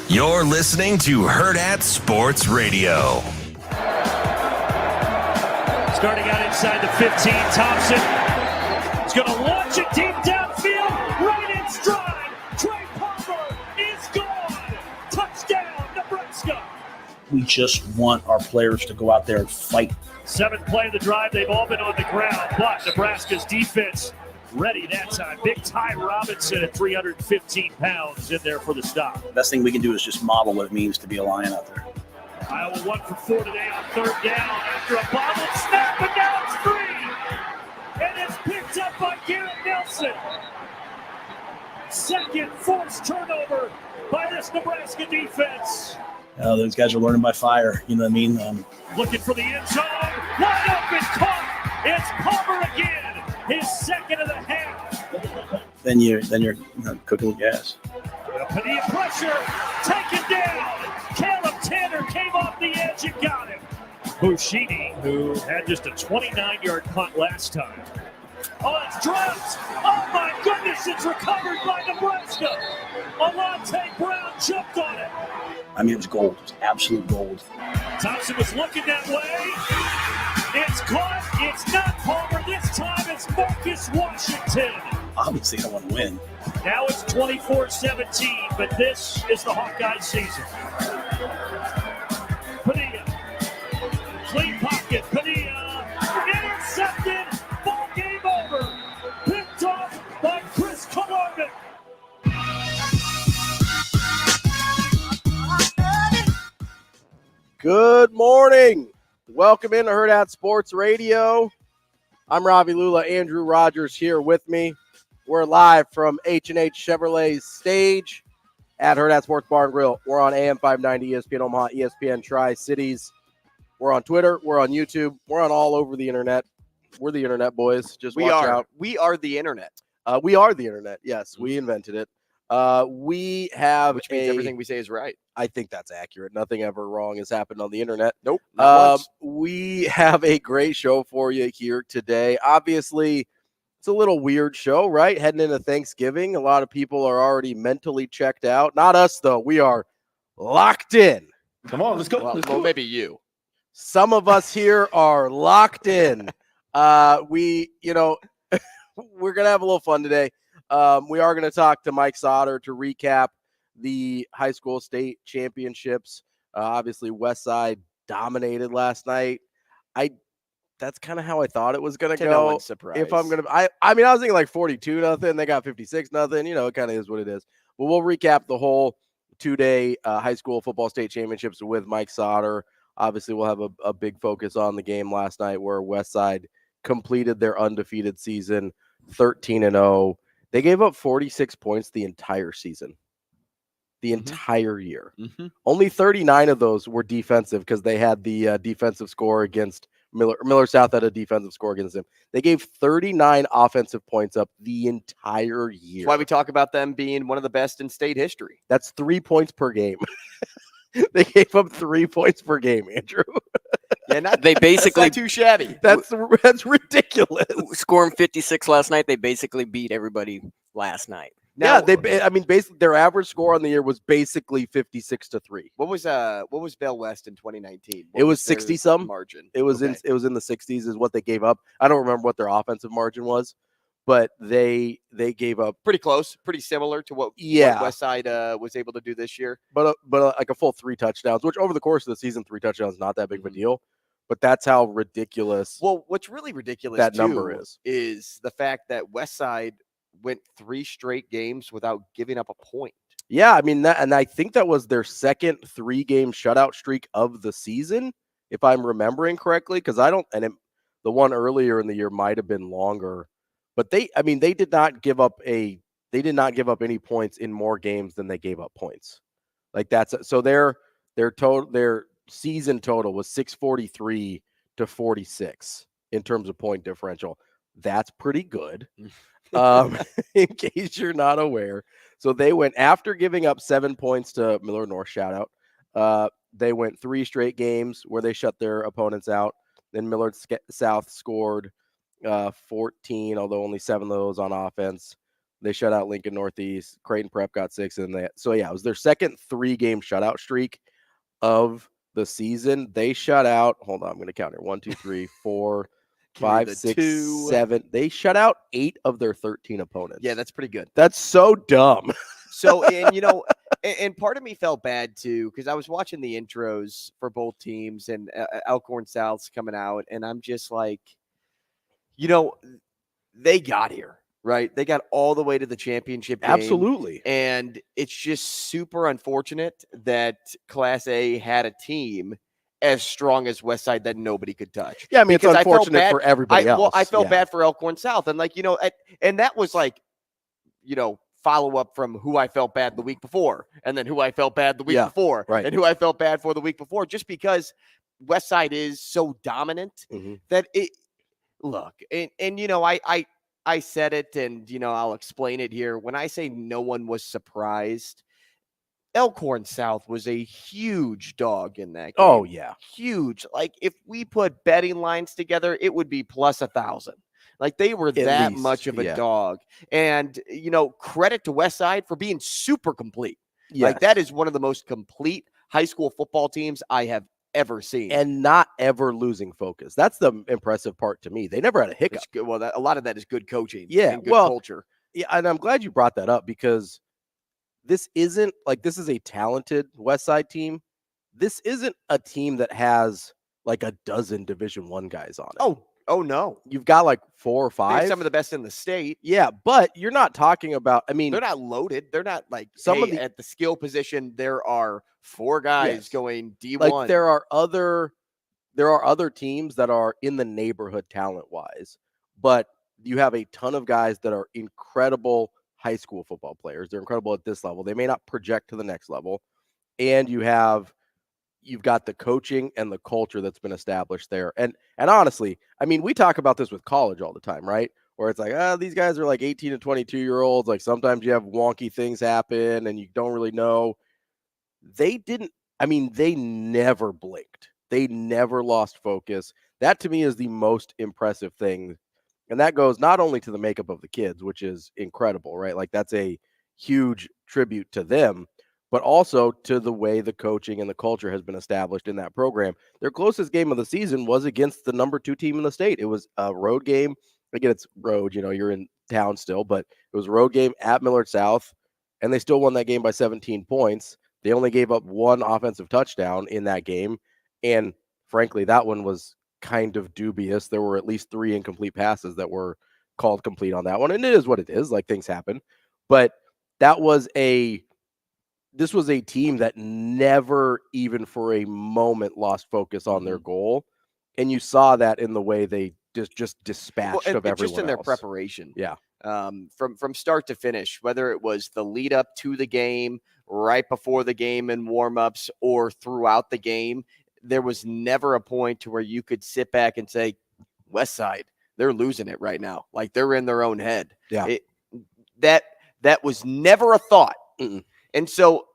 You're listening to Hurrdat Sports Radio. Starting out inside the 15, Thompson is going to launch it deep downfield, right in stride. Trey Palmer is gone. Touchdown, Nebraska. We just want our players to go out there and fight. 7th play of the drive, they've all been on the ground, but Nebraska's defense ready that time. Big Ty Robinson at 315 pounds in there for the stop. The best thing we can do is just model what it means to be a Lion out there. Iowa 1 for 4 today on 3rd down after a bobbled snap, but now it's free. And it's picked up by Garrett Nelson. Second forced turnover by this Nebraska defense. Those guys are learning by fire. You know what I mean? Looking for the end zone. Wide open, caught. It's Palmer again. His second of the half. Then you're cooking with gas. Padilla pressure, taken down. Caleb Tanner came off the edge and got him. Bushini, who had just a 29-yard punt last time. Oh, it's dropped. Oh, my goodness, it's recovered by Nebraska. Alante Brown jumped on it. I mean, it was gold. It was absolute gold. Thompson was looking that way. It's caught. It's not Palmer. This time it's Marcus Washington. Obviously, I want to win. Now it's 24-17, but this is the Hawkeye season. Padilla. Clean pocket. Padilla. Intercepted. Ball game over. Picked off by Chris Kalarvik. Good morning. Welcome into Hurrdat Sports Radio. I'm Ravi Lulla. Andrew Rogers here with me. We're live from H&H Chevrolet's stage at Hurrdat Sports Bar and Grill. We're on AM 590, ESPN Omaha, ESPN Tri-Cities. We're on Twitter. We're on YouTube. We're on all over the internet. We're the internet boys. Just watch out. We are the internet. We are the internet. Yes, we invented it. We have Which means everything we say is right. I think that's accurate. Nothing ever wrong has happened on the internet. Nope. We have a great show for you here today. Obviously, it's a little weird show, right? Heading into Thanksgiving. A lot of people are already mentally checked out. Not us, though. We are locked in. Come on, let's go. Well, maybe you. Some of us here are locked in. We're going to have a little fun today. We are going to talk to Mike Sautter to recap the high school state championships. Obviously, Westside dominated last night. That's kind of how I thought it was going to go. No one's surprised. If I'm going to, I mean, I was thinking like 42-0. They got 56-0. It kind of is what it is. But we'll recap the whole 2-day high school football state championships with Mike Sautter. Obviously, we'll have a big focus on the game last night where Westside completed their undefeated season, 13-0. They gave up 46 points the entire season, the entire year. Only 39 of those were defensive because they had the defensive score against Miller South had a defensive score against them. They gave 39 offensive points up the entire year. That's why we talk about them being one of the best in state history. That's 3 points per game. They gave up 3 points per game, Andrew. Yeah, they basically that's not too shabby. That's ridiculous. Scoring 56 last night. They basically beat everybody last night. Now, basically their average score on the year was basically 56-3. What was Bell West in 2019? It was 60 some margin. It was in the 60s is what they gave up. I don't remember what their offensive margin was, but they gave up pretty close, pretty similar to what Westside was able to do this year. But like a full 3 touchdowns, which over the course of the season 3 touchdowns is not that big of a deal. But that's how ridiculous. Well, what's really ridiculous that number is the fact that Westside went 3 straight games without giving up a point. Yeah, I mean and I think that was their second 3-game shutout streak of the season, if I'm remembering correctly. Because the one earlier in the year might have been longer, but they did not give up any points in more games than they gave up points. Like their season total was 643 to 46 in terms of point differential. That's pretty good. In case you're not aware. So they went after giving up 7 points to Miller North, shout out. They went 3 straight games where they shut their opponents out. Then Millard South scored 14, although only 7 of those on offense. They shut out Lincoln Northeast. Creighton Prep got 6, and it was their second 3-game shutout streak of the season. They shut out. Hold on, I'm going to count here. 1, 2, 3, 4, 5, 6, 7. They shut out 8 of their 13 opponents. Yeah, that's pretty good. That's so dumb. So, and and part of me felt bad too, because I was watching the intros for both teams, and Elkhorn South's coming out, and I'm just like, they got here, right? They got all the way to the championship game. Absolutely. And it's just super unfortunate that Class A had a team as strong as Westside that nobody could touch. Yeah, I mean, it's unfortunate for everybody else. Well, I felt bad for Elkhorn South. And and that was follow up from who I felt bad the week before, and then who I felt bad the week before, right, and who I felt bad for the week before, just because Westside is so dominant that it look, I said it, and I'll explain it here. When I say no one was surprised, Elkhorn South was a huge dog in that game. Oh yeah, huge. Like if we put betting lines together, it would be plus 1,000. Like they were that much of a dog. And, credit to Westside for being super complete. Yes. Like that is one of the most complete high school football teams I have ever seen. And not ever losing focus. That's the impressive part to me. They never had a hiccup. Well, a lot of that is good coaching. Yeah. And good culture. Yeah. And I'm glad you brought that up, because this is a talented Westside team. This isn't a team that has like a dozen Division I guys on it. Oh, no. You've got like 4 or 5. Some of the best in the state. Yeah, but you're not talking about, I mean, they're not loaded. They're not like at the skill position, there are 4 guys going D1. Like there are other teams that are in the neighborhood talent-wise, but you have a ton of guys that are incredible high school football players. They're incredible at this level. They may not project to the next level. And you've got the coaching and the culture that's been established there. And honestly, I mean, we talk about this with college all the time, right? Where it's like, these guys are like 18 to 22-year-olds. Like sometimes you have wonky things happen and you don't really know. They never blinked. They never lost focus. That to me is the most impressive thing. And that goes not only to the makeup of the kids, which is incredible, right? Like that's a huge tribute to them, but also to the way the coaching and the culture has been established in that program. Their closest game of the season was against the number 2 team in the state. It was a road game. Again, it's road, you're in town still, but it was a road game at Millard South, and they still won that game by 17 points. They only gave up 1 offensive touchdown in that game, and frankly, that one was kind of dubious. There were at least 3 incomplete passes that were called complete on that one, and it is what it is. Like, things happen. But this was a team that never even for a moment lost focus on their goal. And you saw that in the way they just dispatched of everyone just in their else. preparation. Yeah. From start to finish, whether it was the lead up to the game, right before the game and warm-ups, or throughout the game, there was never a point to where you could sit back and say, Westside, they're losing it right now. Like they're in their own head. Yeah. That was never a thought. Mm-mm. And so,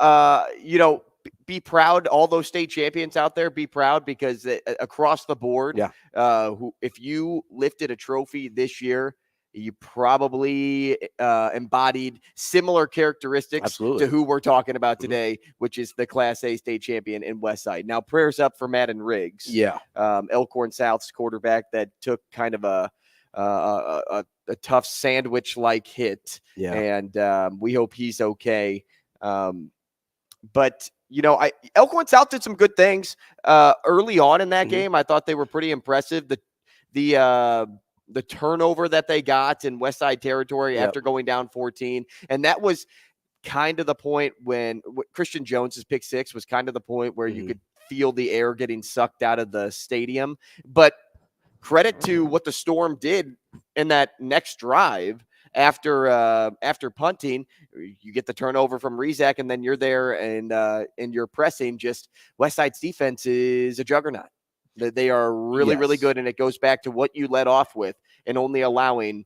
be proud. All those state champions out there, be proud, because across the board, if you lifted a trophy this year, you probably embodied similar characteristics to who we're talking about today, which is the Class A state champion in Westside. Now, prayers up for Madden Riggs. Yeah. Elkhorn South's quarterback that took kind of a tough sandwich-like hit. Yeah. And we hope he's okay. But Elkhorn South did some good things early on in that game. I thought they were pretty impressive. The turnover that they got in Westside territory after going down 14, and that was kind of the point when Christian Jones's pick 6 was kind of the point where you could feel the air getting sucked out of the stadium. But credit to what the Storm did in that next drive. After punting, you get the turnover from Rezak, and then you're there and you're pressing. Just Westside's defense is a juggernaut. They are really, really good, and it goes back to what you led off with, and only allowing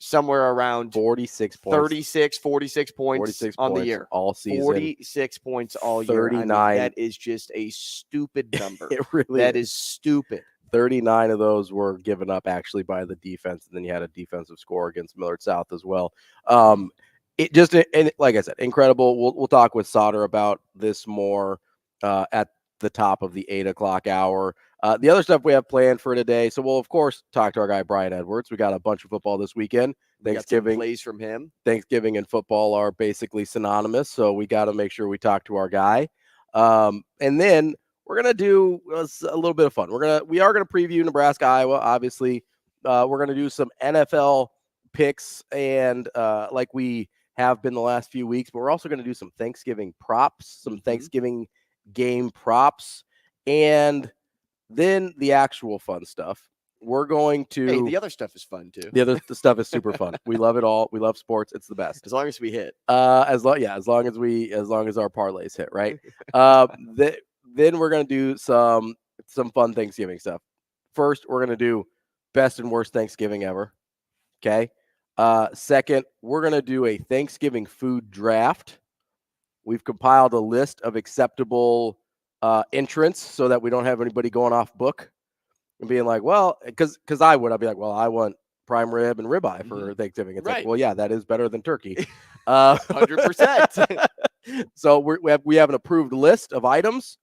somewhere around 46 points. 46 points on the year. All season. 46 points all year. 39. I mean, that is just a stupid number. It really That is stupid. 39 of those were given up actually by the defense, and then you had a defensive score against Millard South as well. It just, and like I said, incredible. We'll talk with Sautter about this more at the top of the 8 o'clock hour. The other stuff we have planned for today. So we'll of course talk to our guy Brian Edwards. We got a bunch of football this weekend. Thanksgiving plays from him. Thanksgiving and football are basically synonymous, so we got to make sure we talk to our guy. And then we're gonna do a little bit of fun. We are gonna preview Nebraska, Iowa. Obviously, we're gonna do some NFL picks and like we have been the last few weeks. But we're also gonna do some Thanksgiving props, some Thanksgiving game props, and then the actual fun stuff. We're going to. Hey, the other stuff is fun too. The stuff is super fun. We love it all. We love sports. It's the best. As long as we hit. As long as our parlays hit, right? Then we're gonna do some fun Thanksgiving stuff. First, we're gonna do best and worst Thanksgiving ever. Okay. Second, we're gonna do a Thanksgiving food draft. We've compiled a list of acceptable entrants so that we don't have anybody going off book and being like, well, because I'd be like, well, I want prime rib and ribeye for Thanksgiving. It's like, well, yeah, that is better than turkey. 100%. So we have an approved list of items.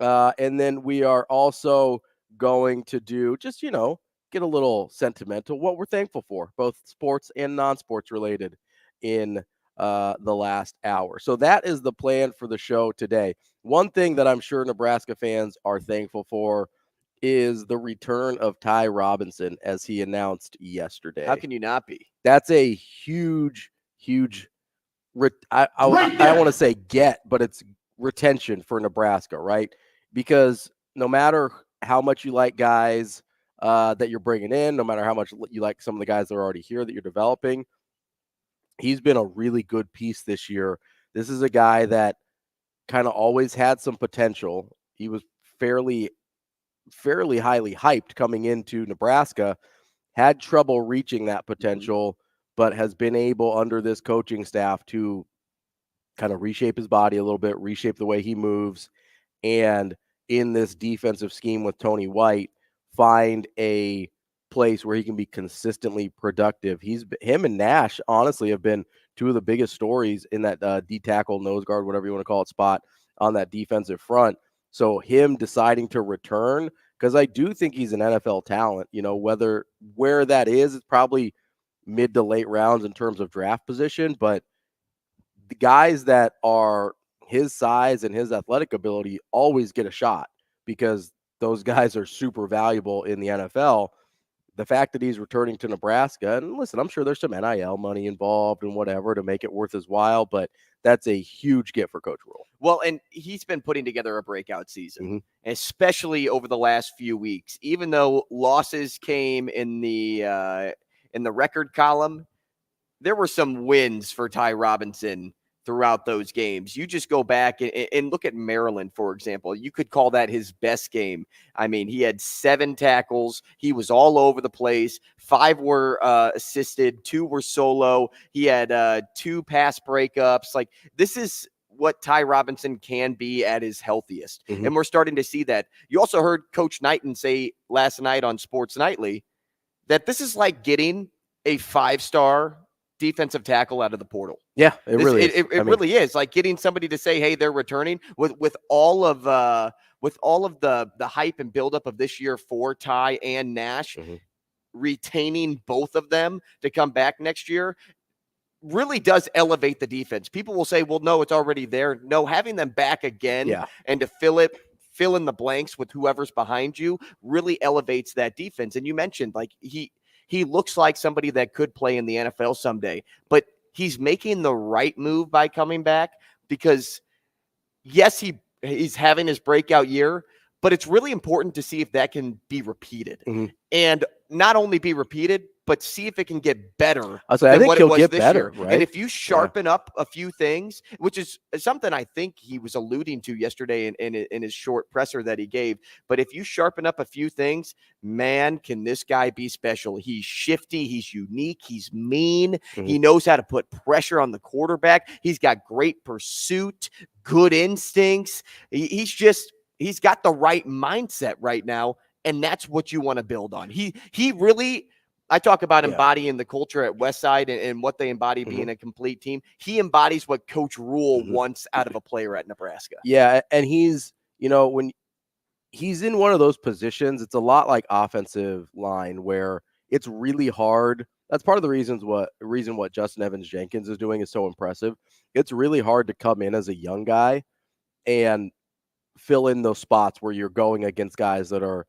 And then we are also going to do just, get a little sentimental, what we're thankful for, both sports and non-sports related in the last hour. So that is the plan for the show today. One thing that I'm sure Nebraska fans are thankful for is the return of Ty Robinson, as he announced yesterday. How can you not be? That's a huge I don't want to say but it's retention for Nebraska, right? Because no matter how much you like guys that you're bringing in, no matter how much you like some of the guys that are already here that you're developing, he's been a really good piece this year. This is a guy that kind of always had some potential. He was fairly highly hyped coming into Nebraska, had trouble reaching that potential, but has been able under this coaching staff to kind of reshape his body a little bit, reshape the way he moves, and in this defensive scheme with Tony White, find a place where he can be consistently productive. Him and Nash, honestly, have been two of the biggest stories in that D tackle, nose guard, whatever you want to call it, spot on that defensive front. So him deciding to return, because I do think he's an NFL talent, where that is, it's probably mid to late rounds in terms of draft position, but the guys that are his size and his athletic ability always get a shot because those guys are super valuable in the NFL. The fact that he's returning to Nebraska, and listen, I'm sure there's some NIL money involved and whatever to make it worth his while, but that's a huge get for Coach Rule. Well, and he's been putting together a breakout season, especially over the last few weeks. Even though losses came in the record column, there were some wins for Ty Robinson throughout those games. You just go back and look at Maryland, for example. You could call that his best game. I mean, he had 7 tackles. He was all over the place. 5 were assisted. 2 were solo. He had 2 pass breakups. Like, this is what Ty Robinson can be at his healthiest. And we're starting to see that. You also heard Coach Knighton say last night on Sports Nightly that this is like getting a 5-star defensive tackle out of the portal. Yeah, it really is like getting somebody to say, hey, they're returning with all of the hype and buildup of this year for Ty and Nash, retaining both of them to come back next year really does elevate the defense. People will say, well, no, it's already there. No, having them back again and to fill in the blanks with whoever's behind you really elevates that defense. And you mentioned like he looks like somebody that could play in the NFL someday, but he's making the right move by coming back because, yes, he's having his breakout year, but it's really important to see if that can be repeated. And not only be repeated, but see if it can get better. I think he'll get better, right? And if you sharpen up a few things, which is something I think he was alluding to yesterday in his short presser that he gave, but if you sharpen up a few things, man, can this guy be special? He's shifty, he's unique, he's mean, he knows how to put pressure on the quarterback, he's got great pursuit, good instincts, he's got the right mindset right now. and that's what you want to build on. He really, I talk about embodying the culture at Westside and what they embody being a complete team. He embodies what Coach Rule wants out of a player at Nebraska. Yeah, and he's, when he's in one of those positions, it's a lot like offensive line where it's really hard. That's part of the reason what Justin Evans Jenkins is doing is so impressive. It's really hard to come in as a young guy and fill in those spots where you're going against guys that are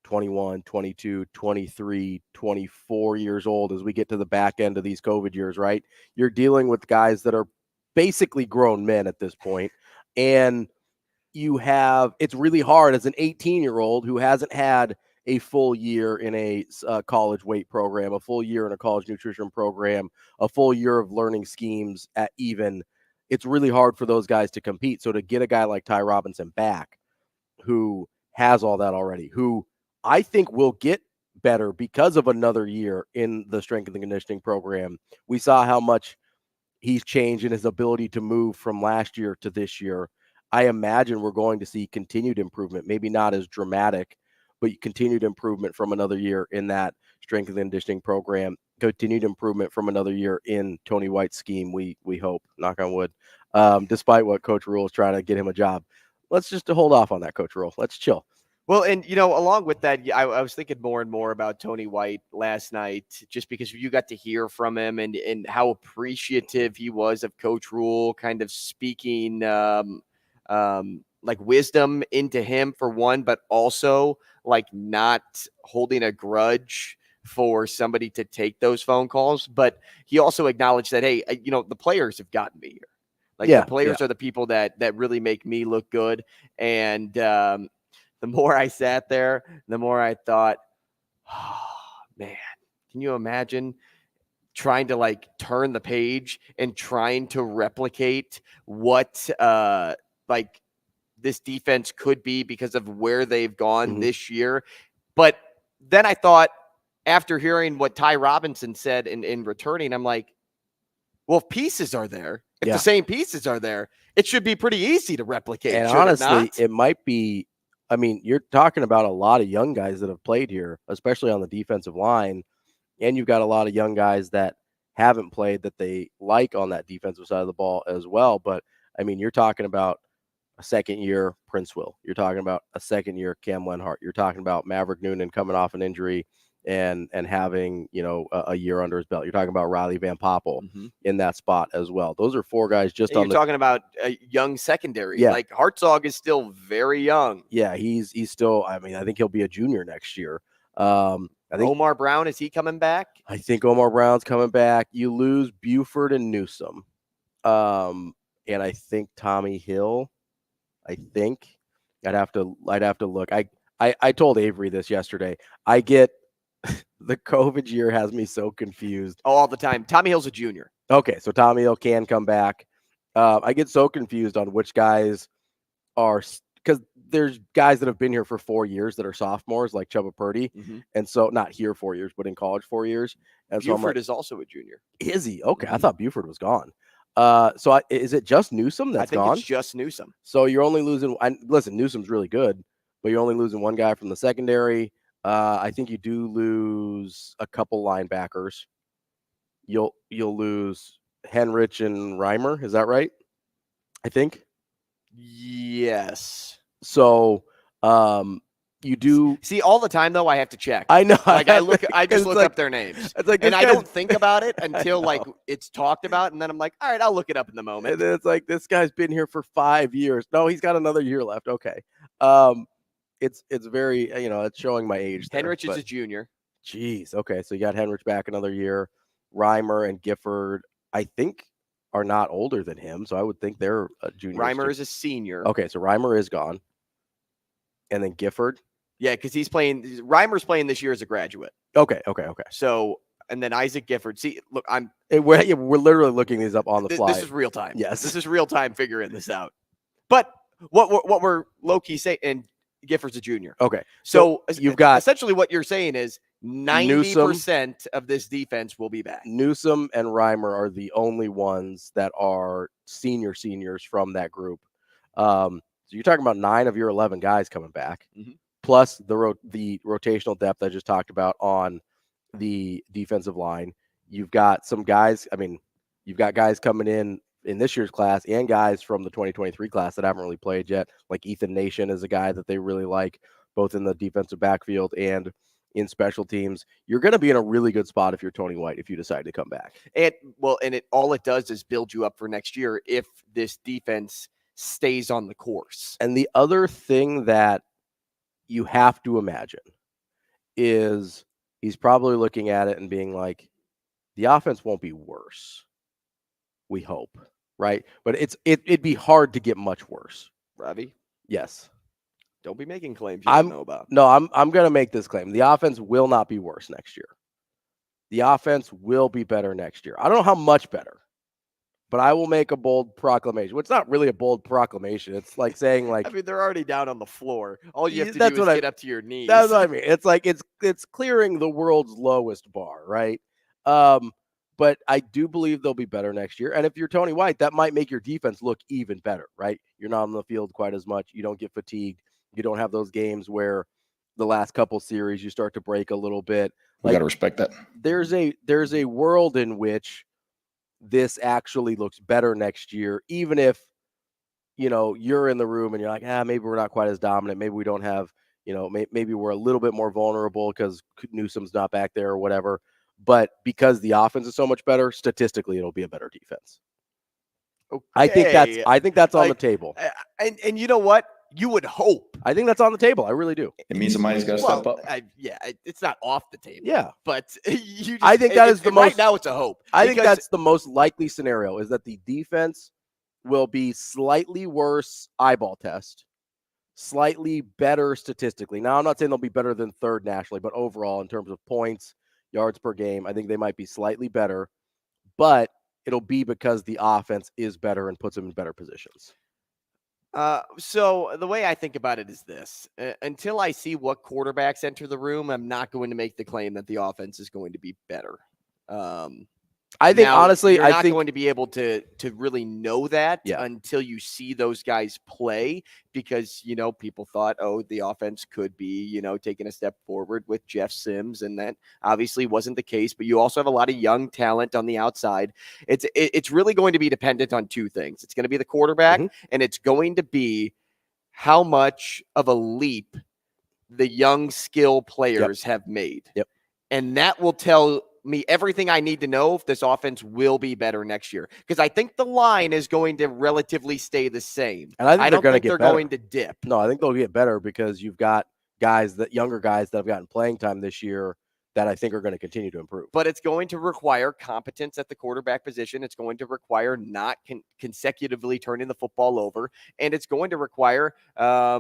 21, 22, 23, 24 years old as we get to the back end of these COVID years, right? You're dealing with guys that are basically grown men at this point. And it's really hard as an 18-year-old who hasn't had a full year in a college weight program, a full year in a college nutrition program, a full year of learning schemes it's really hard for those guys to compete. So to get a guy like Ty Robinson back who has all that already, who I think will get better because of another year in the strength and conditioning program. We saw how much he's changed in his ability to move from last year to this year. I imagine we're going to see continued improvement, maybe not as dramatic, but continued improvement from another year in that strength and conditioning program, continued improvement from another year in Tony White's scheme. We hope, knock on wood, despite what Coach Rule is trying to get him a job. Let's just hold off on that, Coach Rule. Let's chill. Well, and, along with that, I was thinking more and more about Tony White last night, just because you got to hear from him and how appreciative he was of Coach Rule kind of speaking like wisdom into him for one, but also like not holding a grudge for somebody to take those phone calls. But he also acknowledged that, hey, the players have gotten me here. Like the players are the people that really make me look good. And the more I sat there, the more I thought, oh, man, can you imagine trying to like turn the page and trying to replicate what like this defense could be because of where they've gone this year. But then I thought, after hearing what Ty Robinson said in returning, I'm like, well, if pieces are there, if the same pieces are there, it should be pretty easy to replicate. And honestly, it might be, you're talking about a lot of young guys that have played here, especially on the defensive line. And you've got a lot of young guys that haven't played that they like on that defensive side of the ball as well. But you're talking about a second-year Prince Will. You're talking about a second-year Cam Lenhart. You're talking about Maverick Noonan coming off an injury and having, a year under his belt. You're talking about Riley Van Poppel in that spot as well. Those are four guys just on. You're talking about a young secondary. Yeah. Like Hartzog is still very young. Yeah, he's still, I think he'll be a junior next year. I think Omar Brown, is he coming back? I think Omar Brown's coming back. You lose Buford and Newsome. And I think Tommy Hill. I think I'd have to look. I told Avery this yesterday. I get the COVID year has me so confused all the time. Tommy Hill's a junior. Okay, so Tommy Hill can come back. I get so confused on which guys are, because there's guys that have been here for 4 years that are sophomores, like Chubba Purdy, and so not here 4 years, but in college 4 years. And Buford is also a junior. Is he? Okay, I thought Buford was gone. Is it just Newsome that's gone? I think it's just Newsome. So you're only losing. Listen, Newsome's really good, but you're only losing one guy from the secondary. I think you do lose a couple linebackers. You'll lose Henrich and Reimer. Is that right? I think. Yes. So, you do see all the time though. I have to check. I know. Like I just look up their names. It's like, and I don't think about it until like it's talked about, and then I'm like, all right, I'll look it up in the moment. And then it's like, this guy's been here for 5 years. No, he's got another year left. Okay. It's very, it's showing my age. Henrich is a junior. Geez. Okay. So you got Henrich back another year. Reimer and Gifford, I think, are not older than him. So I would think they're a junior. Reimer is a senior. Okay. So Reimer is gone. And then Gifford. Yeah. Cause Reimer's playing this year as a graduate. Okay. So, and then Isaac Gifford. See, look, we're literally looking these up on the fly. This is real time. Yes. This is real time figuring this out. But what we're low key saying, and Gifford's a junior. Okay. So you've got essentially what you're saying is 90% of this defense will be back. Newsome and Reimer are the only ones that are seniors from that group. So you're talking about 9 of your 11 guys coming back. plus the rotational depth I just talked about on the defensive line. You've got some guys. I mean, you've got guys coming in this year's class and guys from the 2023 class that haven't really played yet. Like Ethan Nation is a guy that they really like, both in the defensive backfield and in special teams. You're going to be in a really good spot if you're Tony White, if you decide to come back. And all it does is build you up for next year if this defense stays on the course. And the other thing that you have to imagine is he's probably looking at it and being like, the offense won't be worse. We hope, right? But it'd be hard to get much worse. Ravi? Yes. Don't be making claims you don't know about. No, I'm going to make this claim. The offense will not be worse next year. The offense will be better next year. I don't know how much better, but I will make a bold proclamation. Well, it's not really a bold proclamation. It's like saying, like, I mean, they're already down on the floor. All you have to do is get up to your knees. That's what I mean. It's like it's clearing the world's lowest bar, right? But I do believe they'll be better next year. And if you're Tony White, that might make your defense look even better, right? You're not on the field quite as much. You don't get fatigued. You don't have those games where the last couple series you start to break a little bit. You got to respect that. There's a world in which this actually looks better next year, even if, you're in the room and you're like, maybe we're not quite as dominant. Maybe we don't have, maybe we're a little bit more vulnerable because Newsome's not back there or whatever. But because the offense is so much better, statistically, it'll be a better defense. Okay. I think that's on the table. And you know what? You would hope. I think that's on the table. I really do. It means somebody's got to step up. It's not off the table. Yeah. But I think that is the most. Right now, it's a hope. I think that's the most likely scenario is that the defense will be slightly worse eyeball test, slightly better statistically. Now, I'm not saying they'll be better than third nationally, but overall, in terms of points, yards per game, I think they might be slightly better, but it'll be because the offense is better and puts them in better positions. So the way I think about it is this. Until I see what quarterbacks enter the room, I'm not going to make the claim that the offense is going to be better. I think, honestly, you're not going to be able to really know that until you see those guys play because, people thought, the offense could be, taking a step forward with Jeff Sims, and that obviously wasn't the case. But you also have a lot of young talent on the outside. It's really going to be dependent on two things. It's going to be the quarterback, and it's going to be how much of a leap the young skill players have made. Yep. And that will tell me everything I need to know if this offense will be better next year. Because I think the line is going to relatively stay the same. And I don't think they're going to dip. No, I think they'll get better because you've got younger guys that have gotten playing time this year that I think are going to continue to improve. But it's going to require competence at the quarterback position. It's going to require not consecutively turning the football over. And it's going to require, a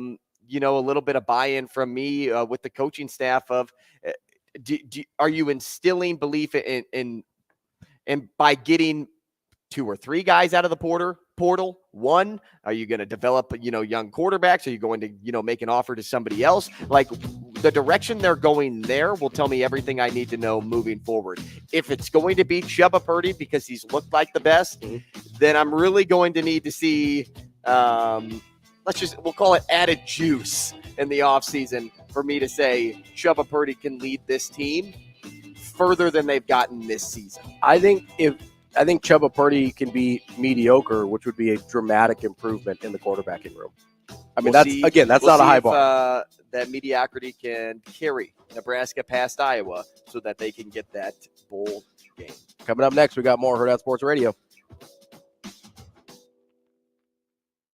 little bit of buy-in from me with the coaching staff of are you instilling belief in by getting 2 or 3 guys out of the portal? One, are you going to develop, young quarterbacks? Are you going to, make an offer to somebody else? Like the direction they're going there will tell me everything I need to know moving forward. If it's going to be Chubba Purdy because he's looked like the best, then I'm really going to need to see, we'll call it added juice in the offseason for me to say Chubba Purdy can lead this team further than they've gotten this season. I think Chubba Purdy can be mediocre, which would be a dramatic improvement in the quarterbacking room. I mean, that's not a high bar. That mediocrity can carry Nebraska past Iowa so that they can get that bowl game. Coming up next, we got more Hurrdat Sports Radio.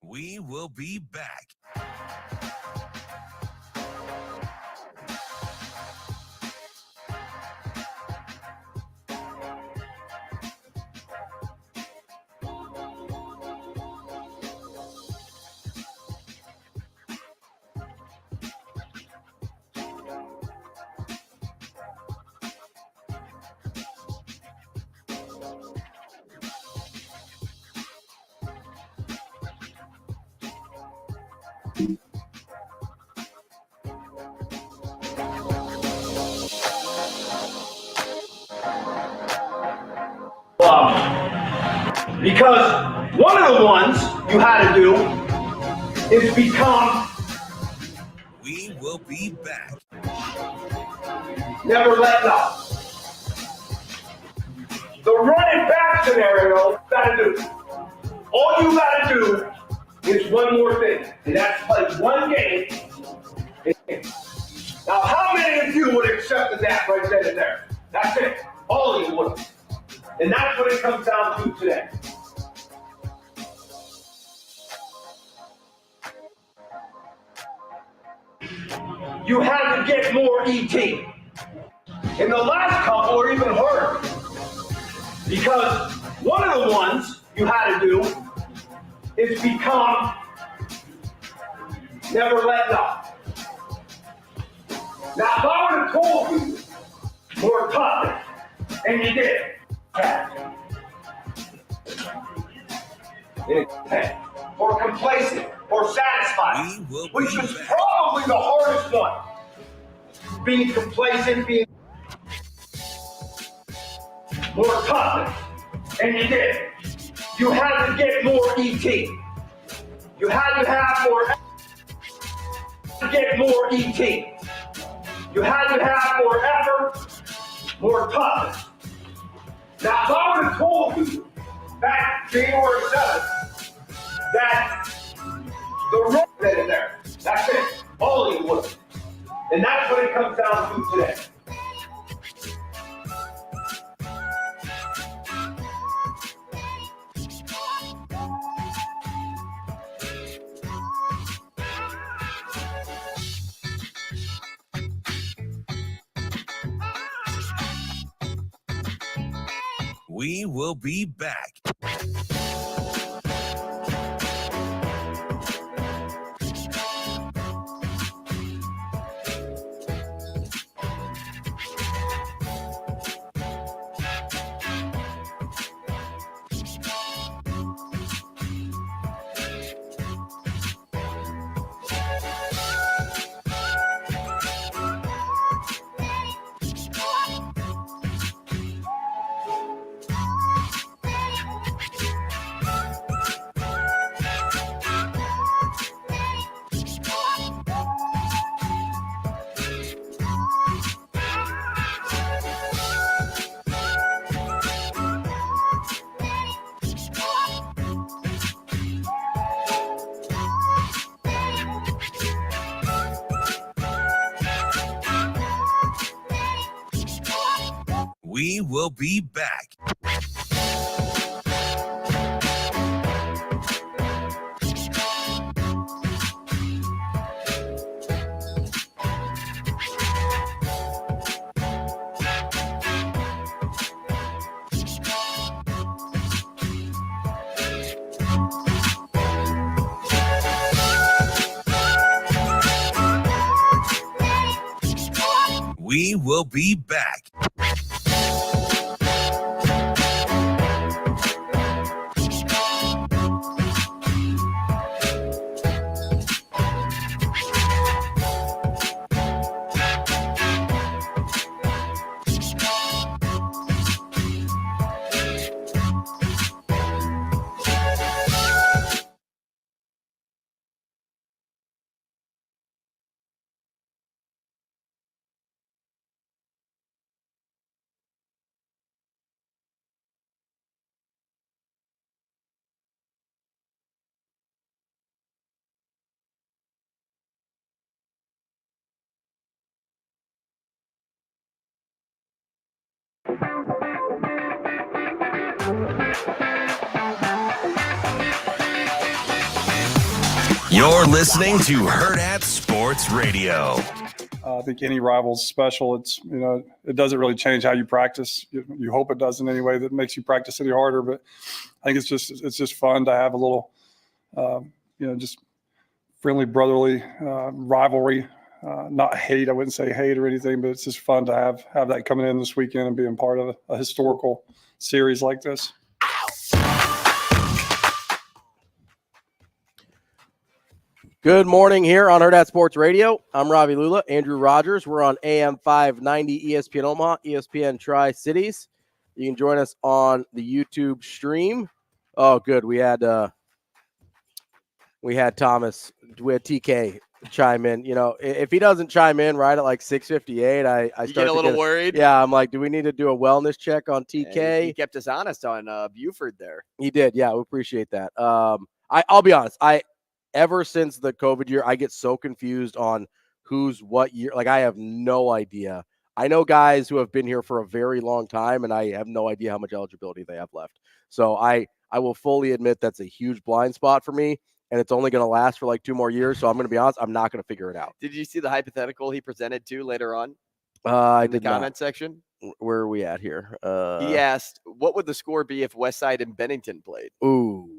We will be back. Because one of the ones you had to do is become. We will be back. Never let up. The running back scenario, you got to do. All you got to do is one more thing, and that's play one game. Now, how many of you would have accepted that right then and there? That's it. All of you would. And that's what it comes down to today. You have to get more ET. And the last couple are even harder. Because one of the ones you had to do is become never let up. Now, if I would have told you more toughness, and you did, or complacent, or satisfied, which was probably the hardest one. Being complacent, being more toughness, and you did. You had to get more ET. You had to have more. Get more ET. You had to have more effort, more toughness. Now, if I would have told you back January 7th that the road that is there, that's it. All of you would have. And that's what it comes down to today. We will be back. We will be back. We will be back. You're listening to Hurrdat Sports Radio. I think any rival's special. It's, it doesn't really change how you practice. You hope it doesn't anyway. That makes you practice any harder. But I think it's just fun to have a little, just friendly, brotherly rivalry. Not hate. I wouldn't say hate or anything, but it's just fun to have that coming in this weekend and being part of a historical series like this. Good morning here on Hurrdat Sports Radio. I'm Ravi Lulla, Andrew Rogers. We're on AM 590 ESPN Omaha, ESPN Tri-Cities. You can join us on the YouTube stream. Oh, good. We had Thomas. We had TK chime in. If he doesn't chime in right at like 6:58, I start You get a little worried. Yeah, I'm like, do we need to do a wellness check on TK? He kept us honest on Buford there. He did. Yeah, we appreciate that. I'll be honest. Ever since the COVID year, I get so confused on who's what year. Like, I have no idea. I know guys who have been here for a very long time, and I have no idea how much eligibility they have left. So I will fully admit that's a huge blind spot for me, and it's only going to last for like 2 more years. So I'm going to be honest, I'm not going to figure it out. Did you see the hypothetical he presented to later on? I did the comment section. Where are we at here? He asked, "What would the score be if Westside and Bennington played?" Ooh.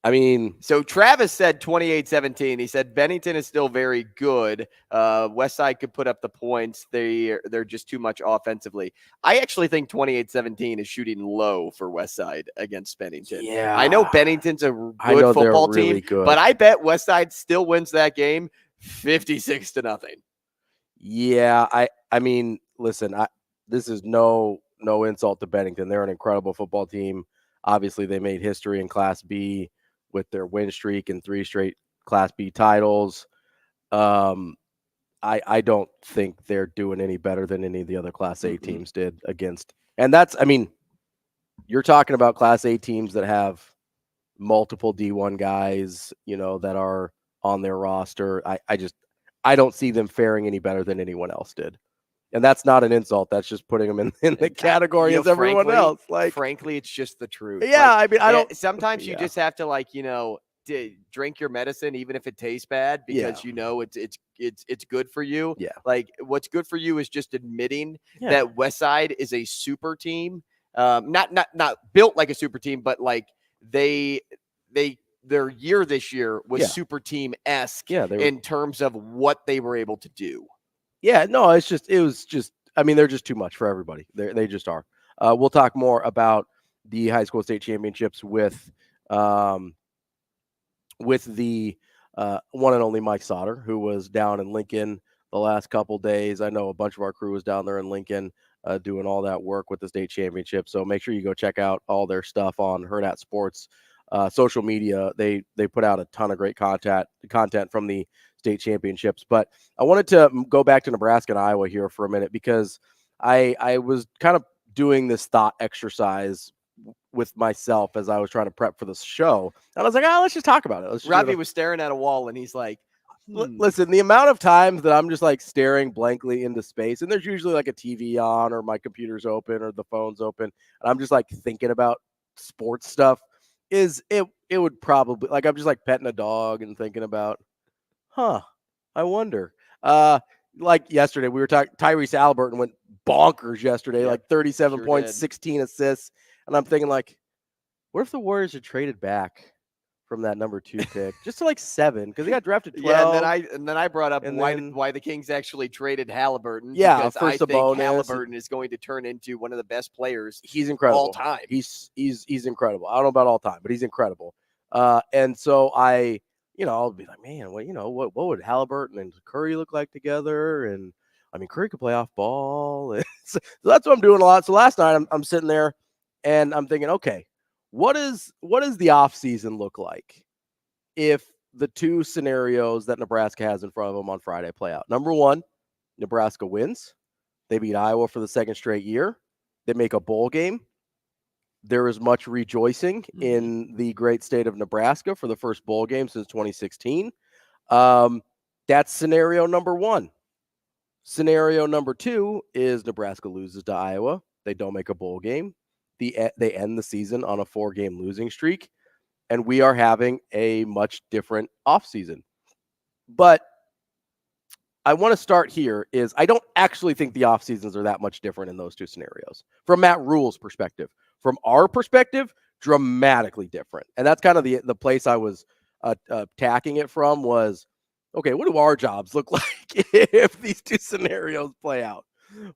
I mean, so Travis said 28-17. He said Bennington is still very good. Westside could put up the points. They're just too much offensively. I actually think 28-17 is shooting low for Westside against Bennington. Yeah. I know Bennington's a good football team, but I bet Westside still wins that game 56-0. Yeah, I mean, listen, this is no insult to Bennington. They're an incredible football team. Obviously, they made history in Class B with their win streak and 3 straight Class B titles. I don't think they're doing any better than any of the other Class A teams did against. And you're talking about Class A teams that have multiple D1 guys, that are on their roster. I don't see them faring any better than anyone else did. And that's not an insult. That's just putting them in the category as everyone else. Like, frankly, it's just the truth. Yeah, like, I don't. Sometimes you just have to drink your medicine, even if it tastes bad, because it's good for you. Yeah. Like, what's good for you is just admitting that Westside is a super team. Not built like a super team, but like their year this year was super team-esque in terms of what they were able to do. Yeah, no, it was just, they're just too much for everybody. They just are. We'll talk more about the high school state championships with the one and only Mike Sautter, who was down in Lincoln the last couple days. I know a bunch of our crew was down there in Lincoln doing all that work with the state championship. So make sure you go check out all their stuff on Hurrdat Sports social media. They put out a ton of great content from the state championships. But I wanted to go back to Nebraska and Iowa here for a minute, because I was kind of doing this thought exercise with myself as I was trying to prep for this show. And I was like, let's just talk about it. Ravi was staring at a wall and he's like, listen, the amount of times that I'm just like staring blankly into space, and there's usually like a TV on or my computer's open or the phone's open, and I'm just like thinking about sports stuff, it would probably, like, I'm just like petting a dog and thinking about, I wonder. Like yesterday, we were talking, Tyrese Halliburton went bonkers yesterday, like 37 points, 16 assists. And I'm thinking, like, what if the Warriors had traded back from that number 2 pick just to like 7, because he got drafted 12. Yeah, and then I brought up why the Kings actually traded Halliburton. Yeah, because I think Halliburton is going to turn into one of the best players. He's incredible all time. He's incredible. I don't know about all time, but he's incredible. And so I'll be like, man, what would Halliburton and Curry look like together? And Curry could play off ball. So that's what I'm doing a lot. So last night I'm sitting there and I'm thinking, okay, what does the off season look like if the 2 scenarios that Nebraska has in front of them on Friday play out? Number 1, Nebraska wins. They beat Iowa for the 2nd straight year. They make a bowl game. There is much rejoicing in the great state of Nebraska for the first bowl game since 2016. That's scenario number 1. Scenario number 2 is Nebraska loses to Iowa. They don't make a bowl game. They end the season on a 4-game losing streak, and we are having a much different offseason. But I want to start here is I don't actually think the off seasons are that much different in those 2 scenarios from Matt Rule's perspective. From our perspective, dramatically different. And that's kind of the place I was attacking it from was, okay, what do our jobs look like if these 2 scenarios play out?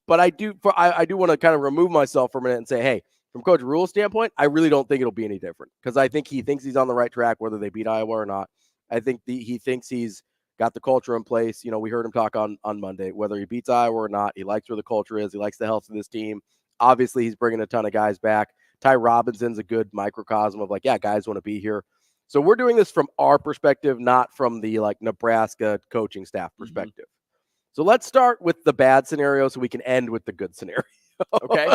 But I do want to kind of remove myself for a minute and say, hey, from Coach Rule's standpoint, I really don't think it'll be any different, because I think he thinks he's on the right track, whether they beat Iowa or not. I think he thinks he's got the culture in place. We heard him talk on Monday, whether he beats Iowa or not, he likes where the culture is. He likes the health of this team. Obviously, he's bringing a ton of guys back. Ty Robinson's a good microcosm of like, yeah, guys want to be here. So we're doing this from our perspective, not from the Nebraska coaching staff perspective. So let's start with the bad scenario so we can end with the good scenario. Okay.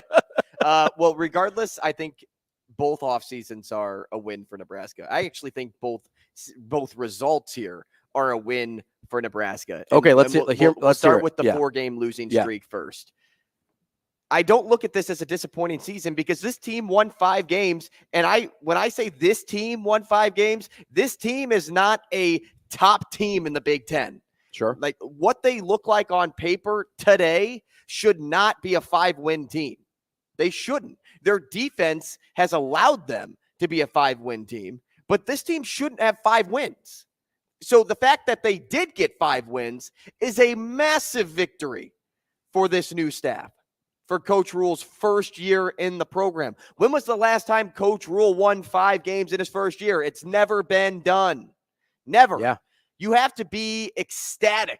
Well, regardless, I think both off seasons are a win for Nebraska. I actually think both results here are a win for Nebraska. Okay, let's start with the 4-game losing streak first. I don't look at this as a disappointing season because this team won 5 games. And when I say this team won 5 games, this team is not a top team in the Big Ten. Sure. Like what they look like on paper today should not be a 5-win team. They shouldn't. Their defense has allowed them to be a 5-win team, but this team shouldn't have 5 wins. So the fact that they did get 5 wins is a massive victory for this new staff, for Coach Rule's first year in the program. When was the last time Coach Rule won 5 games in his first year? It's never been done. Never. Yeah. You have to be ecstatic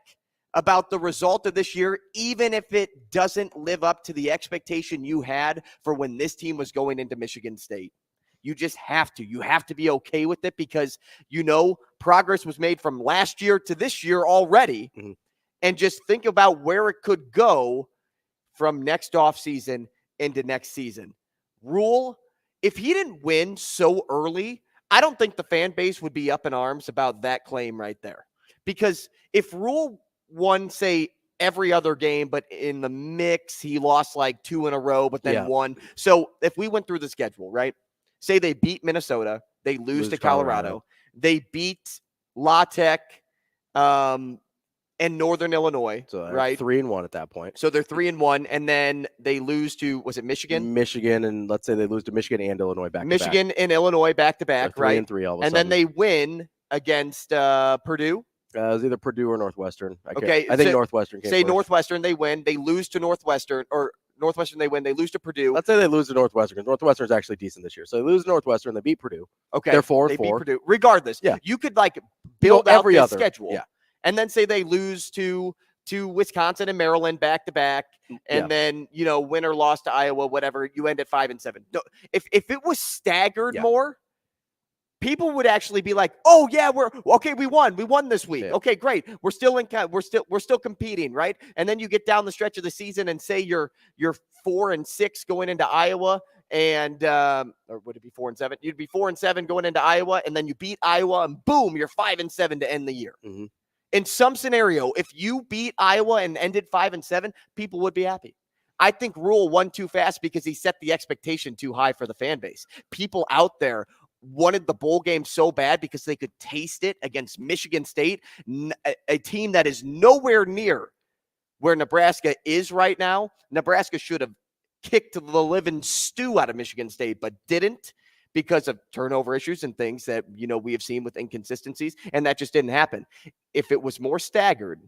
about the result of this year, even if it doesn't live up to the expectation you had for when this team was going into Michigan State. You just have to. You have to be okay with it because, progress was made from last year to this year already. Mm-hmm. And just think about where it could go from next offseason into next season. Rule, if he didn't win so early, I don't think the fan base would be up in arms about that claim right there. Because if Rule won, say, every other game, but in the mix, he lost like 2 in a row, but then won. So if we went through the schedule, right? Say they beat Minnesota, they lose to Colorado. They beat La Tech and Northern Illinois, so right? 3-1 at that point. So they're 3-1, and then they lose to, was it Michigan? Michigan, and let's say they lose to Michigan and Illinois back-to-back. Michigan and Illinois back-to-back, so right? 3-3 all of a and sudden. Then they win against Purdue. It was either Purdue or Northwestern. I think so Northwestern came Say first. Northwestern, they win. They lose to Northwestern, or Northwestern, they win. They lose to Purdue. Let's say they lose to Northwestern because Northwestern's actually decent this year. So they lose to Northwestern, they beat Purdue. Okay. They're 4-4. They beat Purdue. Regardless, you could build out every other schedule. Yeah. And then say they lose to Wisconsin and Maryland back-to-back, and then, win or loss to Iowa, whatever, you end at 5-7. No, if it was staggered more, people would actually be like, "Oh yeah, we won this week. Yeah. Okay, great. We're still competing, right?" And then you get down the stretch of the season and say you're 4-6 going into Iowa, and or would it be 4-7? You'd be 4-7 going into Iowa, and then you beat Iowa, and boom, you're 5-7 to end the year. Mm-hmm. In some scenario, if you beat Iowa and ended 5-7, people would be happy. I think Rule won too fast because he set the expectation too high for the fan base. People out there wanted the bowl game so bad because they could taste it against Michigan State, a team that is nowhere near where Nebraska is right now. Nebraska should have kicked the living stew out of Michigan State, but didn't because of turnover issues and things that, we have seen with inconsistencies, and that just didn't happen. If it was more staggered,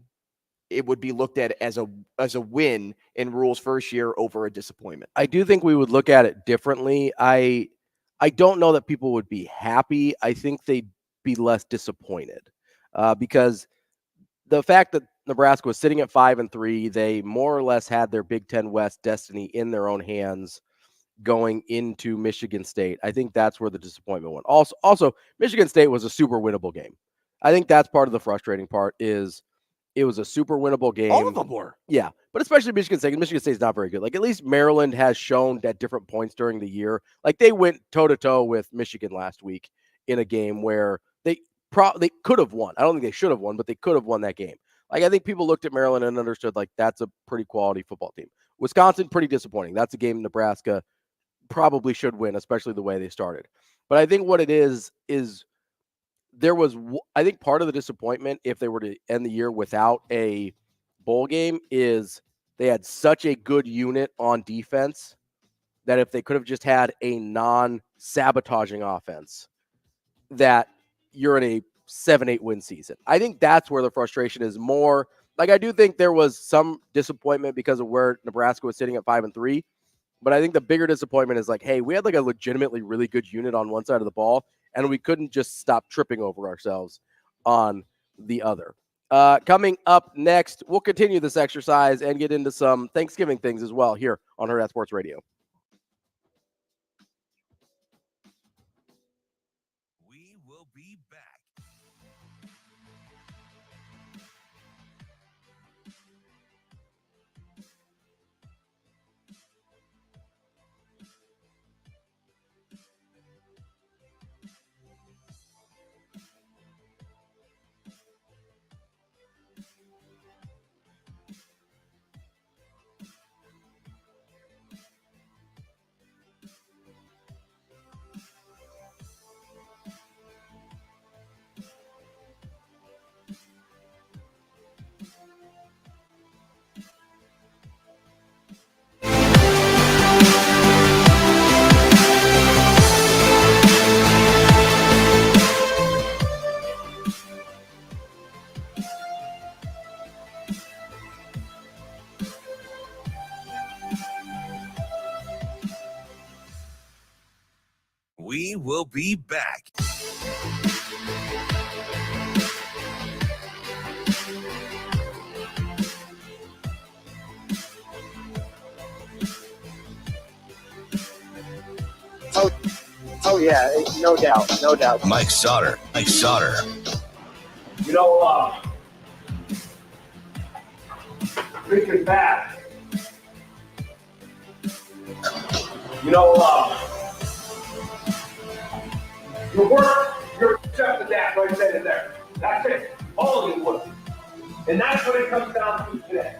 it would be looked at as a win in Rule's first year over a disappointment. I do think we would look at it differently. I don't know that people would be happy. I think they'd be less disappointed because the fact that Nebraska was sitting at 5-3, they more or less had their Big Ten West destiny in their own hands going into Michigan State. I think that's where the disappointment went. Also, Michigan State was a super winnable game. I think that's part of the frustrating part is it was a super winnable game. All of them were. Yeah, but especially Michigan State. Michigan State's not very good. At least Maryland has shown at different points during the year. They went toe-to-toe with Michigan last week in a game where they could have won. I don't think they should have won, but they could have won that game. I think people looked at Maryland and understood, that's a pretty quality football team. Wisconsin, pretty disappointing. That's a game Nebraska probably should win, especially the way they started. But I think what it is there was, I think part of the disappointment, if they were to end the year without a bowl game, is they had such a good unit on defense that if they could have just had a non-sabotaging offense, that you're in a 7-8 win season. I think that's where the frustration is more. I do think there was some disappointment because of where Nebraska was sitting at 5-3. But I think the bigger disappointment is hey, we had a legitimately really good unit on one side of the ball, and we couldn't just stop tripping over ourselves on the other. Coming up next, we'll continue this exercise and get into some Thanksgiving things as well here on Hurrdat Sports Radio. We will be We will be back. Oh yeah, no doubt, no doubt. Mike Sautter. You know, freaking bad. You know, your work, you're accepting that right then and there. That's it. All of you work. And that's what it comes down to today.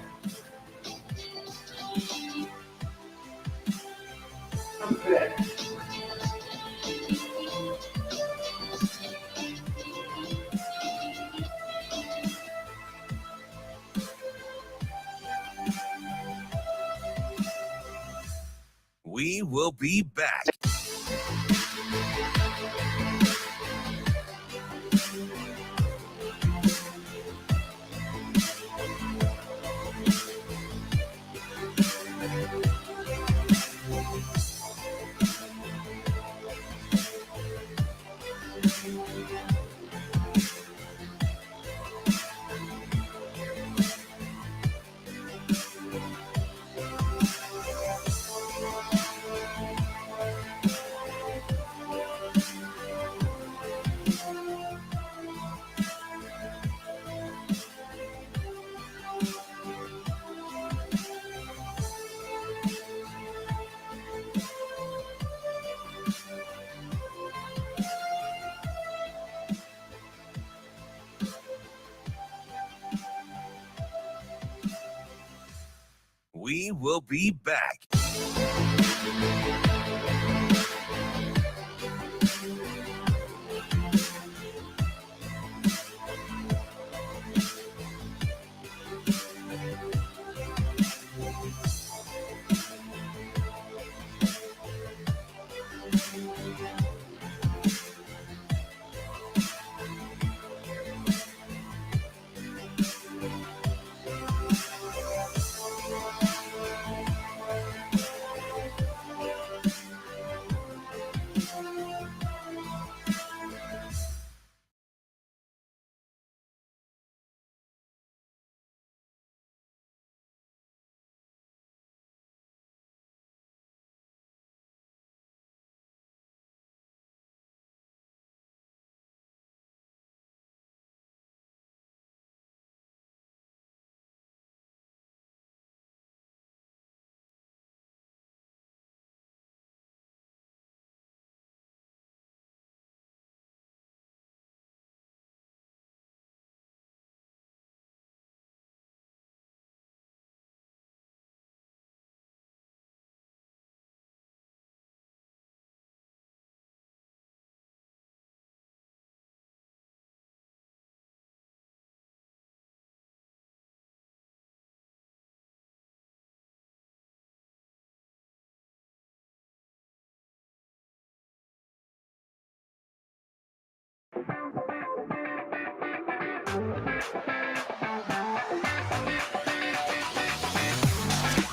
We will be back. We will be back.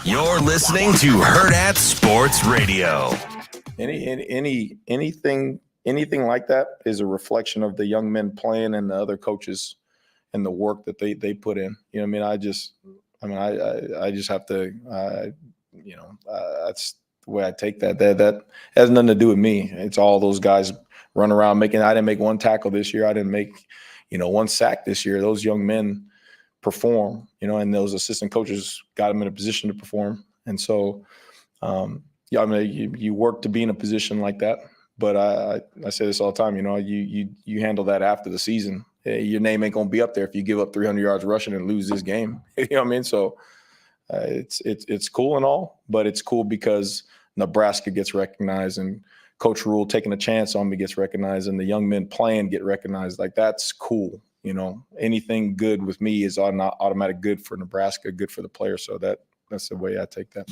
You're listening to Hurrdat Sports Radio. Anything like that is a reflection of the young men playing and the other coaches and the work that they put in. You know what I mean? I just have to, that's the way I take that. That has nothing to do with me. It's all those guys run around making. I didn't make one tackle this year. I didn't make, one sack this year. Those young men perform, and those assistant coaches got them in a position to perform. And so, you work to be in a position like that. But I say this all the time, you handle that after the season. Your name ain't gonna be up there if you give up 300 yards rushing and lose this game. You know what I mean? So it's cool and all, but it's cool because Nebraska gets recognized and Coach Rule taking a chance on me gets recognized and the young men playing get recognized. Like, that's cool. Anything good with me is automatic good for Nebraska, good for the player. So that's the way I take that.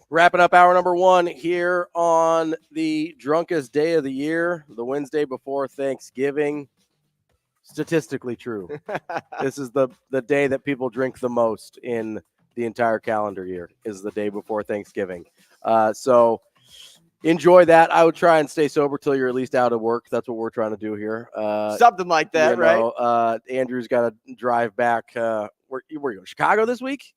Wrapping up hour number 1 here on the drunkest day of the year, the Wednesday before Thanksgiving. Statistically true. This is the day that people drink the most in the entire calendar year, is the day before Thanksgiving. So enjoy that. I would try and stay sober till you're at least out of work. That's what we're trying to do here. Something like that, right? Andrew's got to drive back. Where you going? Chicago this week?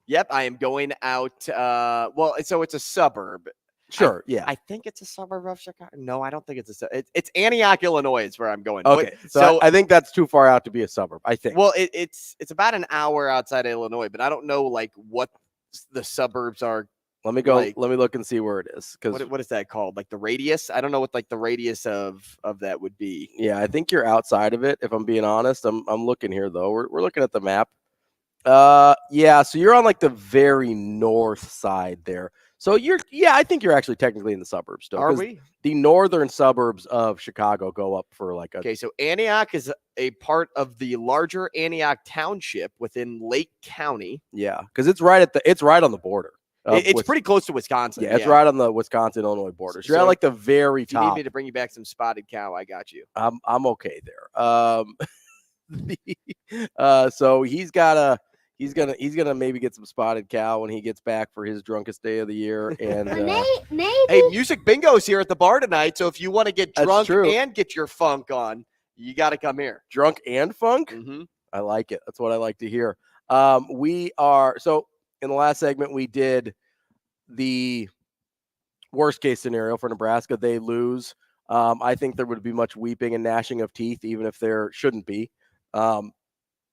Yep, I am going out. Well, so it's a suburb. Sure, I think it's a suburb of Chicago. No, I don't think it's it's Antioch, Illinois is where I'm going. Okay, so I think that's too far out to be a suburb, I think. Well, it's about an hour outside of Illinois, but I don't know like what the suburbs are. Let me go. Let me look and see where it is. Because what is that called? Like the radius? I don't know what like the radius of that would be. Yeah, I think you're outside of it. If I'm being honest, I'm looking here though. We're looking at the map. Yeah, so you're on like the very north side there. So I think you're actually technically in the suburbs still. Are we? The northern suburbs of Chicago go up for like Okay, so Antioch is a part of the larger Antioch Township within Lake County. Yeah, because it's right on the border. It's pretty close to Wisconsin. Yeah, it's right on the Wisconsin-Illinois border. So you're at like the very top. If you need me to bring you back some spotted cow, I got you. I'm okay there. So he's gonna maybe get some spotted cow when he gets back for his drunkest day of the year. And maybe. Hey, music bingo's here at the bar tonight. So if you want to get drunk and get your funk on, you got to come here. Drunk and funk. Mm-hmm. I like it. That's what I like to hear. So in the last segment we did the worst case scenario for Nebraska. They lose. I think there would be much weeping and gnashing of teeth, even if there shouldn't be.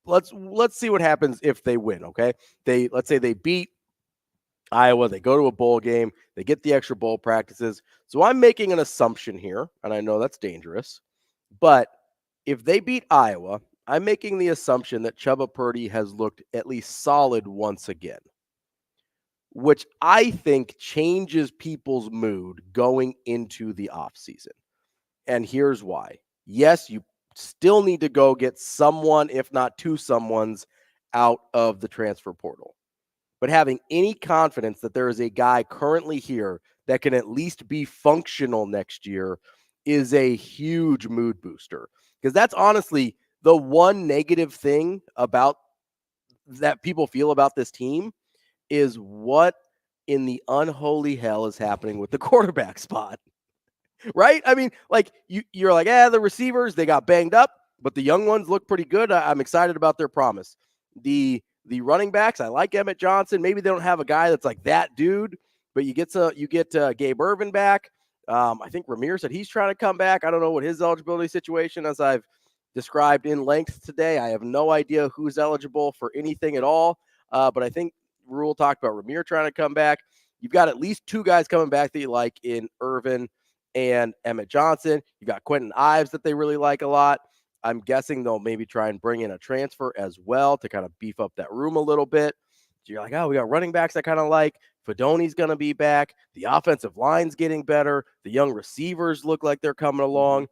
Let's see what happens if they win. Okay. Let's say they beat Iowa. They go to a bowl game. They get the extra bowl practices. So I'm making an assumption here, and I know that's dangerous, but if they beat Iowa, I'm making the assumption that Chubba Purdy has looked at least solid once again, which I think changes people's mood going into the offseason. And here's why. Yes, you still need to go get someone, if not two someones, out of the transfer portal. But having any confidence that there is a guy currently here that can at least be functional next year is a huge mood booster. Because that's honestly the one negative thing about that people feel about this team is what in the unholy hell is happening with the quarterback spot. Right? I mean, like you're like, the receivers, they got banged up, but the young ones look pretty good. I'm excited about their promise. The running backs, I like Emmett Johnson. Maybe they don't have a guy that's like that dude, but you get Gabe Ervin back. I think Ramirez said he's trying to come back. I don't know what his eligibility situation, as I've described in length today. I have no idea who's eligible for anything at all. But I think Rule talked about Ramirez trying to come back. You've got at least two guys coming back that you like in Ervin and Emmett Johnson. You got Quentin Ives that they really like a lot. I'm guessing they'll maybe try and bring in a transfer as well to kind of beef up that room a little bit. So you're like, we got running backs I kind of like. Fedoni's going to be back. The offensive line's getting better. The young receivers look like they're coming along.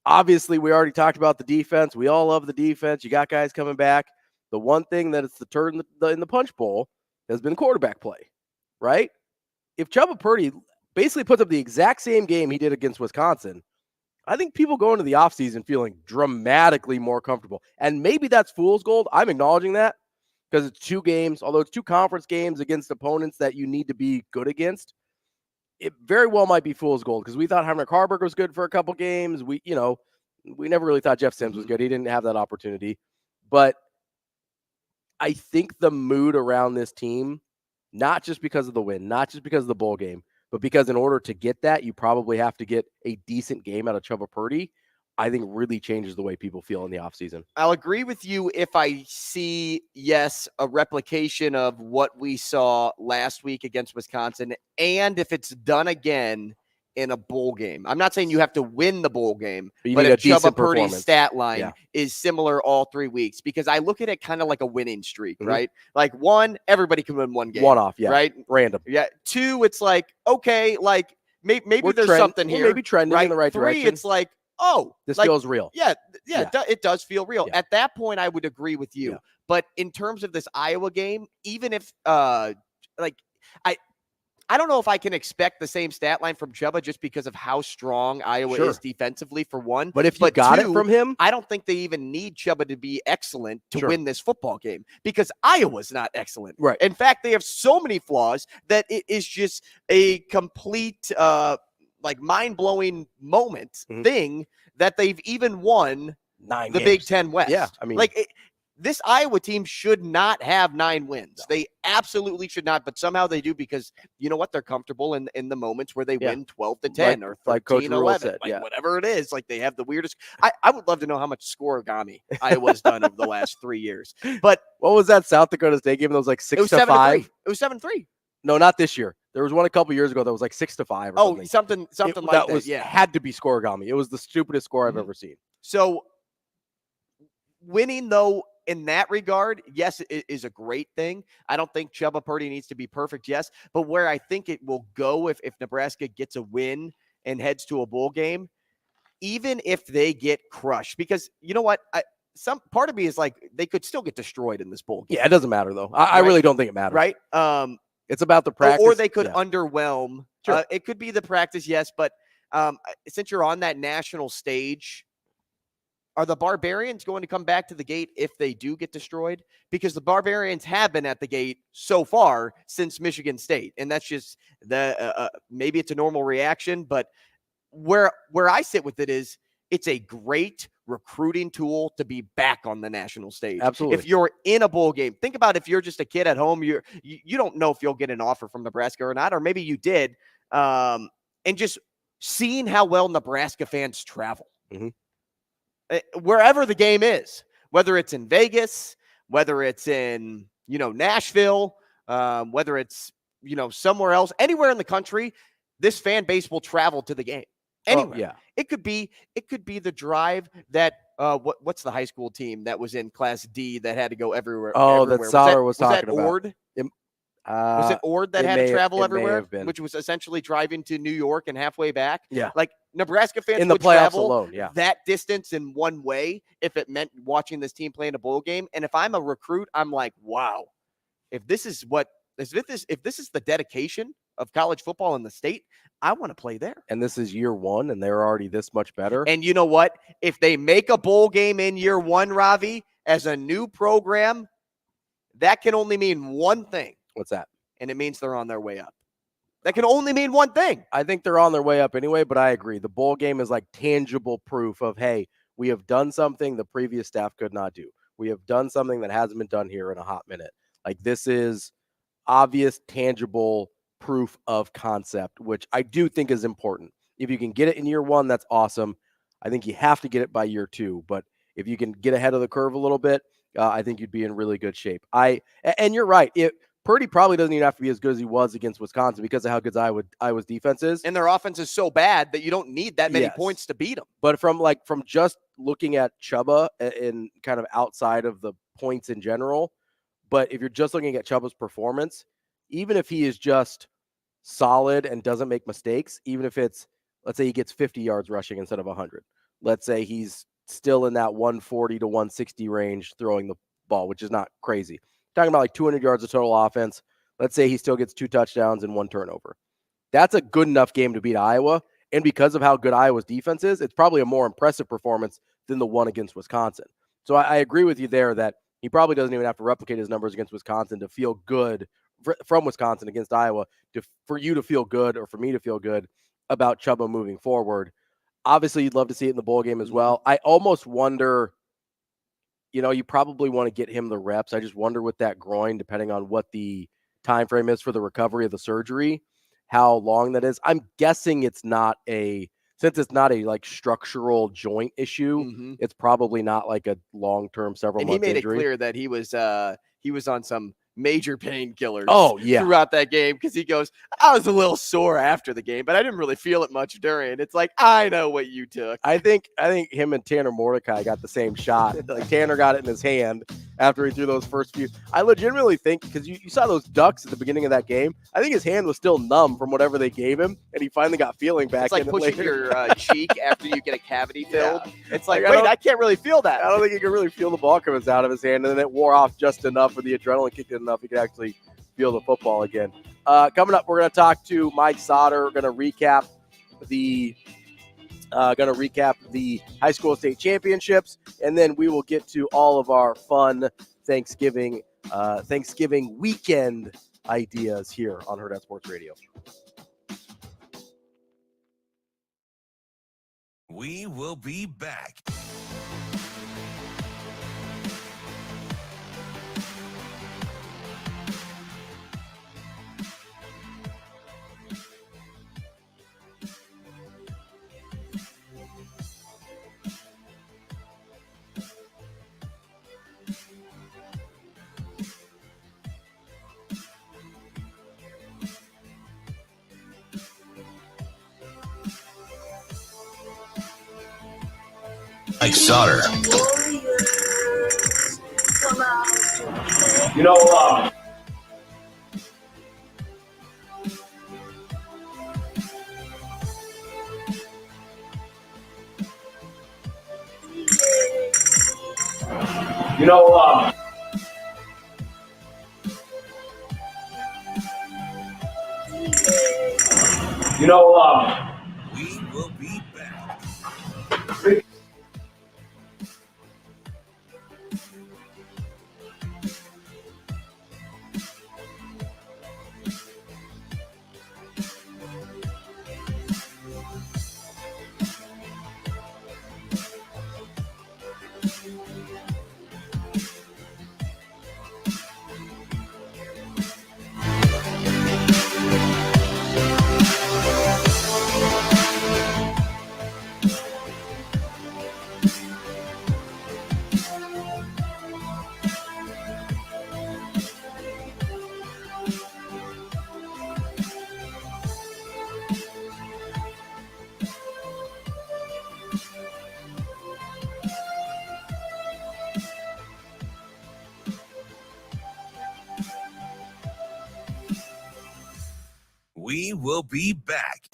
Obviously, we already talked about the defense. We all love the defense. You got guys coming back. The one thing that it's the turd in the punch bowl has been quarterback play, right? If Chubba Purdy basically puts up the exact same game he did against Wisconsin, I think people go into the offseason feeling dramatically more comfortable. And maybe that's fool's gold. I'm acknowledging that because it's two games, although it's two conference games against opponents that you need to be good against. It very well might be fool's gold because we thought Heinrich Harburg was good for a couple games. We never really thought Jeff Sims was good. He didn't have that opportunity. But I think the mood around this team, not just because of the win, not just because of the bowl game, but because in order to get that, you probably have to get a decent game out of Chubba Purdy, I think really changes the way people feel in the offseason. I'll agree with you if I see, yes, a replication of what we saw last week against Wisconsin, and if it's done again in a bowl game. I'm not saying you have to win the bowl game, but if Chubba Purdy's stat line is similar all 3 weeks, because I look at it kind of like a winning streak, right? Like one, everybody can win one game. One off, right? Random. Yeah. Two, it's like, okay, like maybe there's something here. Maybe trending in the right direction. Three, it's like, this feels real. Yeah, it does feel real. Yeah. At that point, I would agree with you. Yeah. But in terms of this Iowa game, even if I don't know if I can expect the same stat line from Chuba just because of how strong Iowa is defensively, for one. But if you got it from him, I don't think they even need Chuba to be excellent to win this football game because Iowa's not excellent. Right. In fact, they have so many flaws that it is just a complete mind-blowing moment thing that they've even won 9 the games. Big Ten West. Yeah, I mean, this Iowa team should not have 9 wins. No. They absolutely should not, but somehow they do because you know what? They're comfortable in the moments where they win 12-10 or 13-11, whatever it is. Like they have the weirdest. I would love to know how much scoregami Iowa's done over the last 3 years. But what was that South Dakota State game that was like 6-5? It was 7-3. No, not this year. There was one a couple years ago that was like 6-5. Or something like that. Was had to be scoregami. It was the stupidest score I've ever seen. So winning though. In that regard, yes, it is a great thing. I don't think Chuba Purdy needs to be perfect, yes. But where I think it will go if Nebraska gets a win and heads to a bowl game, even if they get crushed, because you know what? Some part of me is like they could still get destroyed in this bowl game. Yeah, it doesn't matter, though. I really don't think it matters. Right? It's about the practice. Or they could underwhelm. Sure. It could be the practice, yes. But since you're on that national stage, are the Barbarians going to come back to the gate if they do get destroyed? Because the Barbarians have been at the gate so far since Michigan State. And that's just maybe it's a normal reaction, but where I sit with it is it's a great recruiting tool to be back on the national stage. Absolutely. If you're in a bowl game, think about if you're just a kid at home, you don't know if you'll get an offer from Nebraska or not, or maybe you did. And just seeing how well Nebraska fans travel. Mm-hmm. Wherever the game is, whether it's in Vegas, whether it's in, Nashville, whether it's, somewhere else, anywhere in the country, this fan base will travel to the game. Anywhere. Oh, yeah. It could be the drive that what's the high school team that was in Class D that had to go everywhere? Oh, that Sautter was talking about. Ord? Was it Ord that had to travel everywhere, which was essentially driving to New York and halfway back? Yeah. Like Nebraska fans in the would playoffs travel alone, that distance in one way if it meant watching this team play in a bowl game. And if I'm a recruit, I'm like, wow, if this is the dedication of college football in the state, I want to play there. And this is year 1, and they're already this much better. And you know what? If they make a bowl game in year 1, Ravi, as a new program, that can only mean one thing. What's that? And it means they're on their way up. That can only mean one thing. I think they're on their way up anyway, but I agree. The bowl game is like tangible proof of, hey, we have done something the previous staff could not do. We have done something that hasn't been done here in a hot minute. Like this is obvious, tangible proof of concept, which I do think is important. If you can get it in year 1, that's awesome. I think you have to get it by year 2, but if you can get ahead of the curve a little bit, I think you'd be in really good shape. And you're right. Purdy probably doesn't even have to be as good as he was against Wisconsin because of how good Iowa's defense is. And their offense is so bad that you don't need that many points to beat them. But from just looking at Chuba and kind of outside of the points in general, but if you're just looking at Chuba's performance, even if he is just solid and doesn't make mistakes, even if it's, let's say he gets 50 yards rushing instead of 100. Let's say he's still in that 140 to 160 range throwing the ball, which is not crazy. Talking about like 200 yards of total offense. Let's say he still gets 2 touchdowns and 1 turnover. That's a good enough game to beat Iowa. And because of how good Iowa's defense is, it's probably a more impressive performance than the one against Wisconsin. So I agree with you there that he probably doesn't even have to replicate his numbers against Wisconsin to feel good from Wisconsin against Iowa for you to feel good or for me to feel good about Chuba moving forward. Obviously, you'd love to see it in the bowl game as well. I almost wonder, you probably want to get him the reps. I just wonder with that groin, depending on what the time frame is for the recovery of the surgery, how long that is. I'm guessing since it's not a like structural joint issue, it's probably not like a long-term several month injury. And he made it clear that he was on some major painkillers throughout that game because he goes, I was a little sore after the game, but I didn't really feel it much during. It's like, I know what you took. I think him and Tanner Mordecai got the same shot. Like Tanner got it in his hand, after he threw those first few. I legitimately think, because you saw those ducks at the beginning of that game, I think his hand was still numb from whatever they gave him, and he finally got feeling back. It's like in it pushing later. your cheek after you get a cavity filled. Yeah. It's like, Like, wait, I can't really feel that. I don't think he could really feel the ball coming out of his hand, and then it wore off just enough, or the adrenaline kicked in enough he could actually feel the football again. Coming up, we're going to talk to Mike Sautter. We're going to recap the high school state championships, and then we will get to all of our fun Thanksgiving weekend ideas here on Hurrdat Sports Radio. We will be back. Mike Sautter. You know, We will be back. We will be back.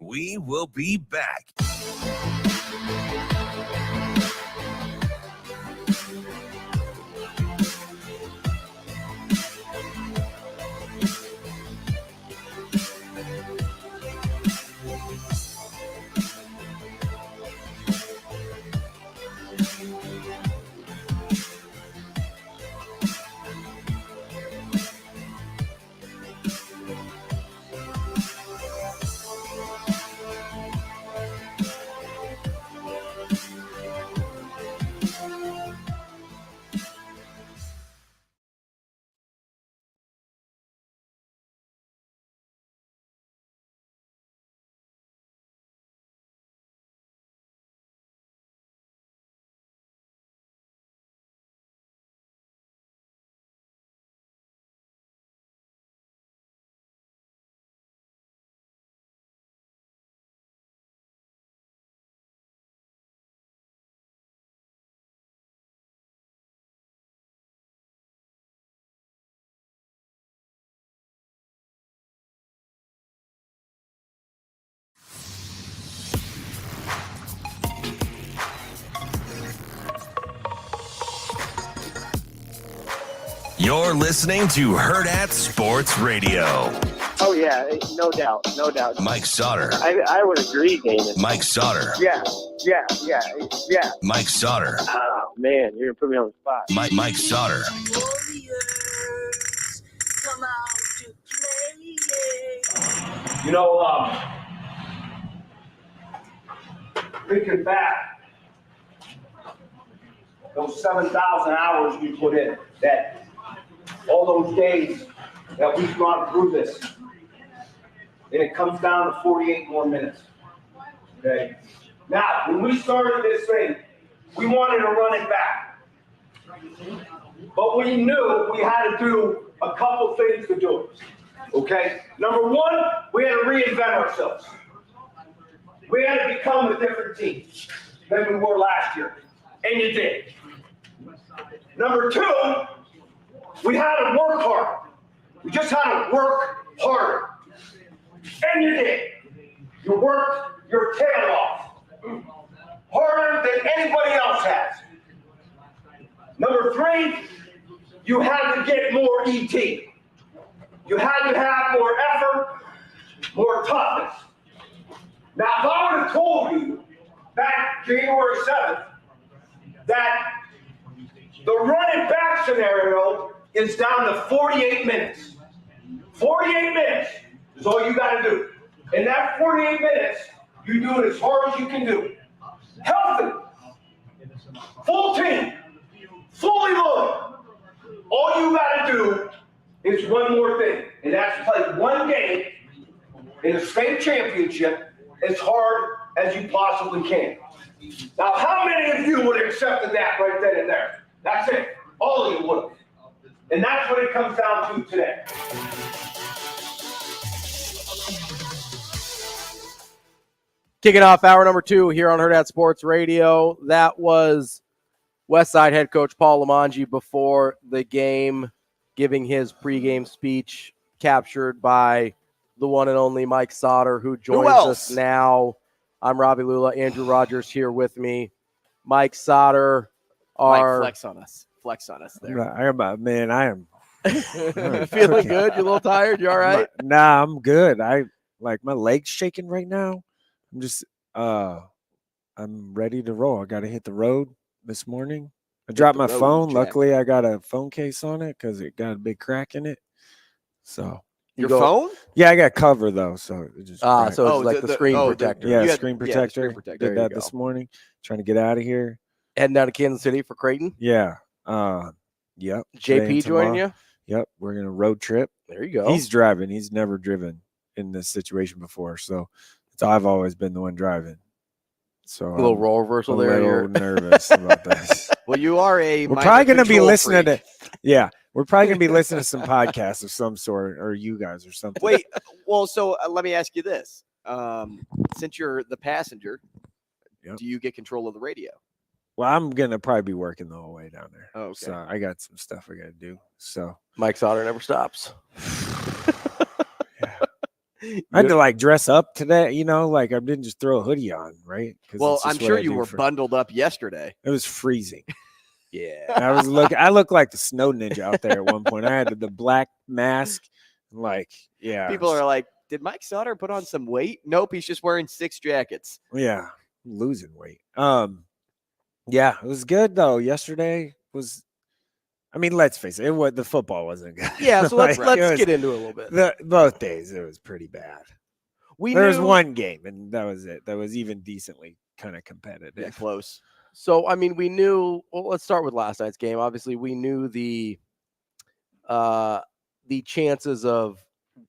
We will be back. You're listening to Hurrdat Sports Radio. Oh, yeah, no doubt, no doubt. Mike Sautter. I would agree, Damon. Mike Sautter. Yeah. Mike Sautter. Oh, man, you're going to put me on the spot. Mike Sautter. You know, thinking back, those 7,000 hours we put in, that all those days that we've gone through this, and it comes down to 48 more minutes. Okay. Now, when we started this thing, we wanted to run it back, but we knew we had to do a couple things to do it. Okay. Number one, we had to reinvent ourselves. We had to become a different team than we were last year, and you did. Number two, we had to work hard. We just had to work harder, and you did. You worked your tail off, harder than anybody else has. Number three, you had to get more ET. You had to have more effort, more toughness. Now, if I would have told you back January 7th that the running back scenario is down to 48 minutes. 48 minutes is all you got to do. In that 48 minutes, you do it as hard as you can do. Healthy, full team, fully loaded. All you got to do is one more thing, and that's play one game in the state championship as hard as you possibly can. Now, how many of you would have accepted that right then and there? That's it. All of you would have. And that's what it comes down to today. Kicking off hour number 2 here on Hurrdat Sports Radio. That was Westside head coach Paul Lamangi before the game, giving his pregame speech, captured by the one and only Mike Sautter, who joins us now. I'm Ravi Lulla. Andrew Rogers here with me. Mike Sautter. Mike, flex on us. Flex on us there. I am feeling good. You a little tired? You all right? Nah, I'm good. My leg's shaking right now. I'm just I'm ready to roll. I got to hit the road this morning. I dropped my phone. Luckily, I got a phone case on it because it got a big crack in it. So your phone? Yeah, I got cover though, so it just so it's like the screen protector. Yeah, screen protector. Did that this morning. Trying to get out of here. Heading down to Kansas City for Creighton. Yeah. Yep. JP joining you. Yep. We're gonna road trip. There you go. He's driving. He's never driven in this situation before, so I've always been the one driving. So a little role reversal there. You're nervous about this. Well, you are We're probably going to be listening to. Yeah, we're probably going to be listening to some podcasts of some sort, or you guys or something. Wait. Well, so let me ask you this: since you're the passenger, do you get control of the radio? Well, I'm going to probably be working the whole way down there. Oh, okay. So I got some stuff I got to do. So Mike Sautter never stops. I had to dress up today, I didn't just throw a hoodie on, right? Well, I'm sure you were bundled up yesterday. It was freezing. Yeah. I looked like the snow ninja out there at one point. I had the black mask. People are like, did Mike Sautter put on some weight? Nope, he's just wearing 6 jackets. Yeah, losing weight. Yeah, it was good though. Yesterday was. Let's face it. The football wasn't good. Yeah, so let's get into it a little bit. Both days it was pretty bad. There was one game, and that was it. That was even decently kind of competitive. Yeah, close. So we knew. Well, let's start with last night's game. Obviously, we knew the chances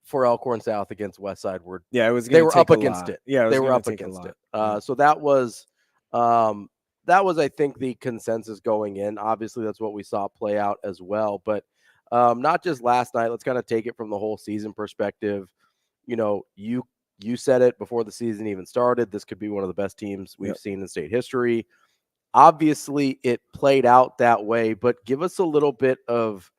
for Elkhorn South against Westside were. Yeah, it was. They were up against it. Yeah, they were up against it. So that was. That was, I think, the consensus going in. Obviously, that's what we saw play out as well. But not just last night. Let's kind of take it from the whole season perspective. You said it before the season even started. This could be one of the best teams we've seen in state history. Obviously, it played out that way. But give us a little bit of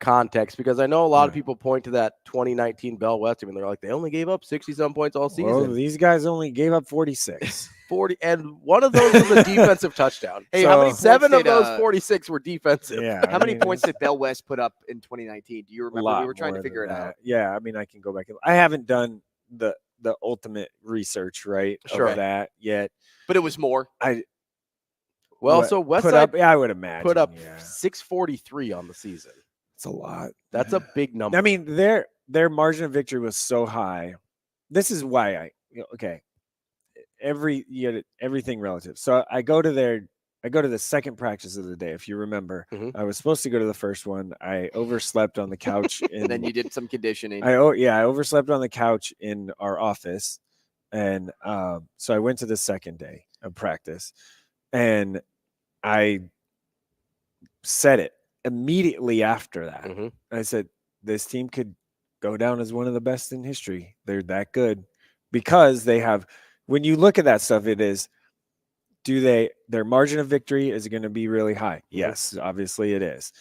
context, because I know a lot of people point to that 2019 Bell West team and they're like, they only gave up 60-some points all season. Well, these guys only gave up 46. 40, and one of those was a defensive touchdown. Hey, so how many 7 of did, those 46 were defensive. Yeah. How many points did Bell West put up in 2019? Do you remember? We were trying to figure it out. Yeah, I mean, I can go back. I haven't done the ultimate research, right? Sure. Of that yet. But it was more. So Westside put up, I would imagine, put up 643 on the season. It's a lot. That's a big number. I mean, their margin of victory was so high. This is why everything relative. So I go to the second practice of the day. If you remember, I was supposed to go to the first one. I overslept on the couch, And then you did some conditioning. I overslept on the couch in our office, and so I went to the second day of practice, and I said it immediately after that. I said, this team could go down as one of the best in history. They're that good because they have, when you look at that stuff, it is, their margin of victory is going to be really high? Yes, obviously it is.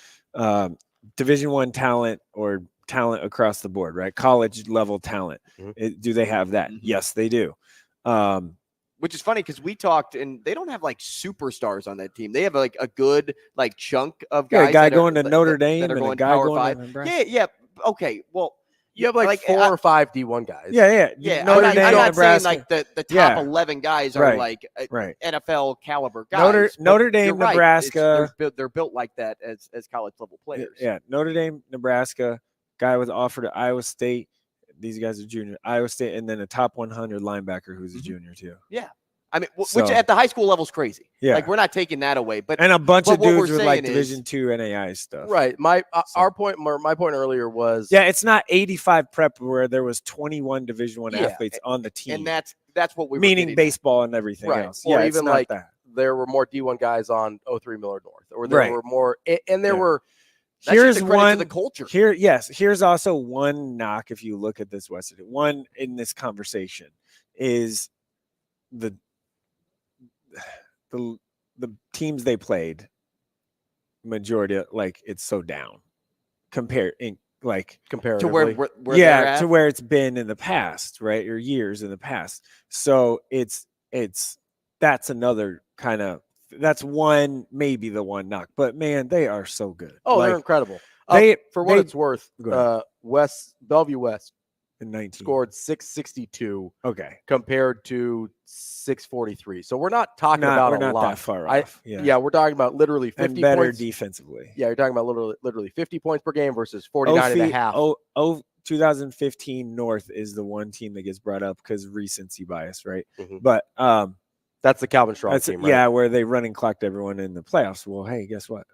Division I talent or talent across the board, right? College level talent. Do they have that? Yes, they do. Which is funny because we talked, and they don't have like superstars on that team. They have like a good like chunk of guys. A guy going to Notre Dame that are and going a guy Power going 5. to Nebraska. Yeah. Okay. Well, you have like 4 or 5 D1 guys. Yeah. Notre Dame, I'm not Nebraska. saying like the top 11 guys are like NFL caliber guys. Notre Dame, right. Nebraska. They're built like that as college level players. Yeah. Notre Dame, Nebraska. Guy was offered to Iowa State. These guys are junior. Iowa State, and then a top 100 linebacker who's a junior too. Yeah. I mean, which at the high school level is crazy. Yeah. Like, we're not taking that away. But a bunch of dudes with like is, Division II NAI stuff. Right. My point earlier was it's not 85 prep where there was 21 Division I athletes on the team. And that's what we were meaning baseball and everything else. Or yeah, even like that. There were more D1 guys on 03 Miller North, or there were more, and there were. Here's one to the culture. Here's also one knock if you look at this West. One in this conversation is the teams they played. Majority like it's so down comparatively to where to where it's been in the past, right? Or years in the past. So it's that's another kind of. That's one, maybe the one knock, but man, they are so good. Oh, they're incredible. For what it's worth, Bellevue West in 19 scored 662. Okay, compared to 643. So we're not talking about we're a not lot. That far off. We're talking about literally 50 and better points defensively. Yeah, you're talking about literally 50 points per game versus 49 and a half. 2015 North is the one team that gets brought up because recency bias, right? But that's the Calvin Strong team, right? Yeah, where they running clocked everyone in the playoffs. Well, hey, guess what?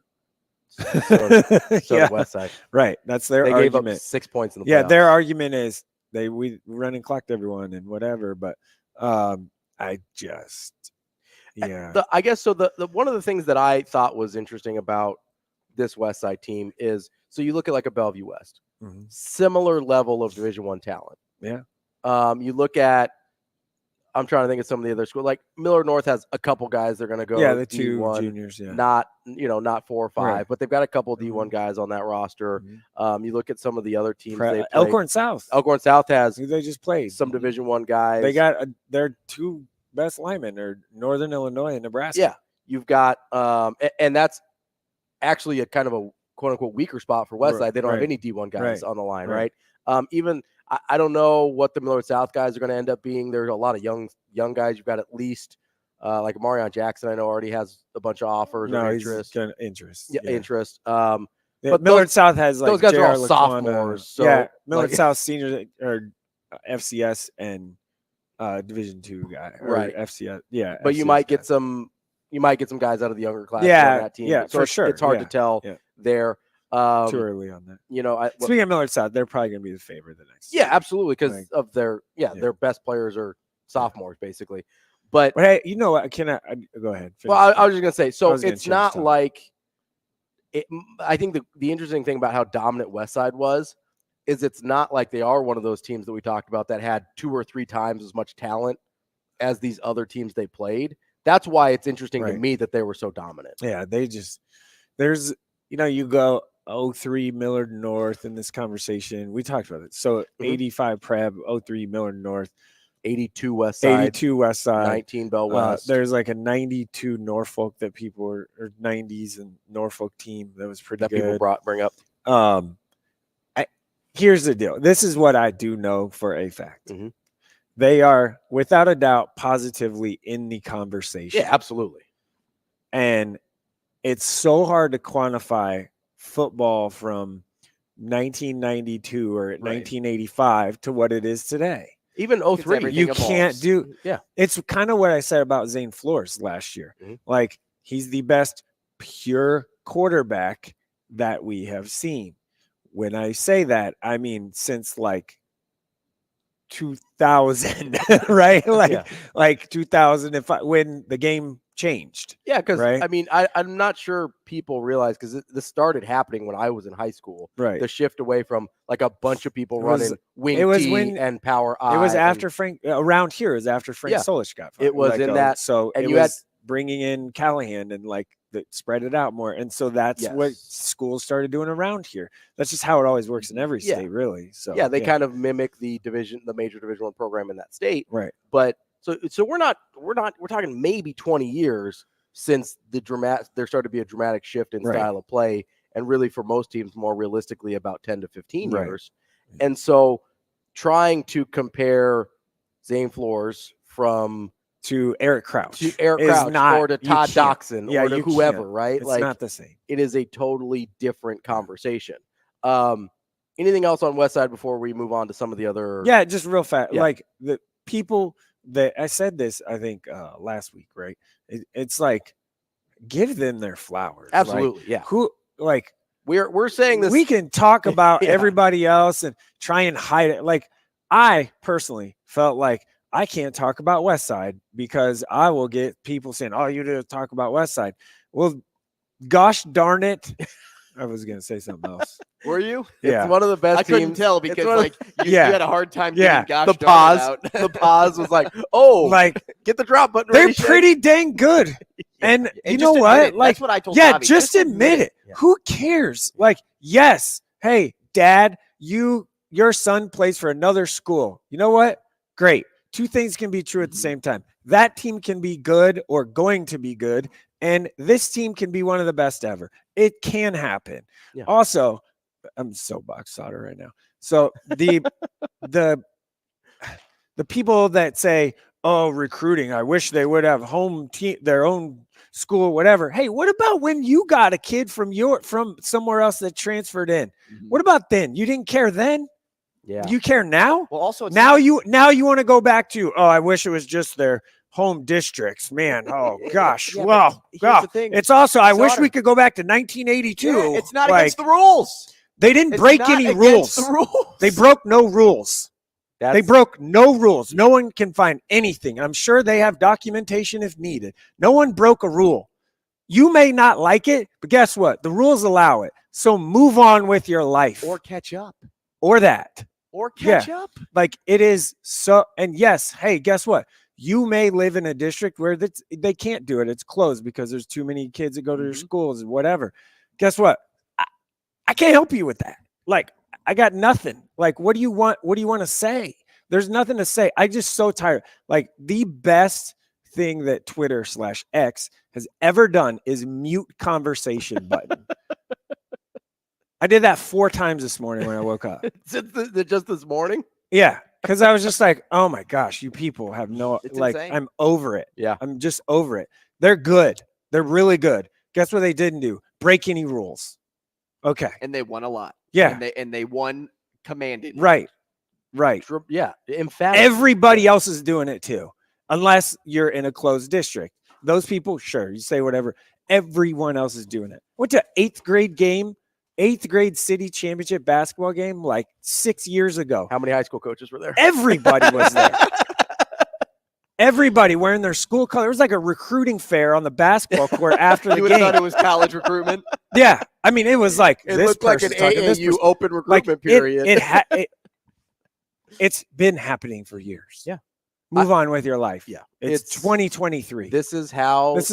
So the West Side. Right. That's their argument. They gave up 6 points in the playoffs. Their argument is we running clocked everyone and whatever, but I guess so the one of the things that I thought was interesting about this West Side team is, so you look at like a Bellevue West, similar level of Division I talent. Yeah. You look at, I'm trying to think of some of the other schools. Like Miller North has a couple guys they're going to go. Yeah, the two D1, juniors. Yeah, not 4 or 5, right. But they've got a couple D1 guys on that roster. You look at some of the other teams. Elkhorn South. Elkhorn South has who they just played some Division I guys. They got their 2 best linemen are Northern Illinois and Nebraska. Yeah, you've got and that's actually a kind of a quote unquote weaker spot for Westside. They don't have any D1 guys on the line, right? Even I don't know what the Miller South guys are going to end up being. There's a lot of young guys. You've got at least like Marion Jackson. I know already has a bunch of offers. No, interest. He's interest. Yeah, interest. But Millard South has like those guys are all Laquana, sophomores. So yeah, Millard South seniors or FCS and Division II guy, right? FCS, yeah. But FCS you might get some guys out of the younger class. Yeah, on that team. Yeah, so for sure. It's hard to tell there. Too early on that. Speaking of Millard South, they're probably going to be the favorite the next. Yeah, absolutely, because of their their best players are sophomores basically. But hey, you know what? Can I go ahead? Well, I was just going to say, so it's not like it. I think the interesting thing about how dominant Westside was is it's not like they are one of those teams that we talked about that had 2 or 3 times as much talent as these other teams they played. That's why it's interesting to me that they were so dominant. Yeah, they just you go. 03 Millard North in this conversation. We talked about it. So 85 Prep, 03 Millard North, 82 West Side, 82 West Side, 19 Bell West. There's like a 92 Norfolk that people were, or 90s and Norfolk team that was pretty good. People bring up. Here's the deal. This is what I do know for a fact. Mm-hmm. They are, without a doubt, positively in the conversation. Yeah, absolutely. And it's so hard to quantify football from 1992 or 1985 to what it is today. Even 03. You can't do. Yeah. It's kind of what I said about Zane Flores last year. Mm-hmm. Like, he's the best pure quarterback that we have seen. When I say that, I mean since like 2000, right? Like 2005 when the game changed. Yeah, because right? I mean, I'm not sure people realize, because this started happening when I was in high school. Right. The shift away from like a bunch of people running wing T and power I. It was after Frank around here. It was after Frank Solich got fired. It was in that. So and it you was bringing in Callahan and like spread it out more. And so that's what schools started doing around here. That's just how it always works in every state, really. So they kind of mimic the major Division I program in that state. Right. But so we're talking maybe 20 years since there started to be a dramatic shift in style of play, and really for most teams more realistically about 10 to 15 years. And so trying to compare Zane Flores to Eric Crouch, or to Todd Doxson, or to whoever, right? It's not the same. It is a totally different conversation. Anything else on West Side before we move on to some of the other? Yeah, just real fast. Yeah. Like the people that I said this, I think last week, right? It's like, give them their flowers. Absolutely, like, Who like we're saying this? We can talk about everybody else and try and hide it. Like, I personally felt like I can't talk about West Side because I will get people saying, "Oh, you didn't talk about West Side." Well, gosh darn it. I was going to say something else. Were you? Yeah. It's one of the best teams. I couldn't tell because you had a hard time getting gosh the darn pause. It out. The pause was like, oh, like get the drop button. They're pretty dang good. And you know what? Like, that's what I told Bobby. Bobby. Just admit it. Yeah. Who cares? Like, yes. Hey, Dad, your son plays for another school. You know what? Great. Two things can be true at the same time. That team can be good or going to be good, and this team can be one of the best ever. It can happen. Yeah. Also, I'm so box Sautter right now. So the people that say, "Oh, recruiting, I wish they would have home team, their own school, whatever." Hey, what about when you got a kid from somewhere else that transferred in? Mm-hmm. What about then? You didn't care then? Yeah. You care now? Well, also now you want to go back to, oh, I wish it was just their home districts, man. Oh gosh. Well, it's also, I wish we could go back to 1982. Yeah, it's not against the rules. They didn't break any rules. They broke no rules. They broke no rules. No one can find anything. I'm sure they have documentation if needed. No one broke a rule. You may not like it, but guess what? The rules allow it. So move on with your life. Or catch up. Or that. Or catch up. Like, it is so, and yes, hey, guess what? You may live in a district where they can't do it. It's closed because there's too many kids that go to their schools and whatever. Guess what? I can't help you with that. Like, I got nothing. Like, what do you want? What do you want to say? There's nothing to say. I just so tired. Like, the best thing that Twitter/X has ever done is mute conversation button. I did that 4 times this morning when I woke up. Just this morning? Yeah, because I was just like, oh my gosh, you people have no, it's like, insane. I'm over it. Yeah. I'm just over it. They're good. They're really good. Guess what they didn't do? Break any rules. Okay. And they won a lot. Yeah. And they won commanded. Right. Right. Yeah. In fact, everybody else is doing it too, unless you're in a closed district. Those people, sure, you say whatever. Everyone else is doing it. Went to 8th grade city championship basketball game like 6 years ago. How many high school coaches were there? Everybody was there. Everybody wearing their school color. It was like a recruiting fair on the basketball court after the game. You would have thought it was college recruitment. Yeah. I mean, it was like, it looked like an AAU open recruitment period. It's been happening for years. Yeah. Move on with your life. Yeah. It's 2023. This is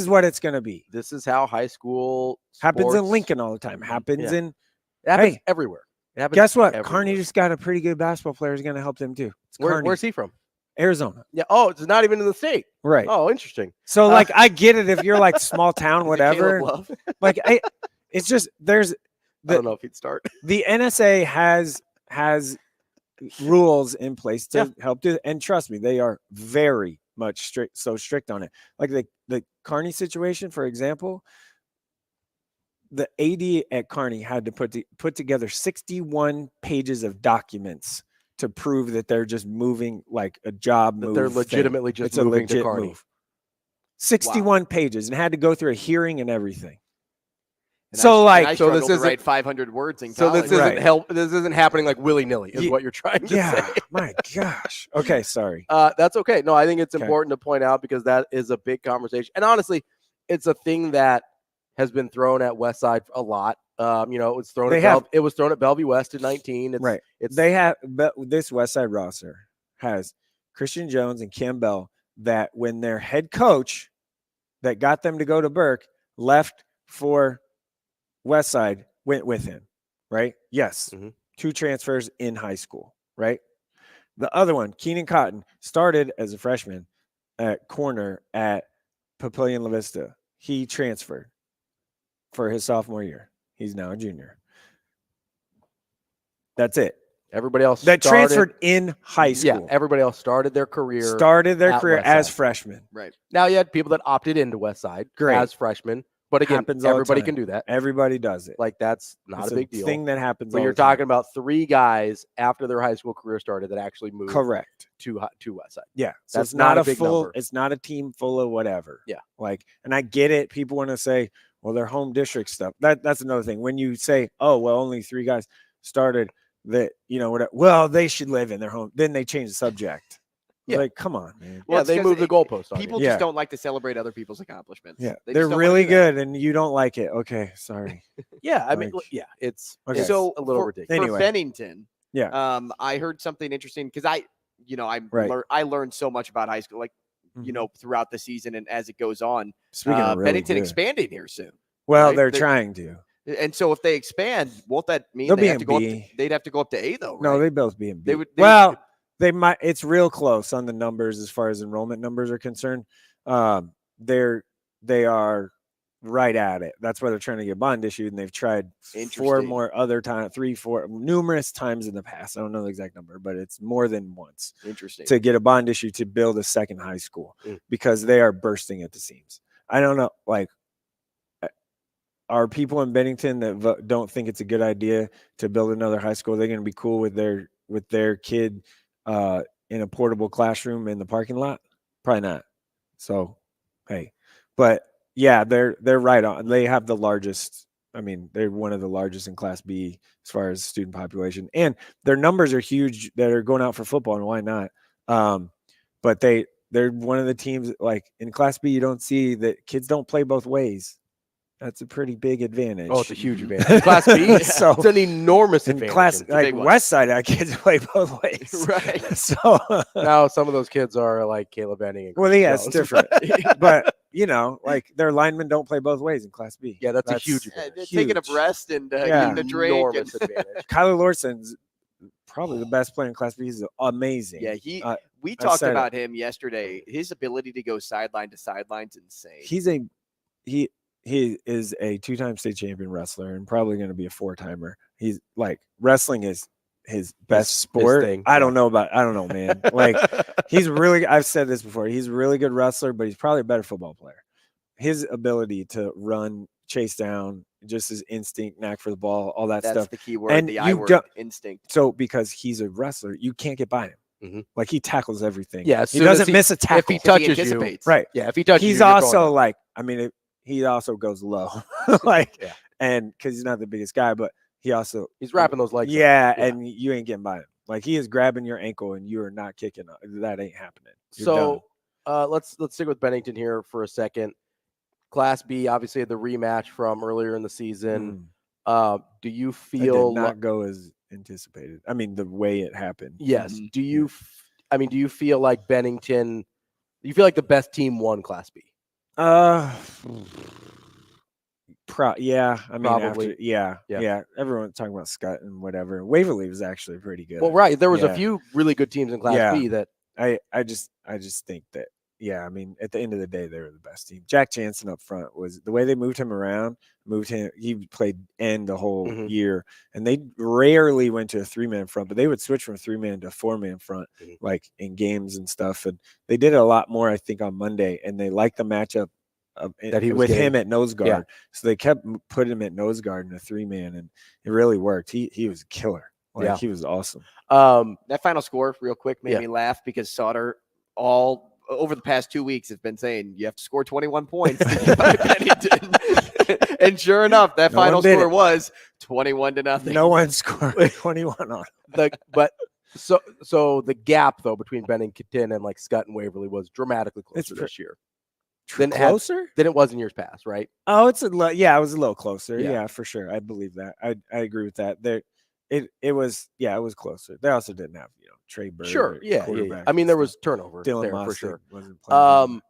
what it's going to be. This is how high school happens in Lincoln all the time. Happens in It happens Hey, everywhere. It happens guess what? everywhere. Kearney just got a pretty good basketball player who's going to help them too. Where's he from? Arizona. Yeah. Oh, it's not even in the state. Right. Oh, interesting. So like I get it if you're like small town, whatever. Caleb Love? Like it's just there's I don't know if he'd start. the NSA has rules in place to help do, and trust me, they are very much strict on it. Like the Kearney situation, for example, the AD at Kearney had to put together 61 pages of documents to prove that they're just moving like a job move. They're legitimately just moving to Kearney. Move. 61 pages and had to go through a hearing and everything. And So I so this struggled to isn't write 500 words in So college. this isn't This isn't happening like willy nilly. Is what you're trying to say. My gosh. Okay, sorry. That's okay. No, I think it's important to point out because that is a big conversation, and honestly, it's a thing that has been thrown at Westside a lot. You know, it was thrown it was thrown at Bellevue West in 19. Right. They have this Westside roster has Christian Jones and Cam Bell that when their head coach that got them to go to Burke left for Westside went with him, right? Yes. Mm-hmm. 2 transfers in high school, right? The other one, Keenan Cotton, started as a freshman at corner at Papillion La Vista. He transferred for his sophomore year. He's now a junior. That's it. Everybody else transferred in high school. Yeah, everybody else started their career as freshmen. Right. Now you had people that opted into Westside as freshmen. But again, everybody can do that. Everybody does it. Like that's not a big deal. Thing that happens. But you're talking about 3 guys after their high school career started that actually moved. Correct. To Westside. Yeah. So that's it's not a big full. number. It's not a team full of whatever. Yeah. Like, and I get it. People want to say, well, they're home district stuff. That's another thing. When you say, oh, well, only 3 guys started that, you know, whatever. Well, they should live in their home. Then they change the subject. Yeah. Like, come on, man. Well, they move the goalpost on People just don't like to celebrate other people's accomplishments. Yeah, They they're just don't really wanna do that. good, and you don't like it. Okay, sorry. Yeah, I mean, it's So a little ridiculous. For Bennington, yeah. I heard something interesting because I learned so much about high school, like you know, throughout the season and as it goes on. Speaking of really Bennington good. expanding here soon. Well, right? they're trying to. And so if they expand, won't that mean They'll they be have in to go B. they'd have to go up to A though, right? No, they both be in B. They would. They might. It's real close on the numbers as far as enrollment numbers are concerned. They are right at it. That's why they're trying to get bond issued, and they've tried 4 more other times, 3, 4, numerous times in the past. I don't know the exact number, but it's more than once. Interesting. To get a bond issue to build a second high school because they are bursting at the seams. I don't know, like. Are people in Bennington that don't think it's a good idea to build another high school? They're going to be cool with their kid in a portable classroom in the parking lot? Probably not. So, hey, but yeah, they're right on. They have the largest. I mean, they're one of the largest in Class B as far as student population, and their numbers are huge that are going out for football. And why not? But they're one of the teams like in Class B. You don't see that kids don't play both ways. That's a pretty big advantage. Oh, it's a huge advantage. Class B, so it's an enormous advantage. Class like West Side, our kids play both ways, right? So now some of those kids are like Caleb Benning. And well, yeah, it's different, but you know, like their linemen don't play both ways in Class B. Yeah, that's a huge advantage. Taking a rest and getting a drink. Enormous advantage. Kyler Lordson's probably the best player in Class B. He's amazing. Yeah, we talked about him yesterday. His ability to go sideline to sideline is insane. He is a 2-time state champion wrestler and probably going to be a 4-timer. He's like wrestling is his best sport. I don't know, man. Like I've said this before. He's a really good wrestler, but he's probably a better football player. His ability to run, chase down, just his instinct, knack for the ball, all that stuff. That's the key word, and the I word, instinct. So because he's a wrestler, you can't get by him. Mm-hmm. Like he tackles everything. Yeah, he doesn't miss a tackle. If he touches you, right? Yeah, if he touches he's you, also like. I mean, he also goes low, like, and because he's not the biggest guy, but he's wrapping those legs. Yeah, and you ain't getting by him. Like he is grabbing your ankle, and you are not kicking. That ain't happening. You're done. Let's stick with Bennington here for a second. Class B, obviously, had the rematch from earlier in the season. Do you feel did not go as anticipated? I mean, the way it happened. Yes. Do you? Do you feel like Bennington? Do you feel like the best team won Class B? Yeah, I mean, Probably. yeah. Everyone's talking about Scott and whatever. Waverly was actually pretty good. Well, right. There was a few really good teams in Class B that I just think that. Yeah, I mean, at the end of the day, they were the best team. Jack Jansen up front was the way they moved him around. He played end the whole year, and they rarely went to a 3-man front, but they would switch from 3-man to 4-man front, like in games and stuff. And they did it a lot more, I think, on Monday. And they liked the matchup with him at nose guard, so they kept putting him at nose guard in a 3-man, and it really worked. He was a killer. He was awesome. That final score, real quick, made me laugh because Sautter all over the past 2 weeks has been saying you have to score 21 points to get by Bennington. And sure enough, that final score was 21-0. No one scored 21 on So the gap though between Bennington and like Scott and Waverly was dramatically closer this year. Closer than it was in years past, right? Oh, it was a little closer. Yeah, for sure. I believe that. I agree with that. It was closer. They also didn't have Trey Bird. Sure, yeah. I mean, there was turnover Dylan there Mossick for sure. Wasn't playing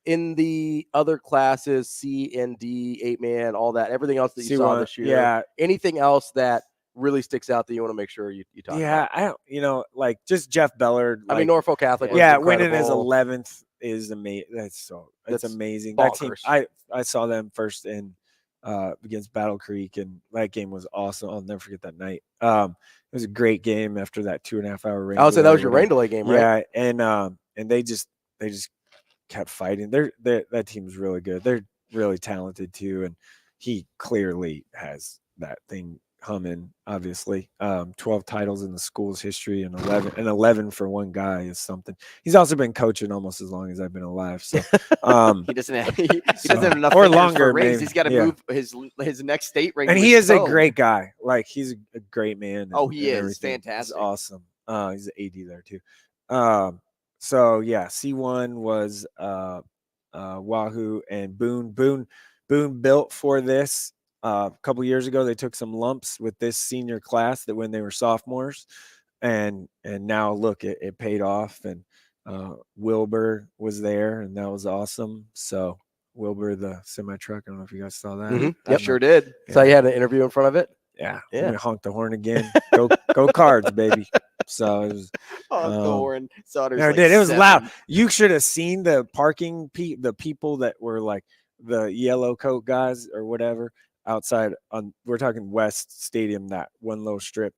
in the other classes, C and D, 8-man, all that, everything else that you saw this year. Yeah. Anything else that really sticks out that you want to make sure you talk about? Yeah, I don't. Like just Jeff Bellard. I mean, Norfolk Catholic. Winning his 11th is amazing. That's amazing. Bonkers. That team, I saw them first in against Battle Creek, and that game was awesome. I'll never forget that night. It was a great game after that 2.5-hour rain. I would say that was your rain delay game, right? Yeah, and they just kept fighting. That team's really good. They're really talented too, and he clearly has that thing humming. Obviously, 12 titles in the school's history, and 11 for one guy is something. He's also been coaching almost as long as I've been alive. So he doesn't have enough or longer. Rings. He's got to move his next state ring. And he is a great guy. Like he's a great man. He is fantastic. He's awesome. He's an AD there too. So yeah, C1 was Wahoo and Boone built for this. A couple years ago, they took some lumps with this senior class that when they were sophomores, and now look, it paid off. And Wilbur was there, and that was awesome. So Wilbur, the semi truck, I don't know if you guys saw that. I sure did. So you had an interview in front of it. Yeah. Honk the horn again. Go Cards, baby. So it was honk the horn. Sauter's no, it did. It was loud. You should have seen the parking the people that were like the yellow coat guys or whatever outside we're talking West Stadium, that one little strip,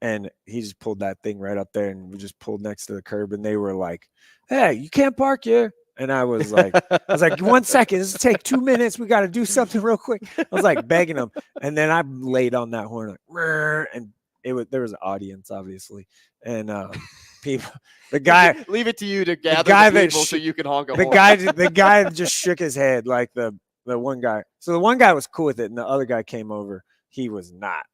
and he just pulled that thing right up there, and we just pulled next to the curb, and they were like, "Hey, you can't park here." And I was like, 1 second, this will take 2 minutes. We got to do something real quick. I was like begging them. And then I laid on that horn, like, and there was an audience, obviously. And people, the guy, leave it to you to gather the people so you can honk a horn. The guy just shook his head, like the one guy. So the one guy was cool with it, and the other guy came over. He was not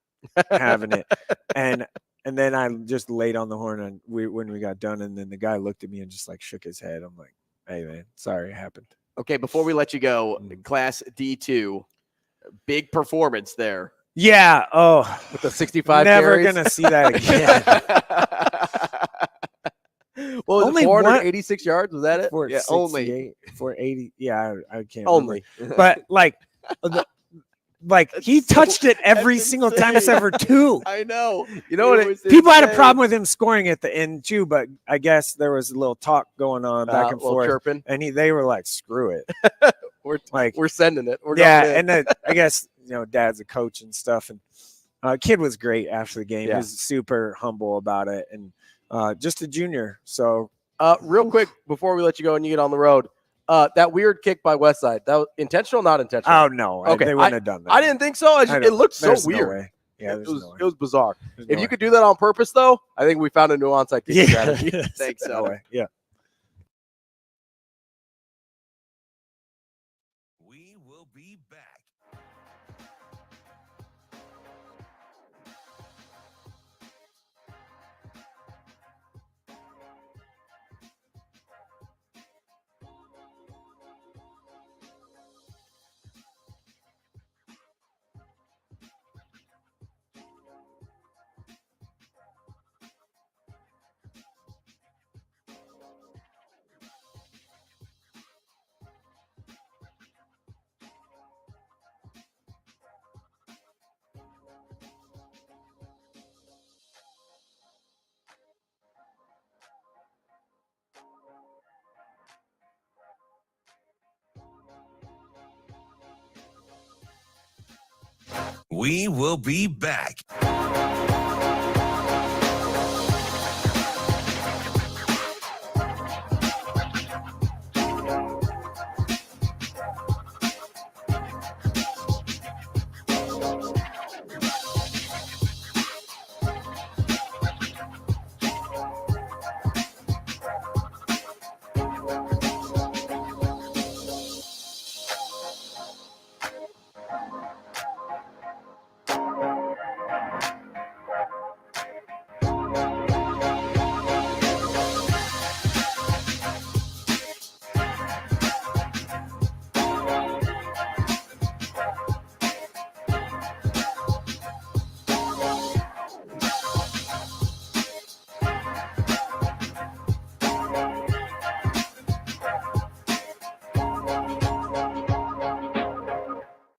having it. And then I just laid on the horn, and when we got done, and then the guy looked at me and just like shook his head. I'm like, hey man, sorry, it happened. Okay, before we let you go, Class D2, big performance there. Yeah. Oh, with the 65 never carries. Gonna see that again. Well, only 486 yards. Was that it? Yeah, only 480. Yeah, I can't. Only, but like he touched it every single time except for 2. I know. You know what? People had a problem with him scoring at the end too, but I guess there was a little talk going on back and forth, chirping. And they were like, "Screw it, we're sending it." And I guess Dad's a coach and stuff, and kid was great after the game. He was super humble about it, and just a junior. So, real quick before we let you go and you get on the road. That weird kick by Westside, that was intentional, not intentional? Oh no, okay, they wouldn't have done that. I didn't think so. It looked so weird. No way. Yeah, it was bizarre. If you could do that on purpose, though, I think we found a new onside kick strategy. Thanks, so. Yeah. We will be back. We will be back.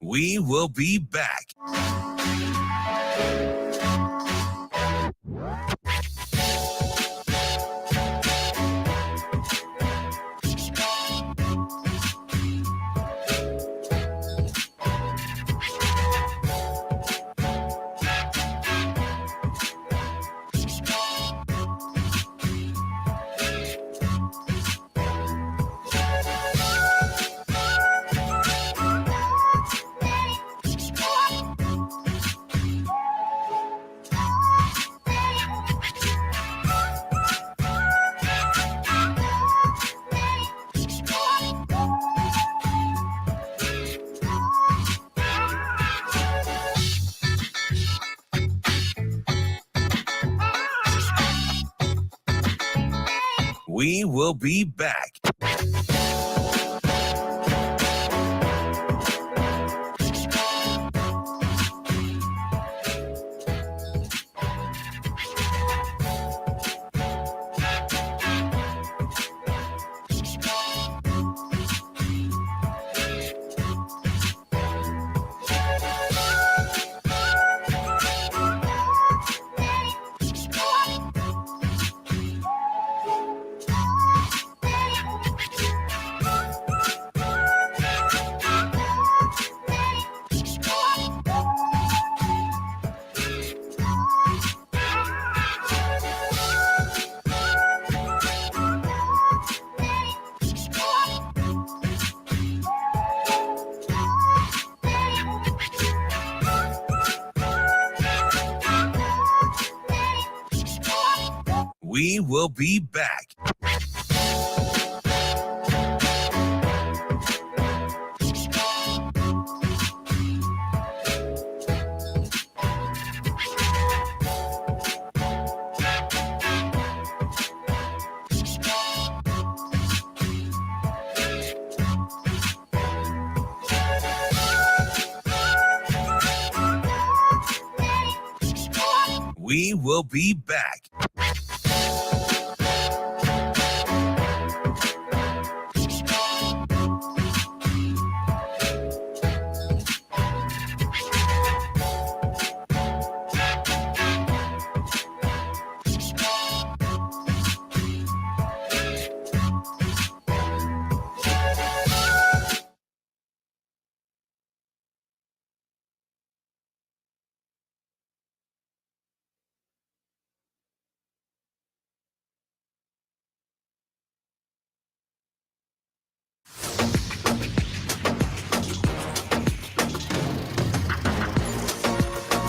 We will be back. We will be back. We will be back. We will be back.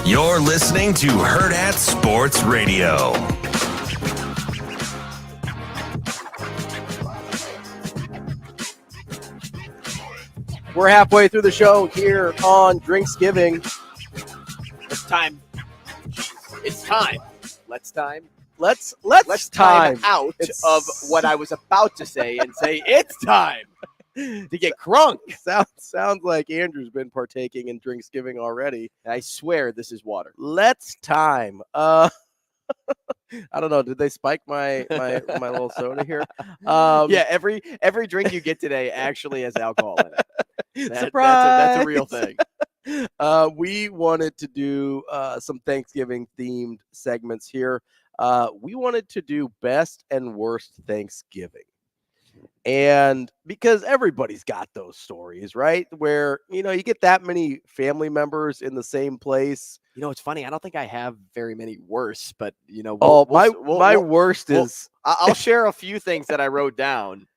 You're listening to Hurrdat Sports Radio. We're halfway through the show here on Drinksgiving. It's time. It's time. Let's time. Let's time out of what I was about to say and say it's time to get crunk. Sounds like Andrew's been partaking in Drinksgiving already. I swear this is water. Let's time. I don't know. Did they spike my little soda here? Yeah, every drink you get today actually has alcohol in it. Surprise! That's a real thing. We wanted to do some Thanksgiving themed segments here. We wanted to do best and worst Thanksgiving. And because everybody's got those stories, right? Where, you get that many family members in the same place. It's funny. I don't think I have very many worse, but my worst is I'll share a few things that I wrote down.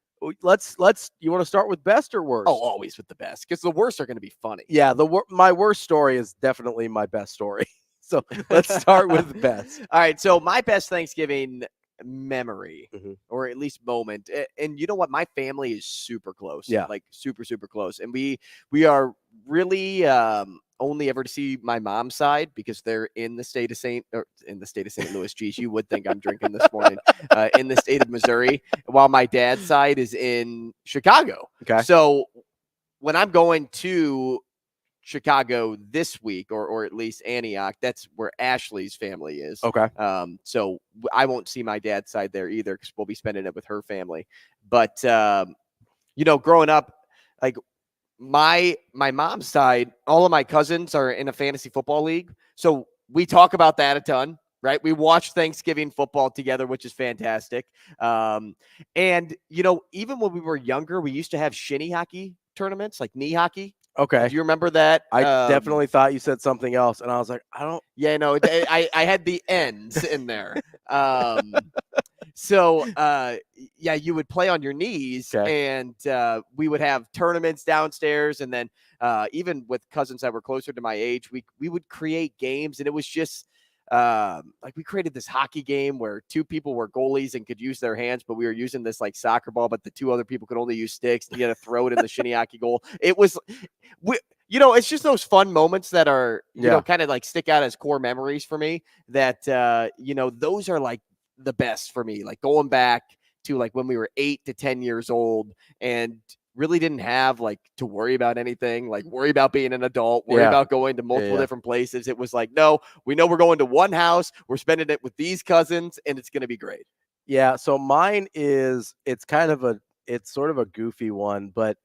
Let's you want to start with best or worst? Oh, always with the best, because the worst are going to be funny. Yeah, my worst story is definitely my best story. So let's start with best. All right, so my best Thanksgiving memory, or at least moment, and you know what, my family is super close. Yeah, like super close, and we are really only ever to see my mom's side because they're in the state of St. Louis. Geez, you would think I'm drinking this morning. In the state of Missouri, while my dad's side is in Chicago. Okay, so when I'm going to Chicago this week, or at least Antioch, that's where Ashley's family is. Okay. So I won't see my dad's side there either because we'll be spending it with her family. But growing up, like my mom's side, all of my cousins are in a fantasy football league, so we talk about that a ton. Right, we watch Thanksgiving football together, which is fantastic. And even when we were younger, we used to have shinny hockey tournaments, like knee hockey. Okay. Do you remember that? I definitely thought you said something else, and I was like, I don't. Yeah, no, I had the ends in there. So you would play on your knees, and we would have tournaments downstairs, and then even with cousins that were closer to my age, we would create games, and it was just we created this hockey game where two people were goalies and could use their hands, but we were using this like soccer ball, but the two other people could only use sticks, and you had to throw it in the shinny hockey goal. It was, it's just those fun moments that are, kind of like stick out as core memories for me that, those are like the best for me, like going back to like when we were 8 to 10 years old and really didn't have like to worry about anything, like worry about being an adult, worry about going to multiple different places. It was like, no, we know we're going to one house, we're spending it with these cousins, and it's going to be great. Yeah. So mine is, it's sort of a goofy one, but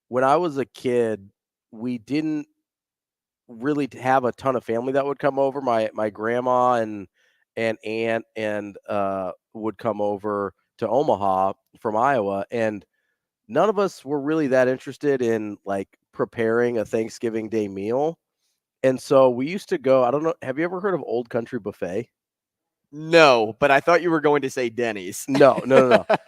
when I was a kid, we didn't really have a ton of family that would come over. My grandma and aunt would come over to Omaha from Iowa, and none of us were really that interested in like preparing a Thanksgiving Day meal. And so we used to go, I don't know, have you ever heard of Old Country Buffet? No, but I thought you were going to say Denny's. No.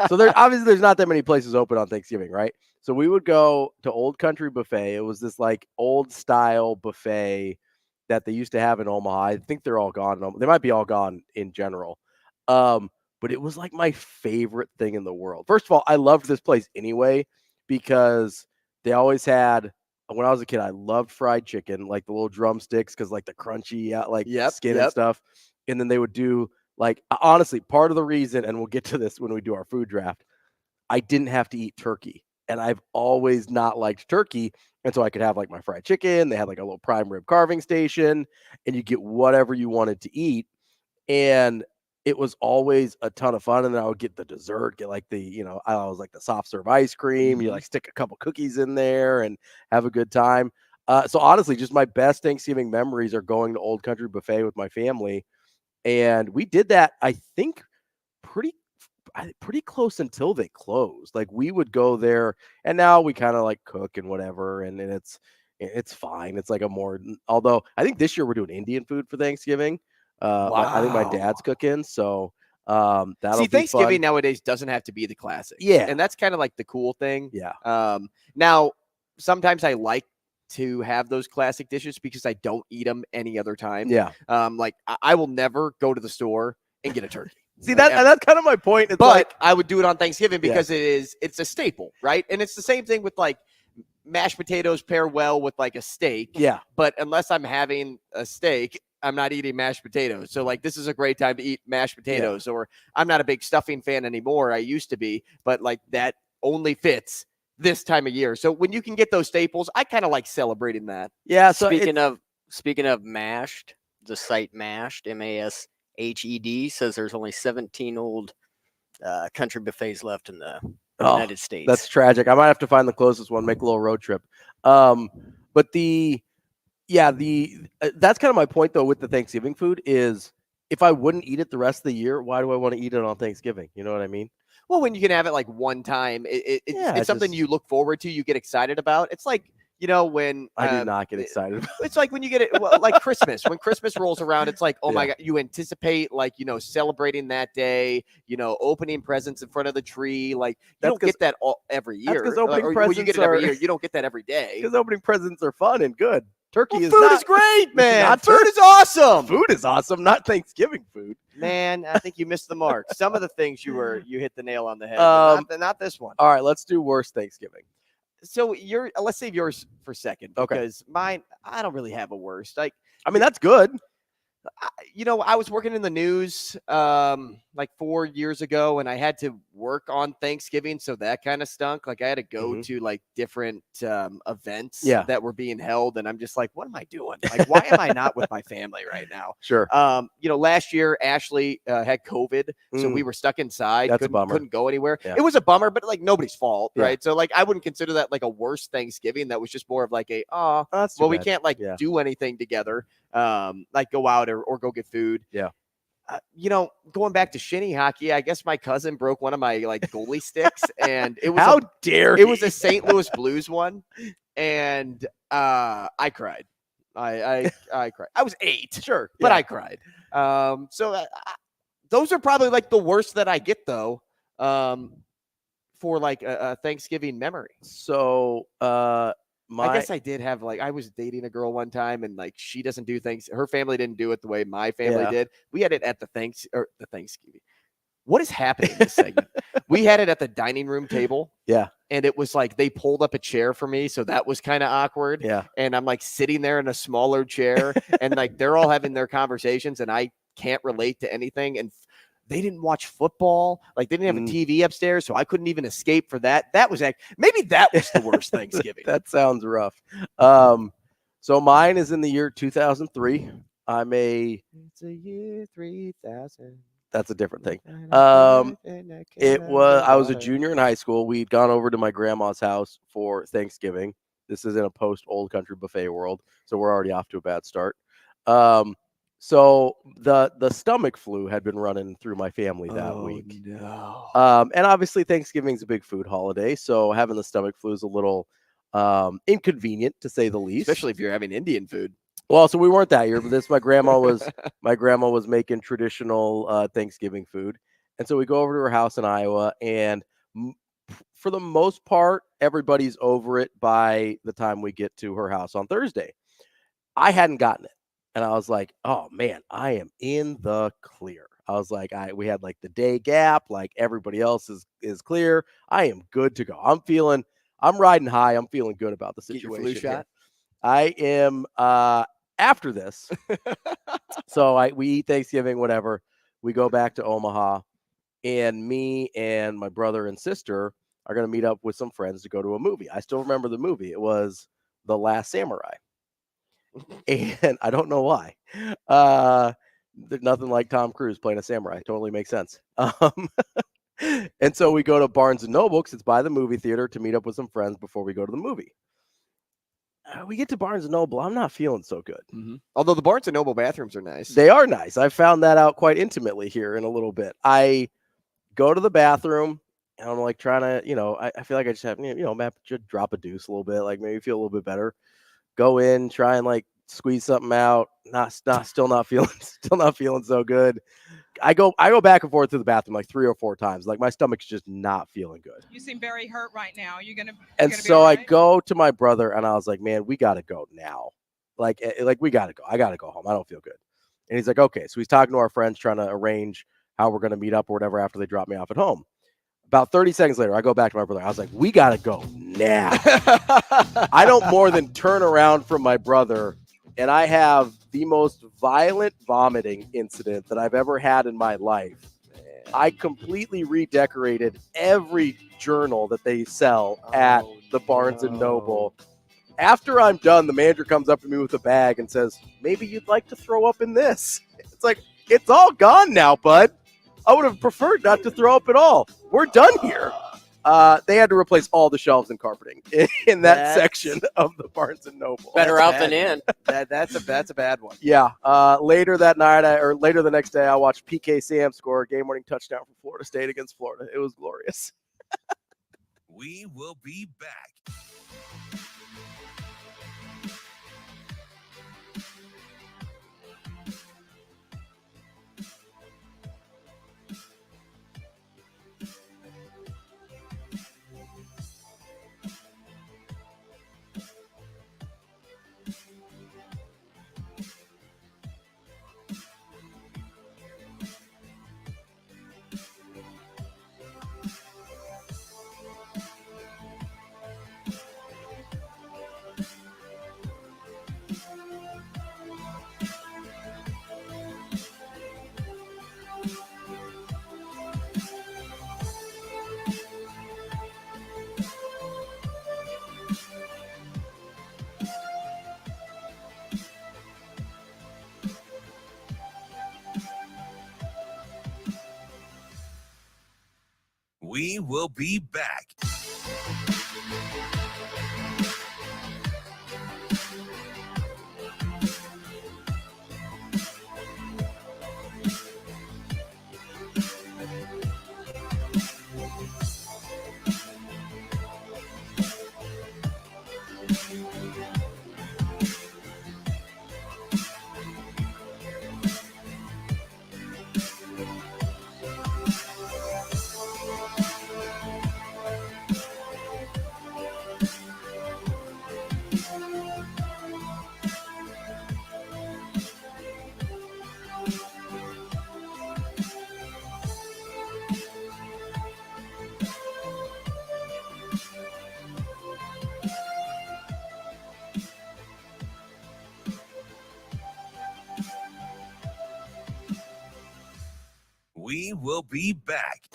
So there's not that many places open on Thanksgiving, right? So we would go to Old Country Buffet. It was this like old style buffet that they used to have in Omaha. I think they're all gone. They might be all gone in general. But it was like my favorite thing in the world. First of all, I loved this place anyway because they always had, when I was a kid, I loved fried chicken, like the little drumsticks, because like the crunchy skin and stuff. And then they would do like, honestly, part of the reason, and we'll get to this when we do our food draft, I didn't have to eat turkey. And I've always not liked turkey. And so I could have like my fried chicken. They had like a little prime rib carving station, and you get whatever you wanted to eat. And it was always a ton of fun. And then I would get the dessert, get like I always like the soft serve ice cream. You like stick a couple cookies in there and have a good time. So honestly, just my best Thanksgiving memories are going to Old Country Buffet with my family. And we did that, I think, pretty close until they closed. Like we would go there, and now we kind of like cook and whatever. And it's fine. It's like although I think this year we're doing Indian food for Thanksgiving. Wow. I think my dad's cooking, so that'll be Thanksgiving fun. Nowadays doesn't have to be the classic. Yeah, and that's kind of like the cool thing. Yeah. Now sometimes I like to have those classic dishes because I don't eat them any other time. Yeah. Like I will never go to the store and get a turkey. See, that's kind of my point. But I would do it on Thanksgiving because it's a staple, right? And it's the same thing with like mashed potatoes pair well with like a steak. Yeah. But unless I'm having a steak, I'm not eating mashed potatoes. So like, this is a great time to eat mashed potatoes. Or I'm not a big stuffing fan anymore. I used to be, but like that only fits this time of year. So when you can get those staples, I kind of like celebrating that. Yeah. So speaking of mashed, the site Mashed, MASHED, says there's only 17 old country buffets left in the United States. That's tragic. I might have to find the closest one, make a little road trip. But that's kind of my point though with the Thanksgiving food is if I wouldn't eat it the rest of the year, why do I want to eat it on Thanksgiving? You know what I mean? Well, when you can have it like one time, it's something you look forward to, you get excited about. It's like, when I do not get excited about it's like when you get it, like Christmas. When Christmas rolls around, it's like, oh my God, you anticipate celebrating that day, opening presents in front of the tree. Like you don't get that every year. Because opening presents you get it every year. You don't get that every day. Because opening presents are fun and good. Turkey is food is great, man. Food is awesome. Food is awesome, not Thanksgiving food. Man, I think you missed the mark. Some of the things you hit the nail on the head, but not this one. All right, let's do worst Thanksgiving. So let's save yours for a second because mine, I don't really have a worst. That's good. I was working in the news like 4 years ago, and I had to work on Thanksgiving, so that kind of stunk. Like I had to go to like different events that were being held, and I'm just like, what am I doing? Like, why am I not with my family right now? Sure. Last year Ashley had COVID, so we were stuck inside. That's a bummer. Couldn't go anywhere. Yeah. It was a bummer, but like nobody's fault, right? So like I wouldn't consider that like a worst Thanksgiving. That was just more of like we can't like do anything together, like go out or go get food. Yeah. Going back to shinny hockey, I guess my cousin broke one of my like goalie sticks, and it was how dare it was a St. Louis Blues one, and I cried. I cried. I was 8, sure, but I cried. Those are probably like the worst that I get though, for like a Thanksgiving memory. So I guess I did have I was dating a girl one time, and like she doesn't do things. Her family didn't do it the way my family did. We had it at the Thanksgiving. What is happening in this segment? We had it at the dining room table. Yeah. And it was like they pulled up a chair for me, so that was kind of awkward. Yeah. And I'm like sitting there in a smaller chair, and like they're all having their conversations, and I can't relate to anything. And they didn't watch football. Like they didn't have a TV upstairs, so I couldn't even escape for that. That was maybe that was the worst Thanksgiving. That sounds rough. So mine is in the year 2003. It's a year 3000. That's a different thing. I was a junior in high school. We'd gone over to my grandma's house for Thanksgiving. This is in a post Old Country buffet world, so we're already off to a bad start. So the stomach flu had been running through my family that week. No. And obviously Thanksgiving's a big food holiday, so having the stomach flu is a little inconvenient to say the least. Especially if you're having Indian food. Well, so we weren't that year, but my grandma was making traditional Thanksgiving food. And so we go over to her house in Iowa, and for the most part, everybody's over it by the time we get to her house on Thursday. I hadn't gotten it. And I was like, oh man, I am in the clear. I was like, we had like the day gap, like everybody else is clear. I am good to go. I'm riding high. I'm feeling good about the situation. Get your flu shot? I am after this. So we eat Thanksgiving, whatever. We go back to Omaha, and me and my brother and sister are going to meet up with some friends to go to a movie. I still remember the movie. It was The Last Samurai. And I don't know why. There's nothing like Tom Cruise playing a samurai. Totally makes sense. And so we go to Barnes & Noble, because it's by the movie theater, to meet up with some friends before we go to the movie. We get to Barnes & Noble. I'm not feeling so good. Mm-hmm. Although the Barnes & Noble bathrooms are nice. They are nice. I found that out quite intimately here in a little bit. I go to the bathroom, and I'm like trying to, I feel like I just have, just drop a deuce a little bit, like maybe feel a little bit better. Go in, try and like squeeze something out. Still not feeling so good. I go back and forth to the bathroom like 3 or 4 times. Like my stomach's just not feeling good. You seem very hurt right now. And so I go to my brother, and I was like, man, we got to go now. Like we got to go. I got to go home. I don't feel good. And he's like, okay. So he's talking to our friends, trying to arrange how we're going to meet up or whatever after they drop me off at home. About 30 seconds later, I go back to my brother. I was like, we got to go now. I don't more than turn around from my brother, and I have the most violent vomiting incident that I've ever had in my life. I completely redecorated every journal that they sell at the Barnes & Noble. After I'm done, the manager comes up to me with a bag and says, maybe you'd like to throw up in this. It's like, it's all gone now, bud. I would have preferred not to throw up at all. We're done here. They had to replace all the shelves and carpeting in that section of the Barnes and Noble. Better out than in. That's a bad one. Yeah. Later that night, or later the next day, I watched PK Sam score a game-winning touchdown for Florida State against Florida. It was glorious. We will be back. We will be back. We will be back.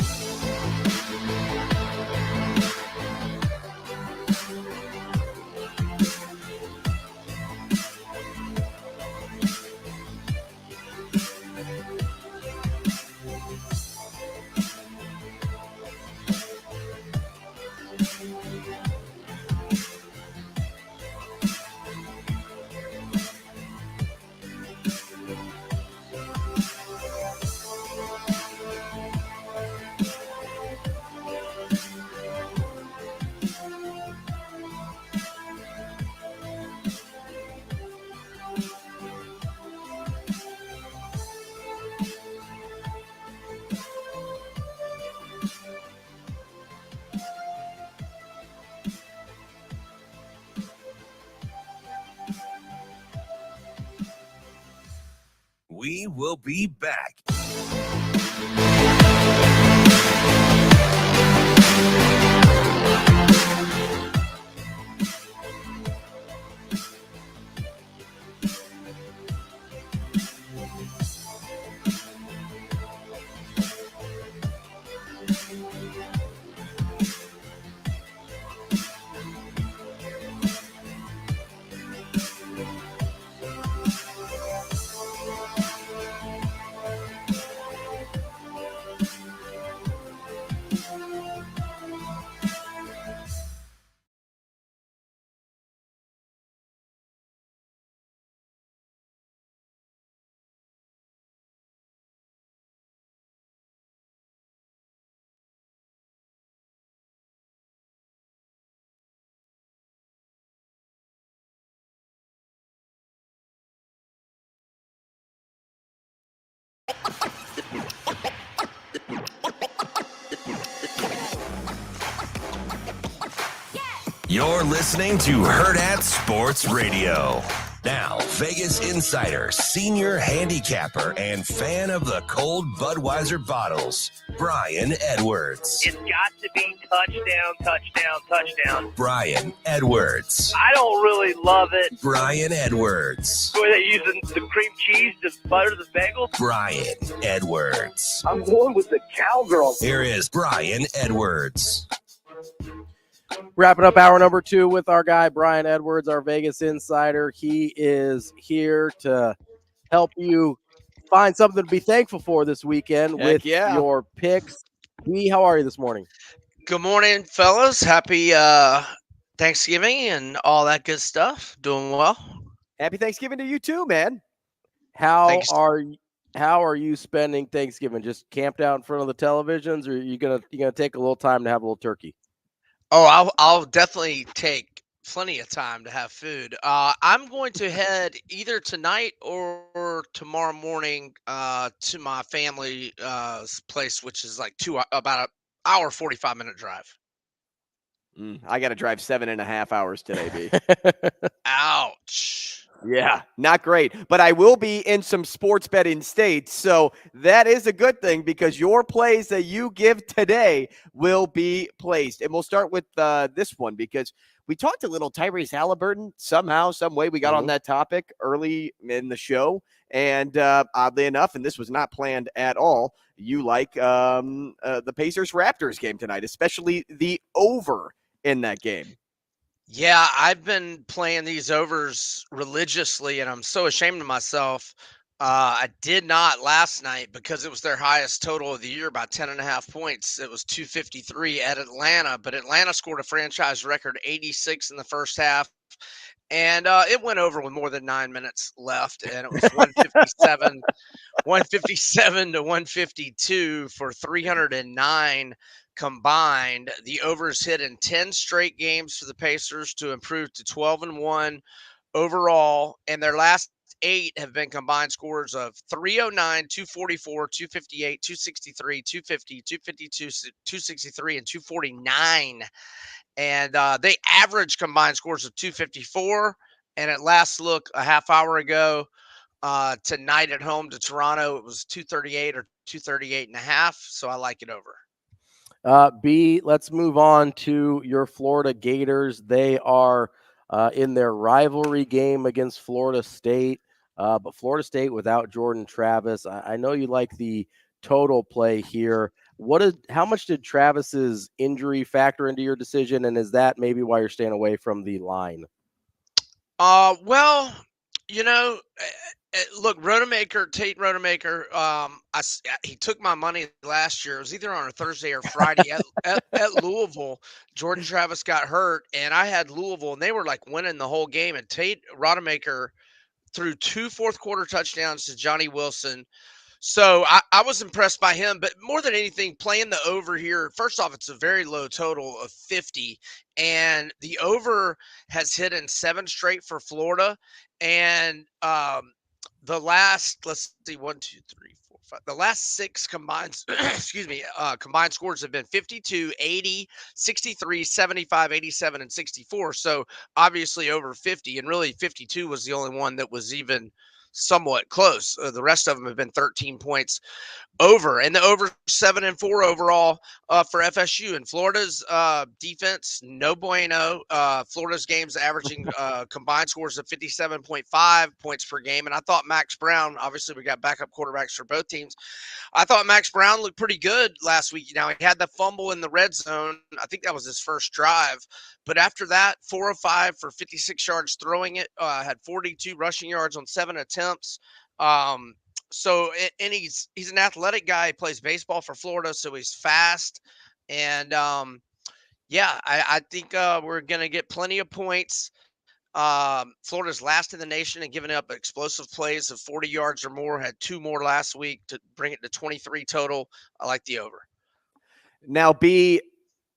We will be back. You're listening to Hurrdat Sports Radio. Now, Vegas insider, senior handicapper, and fan of the cold Budweiser bottles, Brian Edwards. It's got to be touchdown, touchdown, touchdown. Brian Edwards. I don't really love it. Brian Edwards. The way they're using the cream cheese to butter the bagel. Brian Edwards. I'm going with the cowgirl. Here is Brian Edwards. Wrapping up hour number 2 with our guy, Brian Edwards, our Vegas insider. He is here to help you find something to be thankful for this weekend with your picks. How are you this morning? Good morning, fellas. Happy Thanksgiving and all that good stuff. Doing well. Happy Thanksgiving to you too, man. How Thanks. are you spending Thanksgiving? Just camped out in front of the televisions, or are you gonna take a little time to have a little turkey? Oh, I'll definitely take plenty of time to have food. I'm going to head either tonight or tomorrow morning to my family place, which is like about an hour 45-minute drive. I got to drive 7.5 hours today, B. Ouch. Yeah, not great. But I will be in some sports betting states. So that is a good thing because your plays that you give today will be placed. And we'll start with this one because we talked a little Tyrese Halliburton. Somehow, some way we got on that topic early in the show. And oddly enough, and this was not planned at all, you like the Pacers-Raptors game tonight, especially the over in that game. Yeah, I've been playing these overs religiously, and I'm so ashamed of myself. I did not last night because it was their highest total of the year by 10.5 points. It was 253 at Atlanta, but Atlanta scored a franchise record 86 in the first half, and it went over with more than 9 minutes left, and it was 157 to 152 for 309 combined. The overs hit in 10 straight games for the Pacers to improve to 12-1 overall, and their last 8 have been combined scores of 309, 244, 258, 263, 250, 252, 263, and 249. And they average combined scores of 254. And at last look, a half hour ago, tonight at home to Toronto, it was 238 or 238.5. So I like it over. B, let's move on to your Florida Gators. They are in their rivalry game against Florida State, but Florida State without Jordan Travis. I know you like the total play here. How much did Travis's injury factor into your decision, and is that maybe why you're staying away from the line? Well, look, Tate Rodemaker, he took my money last year. It was either on a Thursday or Friday at Louisville. Jordan Travis got hurt, and I had Louisville, and they were like winning the whole game. And Tate Rodemaker threw 2 fourth-quarter touchdowns to Johnny Wilson. So I was impressed by him, but more than anything, playing the over here, first off, it's a very low total of 50, and the over has hit in 7 straight for Florida, and the last, let's see, 1, 2, 3, 4, 5, the last 6 combined, combined scores have been 52, 80, 63, 75, 87, and 64, so obviously over 50, and really 52 was the only one that was even somewhat close. The rest of them have been 13 points over, and the over 7-4 overall for FSU. And Florida's defense, no bueno. Florida's games averaging combined scores of 57.5 points per game. And I thought Max Brown, obviously we got backup quarterbacks for both teams. I thought Max Brown looked pretty good last week. Now, he had the fumble in the red zone. I think that was his first drive. But after that, 4 of 5 for 56 yards throwing it, had 42 rushing yards on 7 attempts. So he's an athletic guy. He plays baseball for Florida, so he's fast. And, I think we're going to get plenty of points. Florida's last in the nation and giving up explosive plays of 40 yards or more. Had 2 more last week to bring it to 23 total. I like the over. Now, B,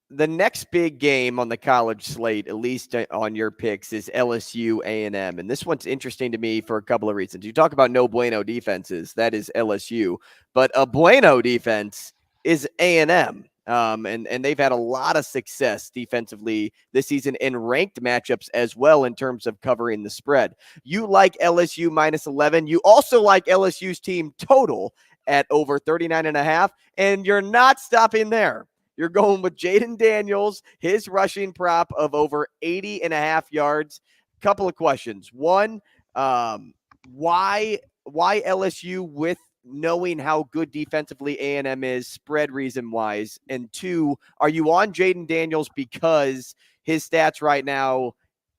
the next big game on the college slate, at least on your picks, is LSU A&M. And this one's interesting to me for a couple of reasons. You talk about no bueno defenses. That is LSU. But a bueno defense is A&M. And they've had a lot of success defensively this season in ranked matchups as well in terms of covering the spread. You like LSU minus 11. You also like LSU's team total at over 39.5. And you're not stopping there. You're going with Jaden Daniels, his rushing prop of over 80.5 yards. Couple of questions. One, why LSU with knowing how good defensively A&M is, spread reason-wise? And 2, are you on Jaden Daniels because his stats right now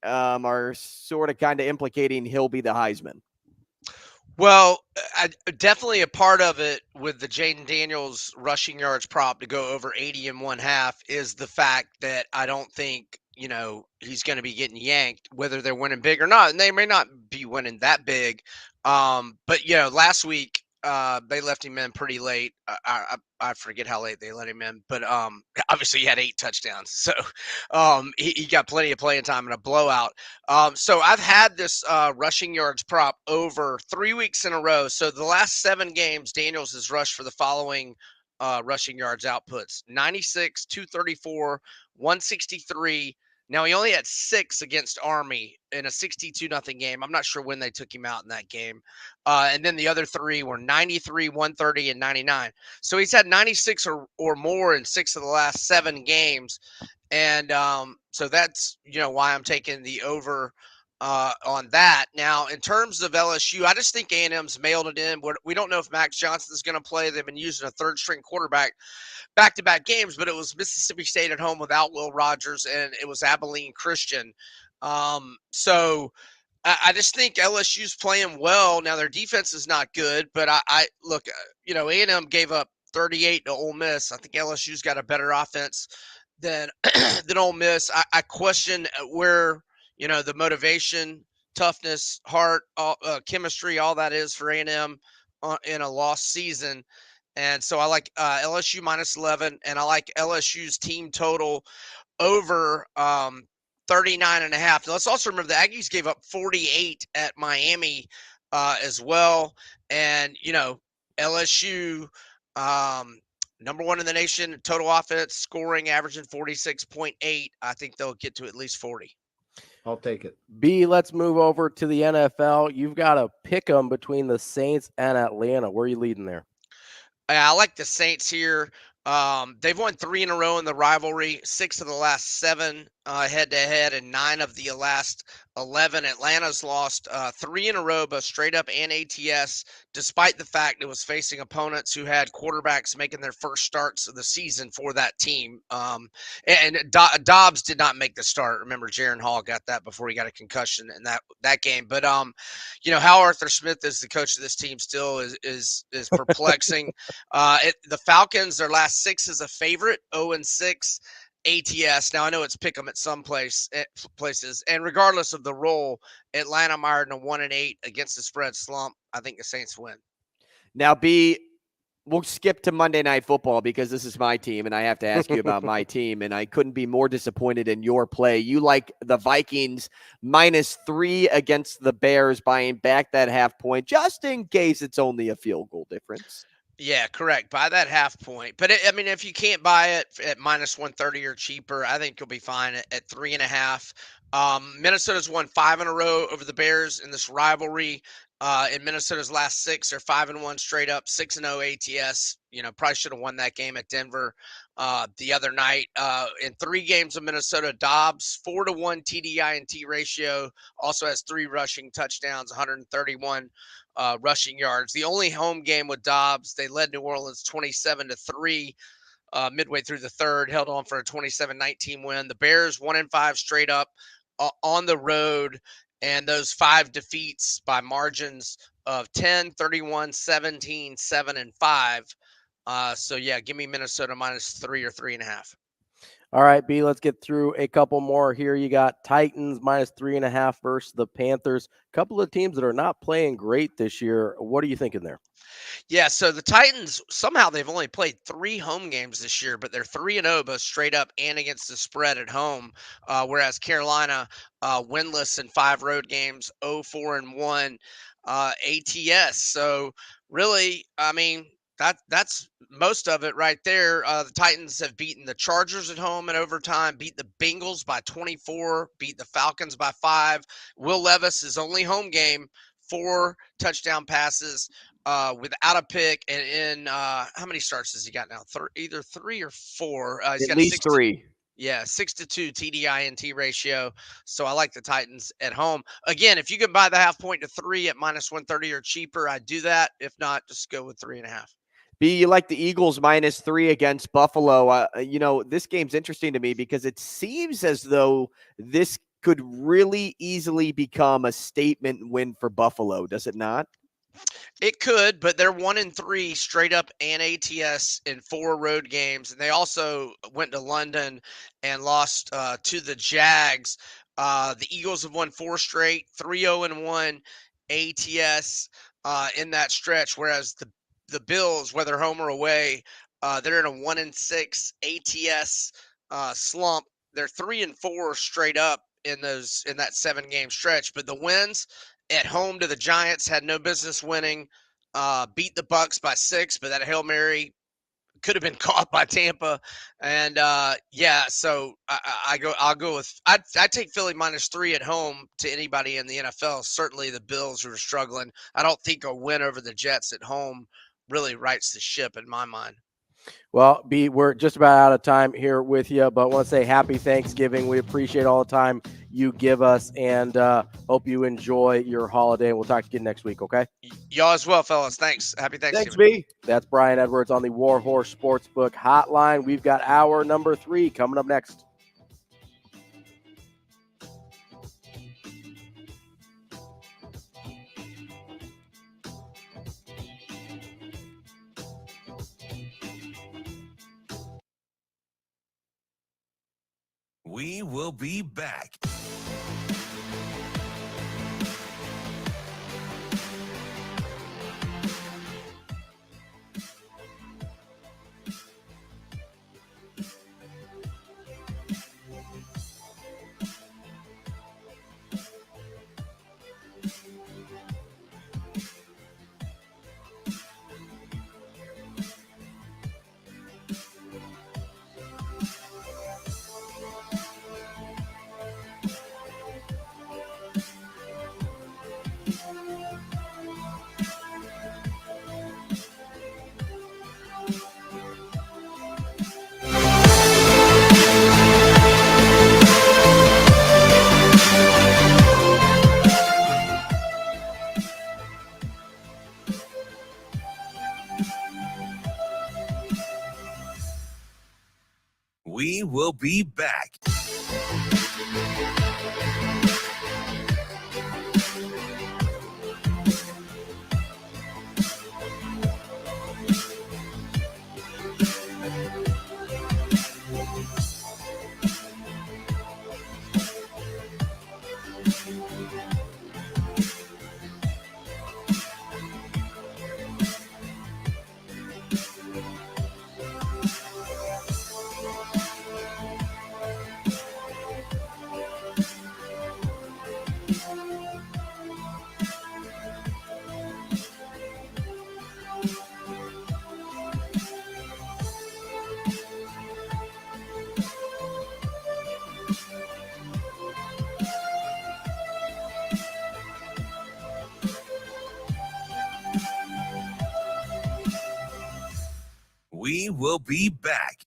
are sort of kind of implicating he'll be the Heisman? Well, definitely a part of it with the Jaden Daniels rushing yards prop to go over 80 and 1/2 is the fact that I don't think, he's going to be getting yanked, whether they're winning big or not. And they may not be winning that big. But, last week, they left him in pretty late. I forget how late they let him in, but obviously he had 8 touchdowns. So he got plenty of playing time in a blowout. So I've had this rushing yards prop over 3 weeks in a row. So the last 7 games, Daniels has rushed for the following rushing yards outputs: 96, 234, 163. Now, he only had 6 against Army in a 62-0 game. I'm not sure when they took him out in that game. And then the other 3 were 93, 130, and 99. So he's had 96 or more in 6 of the last 7 games. And so that's, why I'm taking the over on that. Now, in terms of LSU, I just think A&M's mailed it in. We don't know if Max Johnson's going to play. They've been using a third-string quarterback back-to-back games, but it was Mississippi State at home without Will Rogers, and it was Abilene Christian. So I just think LSU's playing well. Now, their defense is not good, but I look, A&M gave up 38 to Ole Miss. I think LSU's got a better offense than Ole Miss. I question where, the motivation, toughness, heart, chemistry, all that is for A&M in a lost season. And so I like LSU minus 11, and I like LSU's team total over 39.5. Now, let's also remember the Aggies gave up 48 at Miami as well. And, LSU, number 1 in the nation, total offense, scoring, averaging 46.8. I think they'll get to at least 40. I'll take it. B, let's move over to the NFL. You've got a pick 'em between the Saints and Atlanta. Where are you leading there? I like the Saints here. They've won 3 in a row in the rivalry, 6 of the last 7 head-to-head, and 9 of the last 11. Atlanta's lost 3 in a row, both straight up and ATS, despite the fact it was facing opponents who had quarterbacks making their first starts of the season for that team. And Dobbs did not make the start. Remember, Jaron Hall got that before he got a concussion in that game. But how Arthur Smith is the coach of this team still is perplexing. The Falcons, their last 6 is a favorite, 0-6 ATS. Now, I know it's pick 'em at some places, and regardless of the role, Atlanta mired in a 1-8 against the spread slump. I think the Saints win. Now, B, we'll skip to Monday Night Football because this is my team, and I have to ask you about my team, and I couldn't be more disappointed in your play. You like the Vikings minus 3 against the Bears, buying back that half point just in case it's only a field goal difference. Yeah, correct. Buy that half point. But, if you can't buy it at minus 130 or cheaper, I think you'll be fine at 3.5. Minnesota's won 5 in a row over the Bears in this rivalry. In Minnesota's last 6, they're 5-1 straight up, 6-0 ATS. Probably should have won that game at Denver the other night. In 3 games of Minnesota, Dobbs, 4-1 TDI&T ratio, also has 3 rushing touchdowns, 131 rushing yards. The only home game with Dobbs, they led New Orleans 27-3 midway through the third, held on for a 27-19 win. The Bears 1-5 straight up on the road, and those 5 defeats by margins of 10, 31, 17, 7, and 5. So yeah, give me Minnesota minus 3 or 3.5. All right, B, let's get through a couple more here. You got Titans minus 3.5 versus the Panthers. A couple of teams that are not playing great this year. What are you thinking there? Yeah, so the Titans, somehow they've only played 3 home games this year, but they're 3-0 both straight up and against the spread at home, whereas Carolina winless in 5 road games, 0-4-1 ATS. So really, that's most of it right there. The Titans have beaten the Chargers at home in overtime, beat the Bengals by 24, beat the Falcons by 5. Will Levis, his only home game, 4 touchdown passes without a pick. And in how many starts has he got now? Either 3 or 4. He's at got least 3. Yeah, 6-2 TDI&T ratio. So I like the Titans at home. Again, if you can buy the half point to 3 at minus 130 or cheaper, I'd do that. If not, just go with 3.5. B, you like the Eagles minus 3 against Buffalo. This game's interesting to me because it seems as though this could really easily become a statement win for Buffalo. Does it not? It could, but they're 1-3 straight up and ATS in 4 road games, and they also went to London and lost to the Jags. The Eagles have won 4 straight, 3-0-1 ATS in that stretch, whereas the Bills, whether home or away, they're in a 1-6 ATS slump. They're 3-4 straight up in that 7-game stretch, but the wins at home to the Giants had no business winning. Beat the Bucks by 6, but that Hail Mary could have been caught by Tampa. And so I'll go with I take Philly -3 at home to anybody in the NFL. Certainly the Bills who are struggling. I don't think a win over the Jets at home really rights the ship in my mind. Well, B, we're just about out of time here with you, but I want to say happy Thanksgiving. We appreciate all the time you give us, and hope you enjoy your holiday. And we'll talk to you next week, okay? Y'all as well, fellas. Thanks. Happy Thanksgiving. Thanks, B. That's Brian Edwards on the Warhorse Sportsbook Hotline. We've got hour number 3 coming up next. We will be back. We will be back. We will be back.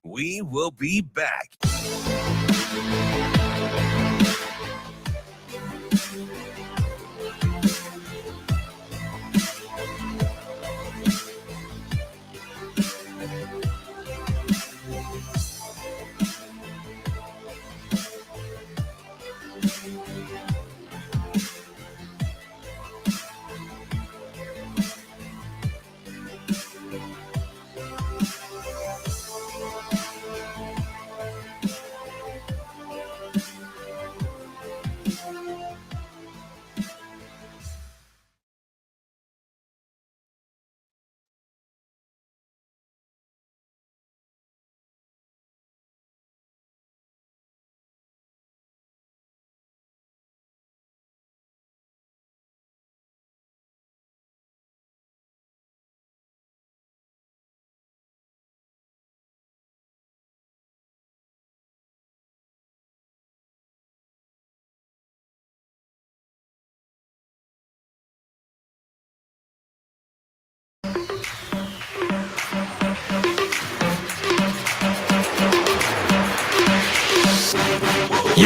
We will be back.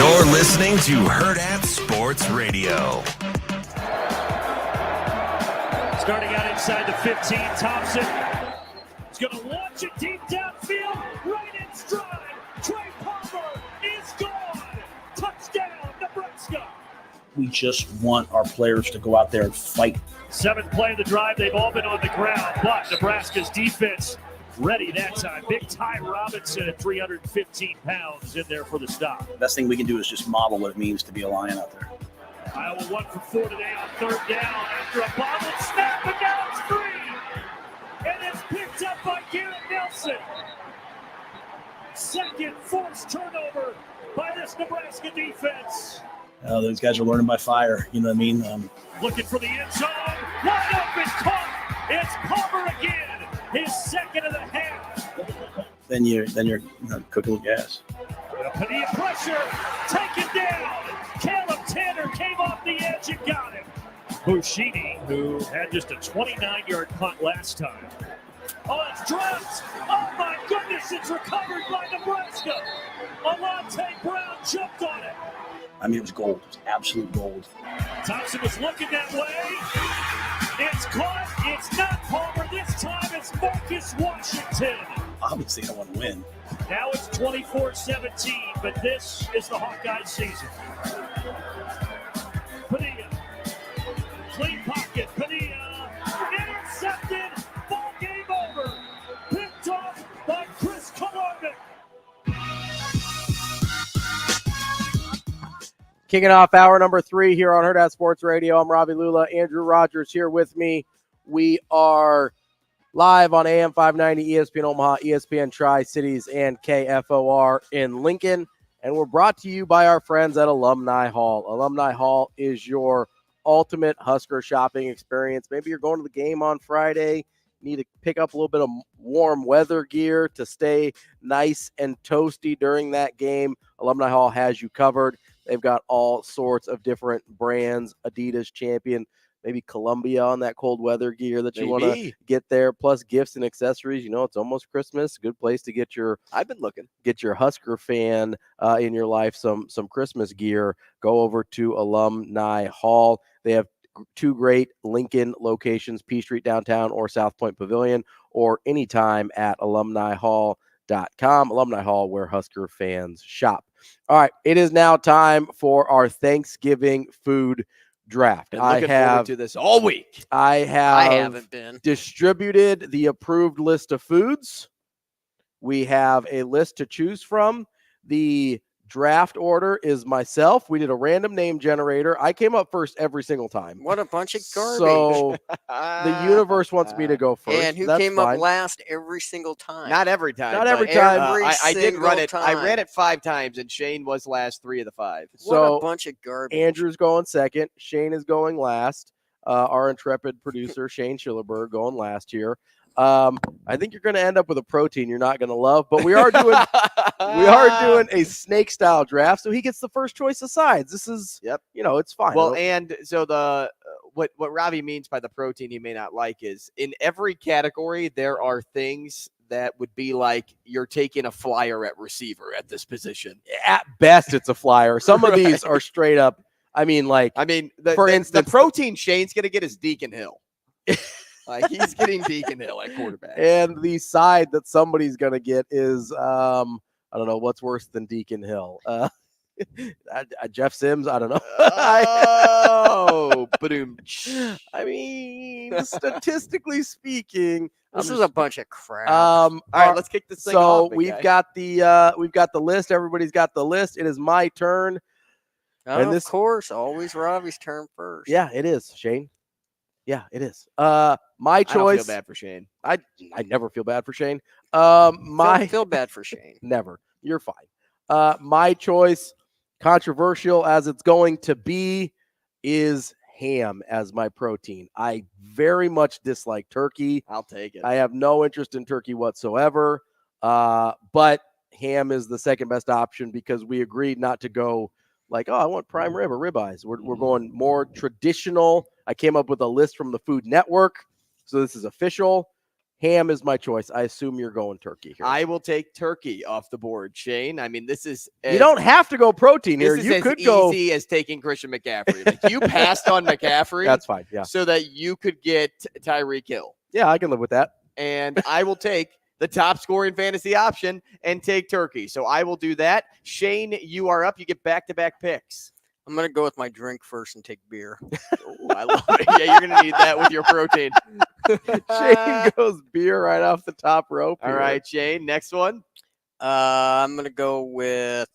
You're listening to Hurrdat Sports Radio. Starting out inside the 15, Thompson is going to launch it deep downfield, right in stride. Trey Palmer is gone. Touchdown, Nebraska. We just want our players to go out there and fight. 7th play of the drive, they've all been on the ground, but Nebraska's defense ready that time. Big Ty Robinson at 315 pounds in there for the stop. The best thing we can do is just model what it means to be a Lion out there. Iowa 1 for 4 today on 3rd down after a bobbled snap, but now it's free. And it's picked up by Garrett Nelson. Second forced turnover by this Nebraska defense. Those guys are learning by fire. You know what I mean? Looking for the end zone. Wide open, caught. It's Palmer again. His second of the half. Then you're cooking with gas. Padilla pressure. Taken down. Caleb Tanner came off the edge and got him. Bushini, who had just a 29-yard punt last time. Oh, it's dropped. Oh, my goodness. It's recovered by Nebraska. Alante Brown jumped on it. I mean, it was gold. It was absolute gold. Thompson was looking that way. It's caught. It's not Palmer. This time it's Marcus Washington. Obviously, I don't want to win. Now it's 24-17, but this is the Hawkeye season. Padilla. Clean pocket. Padilla. Intercepted. Ball game over. Picked off by Chris Kalarnik. Kicking off hour number 3 here on Hurrdat Sports Radio. I'm Ravi Lulla. Andrew Rogers here with me. We are live on AM 590, ESPN Omaha, ESPN Tri-Cities, and KFOR in Lincoln. And we're brought to you by our friends at Alumni Hall. Alumni Hall is your ultimate Husker shopping experience. Maybe you're going to the game on Friday. You need to pick up a little bit of warm weather gear to stay nice and toasty during that game. Alumni Hall has you covered. They've got all sorts of different brands, Adidas, Champion, maybe Columbia on that cold weather gear that you want to get there, plus gifts and accessories. You know, it's almost Christmas. Good place to get your get your Husker fan in your life some Christmas gear. Go over to Alumni Hall. They have 2 great Lincoln locations, P Street downtown or South Point Pavilion, or anytime at alumnihall.com. Alumni Hall, where Husker fans shop. All right, it is now time for our Thanksgiving food draft. Been looking forward to this all week. I haven't been. Distributed the approved list of foods. We have a list to choose from. The draft order is myself. We did a random name generator. I came up first every single time. What a bunch of garbage. So the universe wants me to go first. And who came up last every single time? Not every time. Not every time. I did run it. time. I ran it 5 times, and Shane was last 3 of the 5. What a bunch of garbage. Andrew's going second. Shane is going last. Our intrepid producer, Shane Schillerberg, going last here. I think you're going to end up with a protein you're not going to love, but we are doing a snake style draft, so he gets the first choice of sides. This is, it's fine. Well, and so the what Ravi means by the protein he may not like is in every category there are things that would be like you're taking a flyer at receiver at this position. At best, it's a flyer. Some of these are straight up. For instance, the protein Shane's going to get is Deacon Hill. Like he's getting Deacon Hill at quarterback. And the side that somebody's going to get is, I don't know, what's worse than Deacon Hill? Jeff Sims? I don't know. Statistically speaking, this is a bunch of crap. All right, let's kick this thing off. So we've got the list. Everybody's got the list. It is my turn. Of course, always Ravi's turn first. Yeah, it is, Shane. Yeah, it is. My choice. I don't feel bad for Shane. I never feel bad for Shane. Feel bad for Shane. Never. You're fine. My choice, controversial as it's going to be, is ham as my protein. I very much dislike turkey. I'll take it. I have no interest in turkey whatsoever. But ham is the second best option because we agreed not to go like, I want prime rib or ribeyes. We're going more traditional. I came up with a list from the Food Network, so this is official. ham is my choice. I assume you're going turkey here. I will take turkey off the board, Shane. I mean, this is you don't have to go protein here. You could go easy as taking Christian McCaffrey. Like, you passed on McCaffrey. That's fine. Yeah. So that you could get Tyreek Hill. Yeah, I can live with that. And I will take the top scoring fantasy option and take turkey. So I will do that. Shane, you are up. You get back-to-back picks. I'm going to go with my drink first and take beer. Ooh, I love it. Yeah, you're going to need that with your protein. Shane goes beer right off the top rope. All right, Shane, next one. I'm going to go with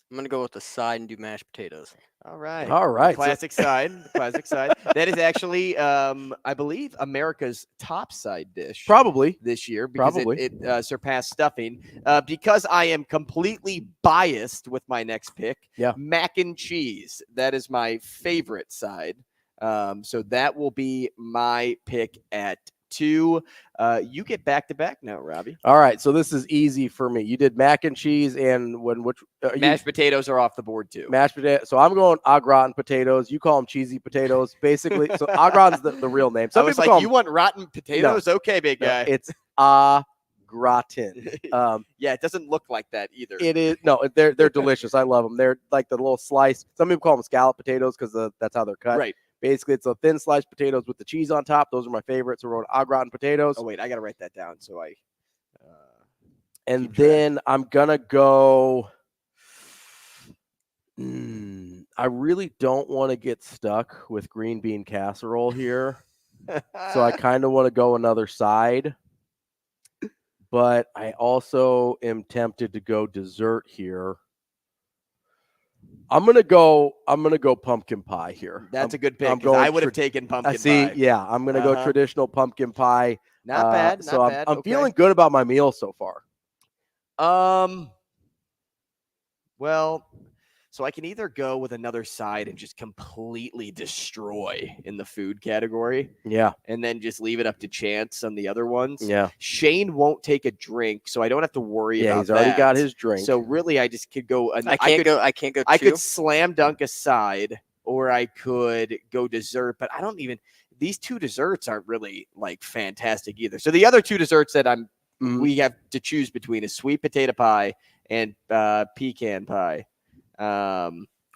the side and do mashed potatoes. All right. All right. Classic side. Classic side. That is actually, I believe, America's top side dish. Probably. This year because Probably. it surpassed stuffing. Because I am completely biased with my next pick. Yeah. Mac and cheese. That is my favorite side. So that will be my pick at 2. You get back-to-back now, Robbie. All right. So this is easy for me. You did mac and cheese and mashed potatoes are off the board too. Mashed potato. So I'm going au gratin potatoes. You call them cheesy potatoes. Basically, so au gratin's the real name. Some people call you want rotten potatoes? No, okay, big guy. It's au gratin. Yeah, it doesn't look like that either. It is. No, they're delicious. I love them. They're like the little slice. Some people call them scallop potatoes because that's how they're cut. Right. Basically, it's a thin sliced potatoes with the cheese on top. Those are my favorites. So we're going au gratin potatoes. Oh, wait, I got to write that down. So and then I'm going to go. I really don't want to get stuck with green bean casserole here. So I kind of want to go another side. But I also am tempted to go dessert here. I'm gonna go pumpkin pie here. That's a good pick. I would have taken pumpkin pie. Yeah, I'm gonna go traditional pumpkin pie. Not bad. So I'm feeling good about my meal so far. Well, so I can either go with another side and just completely destroy in the food category. Yeah. And then just leave it up to chance on the other ones. Yeah. Shane won't take a drink, so I don't have to worry about that. Yeah, he's already got his drink. So really I just could go I can't go I two. could slam dunk a side, or I could go dessert, but I don't even these two desserts aren't really like fantastic either. So the other two desserts that we have to choose between is sweet potato pie and pecan pie.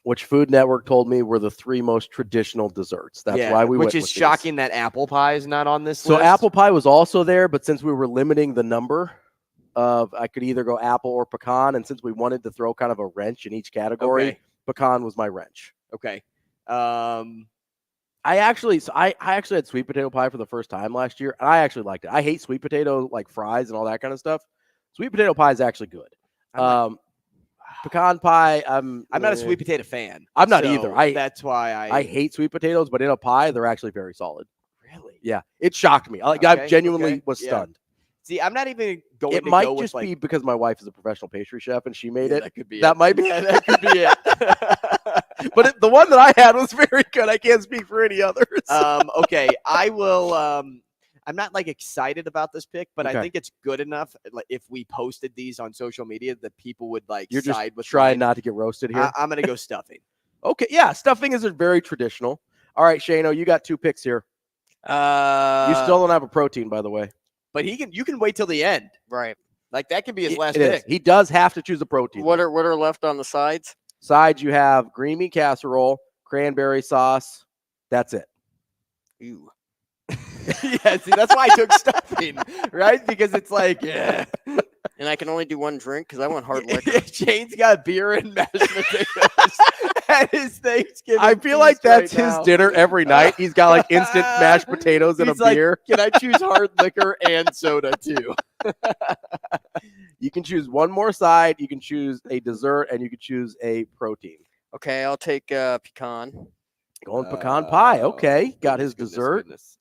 Which Food Network told me were the 3 most traditional desserts. That's why we went which is with shocking these. that apple pie is not on this So list. apple pie was also there, but since we were limiting the number of, I could either go apple or pecan, and since we wanted to throw kind of a wrench in each category, pecan was my wrench. Okay. I actually had sweet potato pie for the first time last year, and I actually liked it. I hate sweet potato like fries and all that kind of stuff. Sweet potato pie is actually good. Pecan pie, I'm not a sweet potato fan. I'm not either. That's why I hate sweet potatoes, but in a pie, they're actually very solid. Really? Yeah, it shocked me. I genuinely was stunned. See, I'm not even going. It might just be because my wife is a professional pastry chef and she made it. That could be. That might be. That could be it. But the one that I had was very good. I can't speak for any others. Okay, I will. I'm not like excited about this pick, but I think it's good enough. Like if we posted these on social media, that people would like. You're side just with trying mine. not to get roasted here. I'm gonna go stuffing. Okay, yeah, stuffing is very traditional. All right, Shano, you got 2 picks here. You still don't have a protein, by the way. But you can wait till the end. Right. Like that can be his last It pick. is. He does have to choose a protein. What are left on the sides? Sides, you have green bean casserole, cranberry sauce. That's it. Ew. Yeah, see, that's why I took stuffing, right? Because it's like, yeah. And I can only do one drink because I want hard liquor. Shane's got beer and mashed potatoes at his Thanksgiving. I feel like that's right his now. dinner every night. He's got like instant mashed potatoes and He's a like, beer. Can I choose hard liquor and soda too? You can choose one more side. You can choose a dessert, and you can choose a protein. Okay, I'll take pecan. Going pecan pie. Okay, got his dessert. Goodness.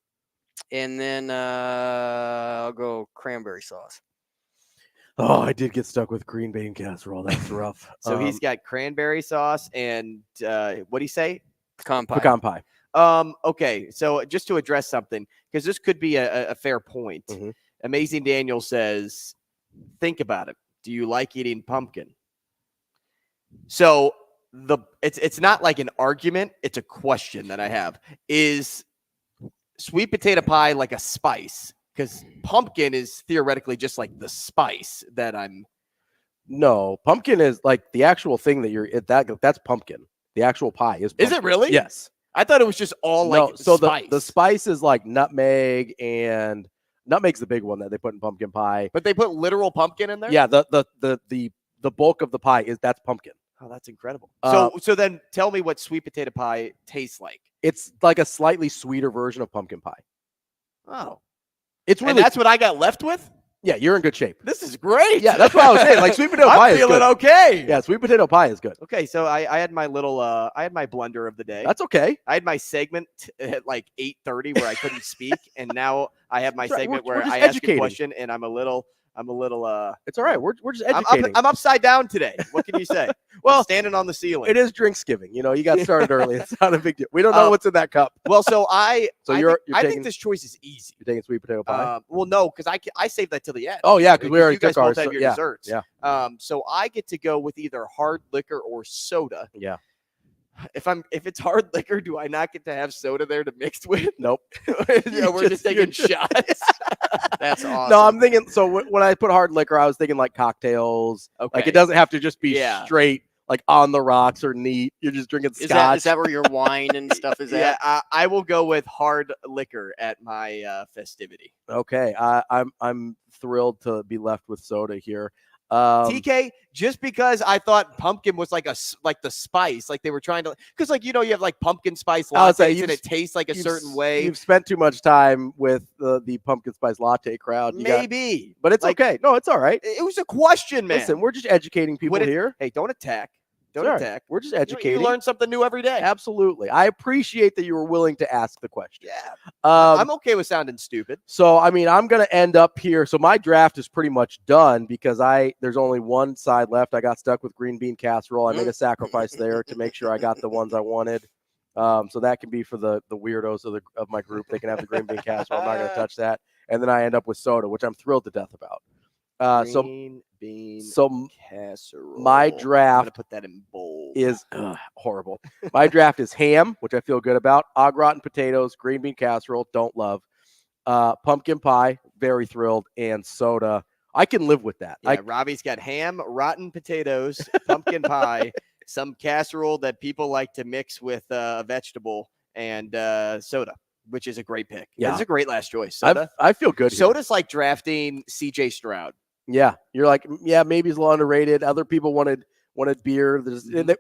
And then I'll go cranberry sauce. Oh, I did get stuck with green bean casserole. That's rough. So he's got cranberry sauce and what do you say? Pecan pie. Pecan pie. Okay, so just to address something, because this could be a fair point. Mm-hmm. Amazing Daniel says, think about it. Do you like eating pumpkin? So it's not like an argument. It's a question that I have. Is sweet potato pie like a spice? Because pumpkin is theoretically just like the spice that I'm. No, pumpkin is like the actual thing that's pumpkin. The actual pie is pumpkin. Is it really? Yes. I thought it was just all No, like so spice. the spice is like nutmeg, and nutmeg's the big one that they put in pumpkin pie. But they put literal pumpkin in there? Yeah, the bulk of the pie that's pumpkin. Oh, that's incredible. Uh, So then tell me what sweet potato pie tastes like. It's like a slightly sweeter version of pumpkin pie. Oh. It's really And that's what I got left with? Yeah, you're in good shape. This is great. Yeah, that's what I was saying. Like sweet potato pie I'm is feeling good. okay. Yeah, sweet potato pie is good. Okay, so I had my little I had my blunder of the day. That's okay. I had my segment at like 8:30 where I couldn't speak, and now I have my That's right. segment We're where just I ask a educating. question and I'm a little It's all right. We're just I'm educating. I'm upside down today. What can you say? Well, I'm standing on the ceiling. It is Drinksgiving. You know, you got started early. It's not a big deal. We don't know what's in that cup. Well, so I taking, think this choice is easy. You're taking sweet potato pie? Well, no, because I saved that till the end. Oh yeah, because we already you guys took ours. both have your yeah, desserts. Yeah. So I get to go with either hard liquor or soda. Yeah. If it's hard liquor, do I not get to have soda there to mix with? Nope. We're just taking shots. That's awesome. No, I'm thinking. So when I put hard liquor, I was thinking like cocktails. Okay. Like it doesn't have to just be Yeah. straight, like on the rocks or neat. You're just drinking scotch. Is that where your wine and stuff is Yeah, at? I will go with hard liquor at my festivity. Okay, I'm thrilled to be left with soda here. TK, just because I thought pumpkin was like the spice, like they were trying to, because like you have like pumpkin spice I would say lattes and it tastes like a certain way. You've spent too much time with the pumpkin spice latte crowd. Maybe, but it's like, okay. No, it's all right. It was a question, man. Listen, we're just educating people here. Hey, don't attack. Don't Sorry, attack. We're just You educating. learn something new every day. Absolutely. I appreciate that you were willing to ask the question. Yeah. Um, I'm okay with sounding stupid. So, I mean, I'm going to end up here. So my draft is pretty much done because there's only one side left. I got stuck with green bean casserole. I made a sacrifice there to make sure I got the ones I wanted. So that can be for the weirdos of my group. They can have the green bean casserole. I'm not going to touch that. And then I end up with soda, which I'm thrilled to death about. Green bean casserole. My draft I'm gonna put that in bold. is horrible. My draft is ham, which I feel good about. Au gratin potatoes, green bean casserole, don't love. Pumpkin pie, very thrilled, and soda. I can live with that. Yeah, Robbie's got ham, rotten potatoes, pumpkin pie, some casserole that people like to mix with a vegetable, and soda, which is a great pick. Yeah, it's a great last choice. Soda. I feel good. Soda's like drafting CJ Stroud. Yeah, you're like, yeah, maybe he's a little underrated. Other people wanted beer.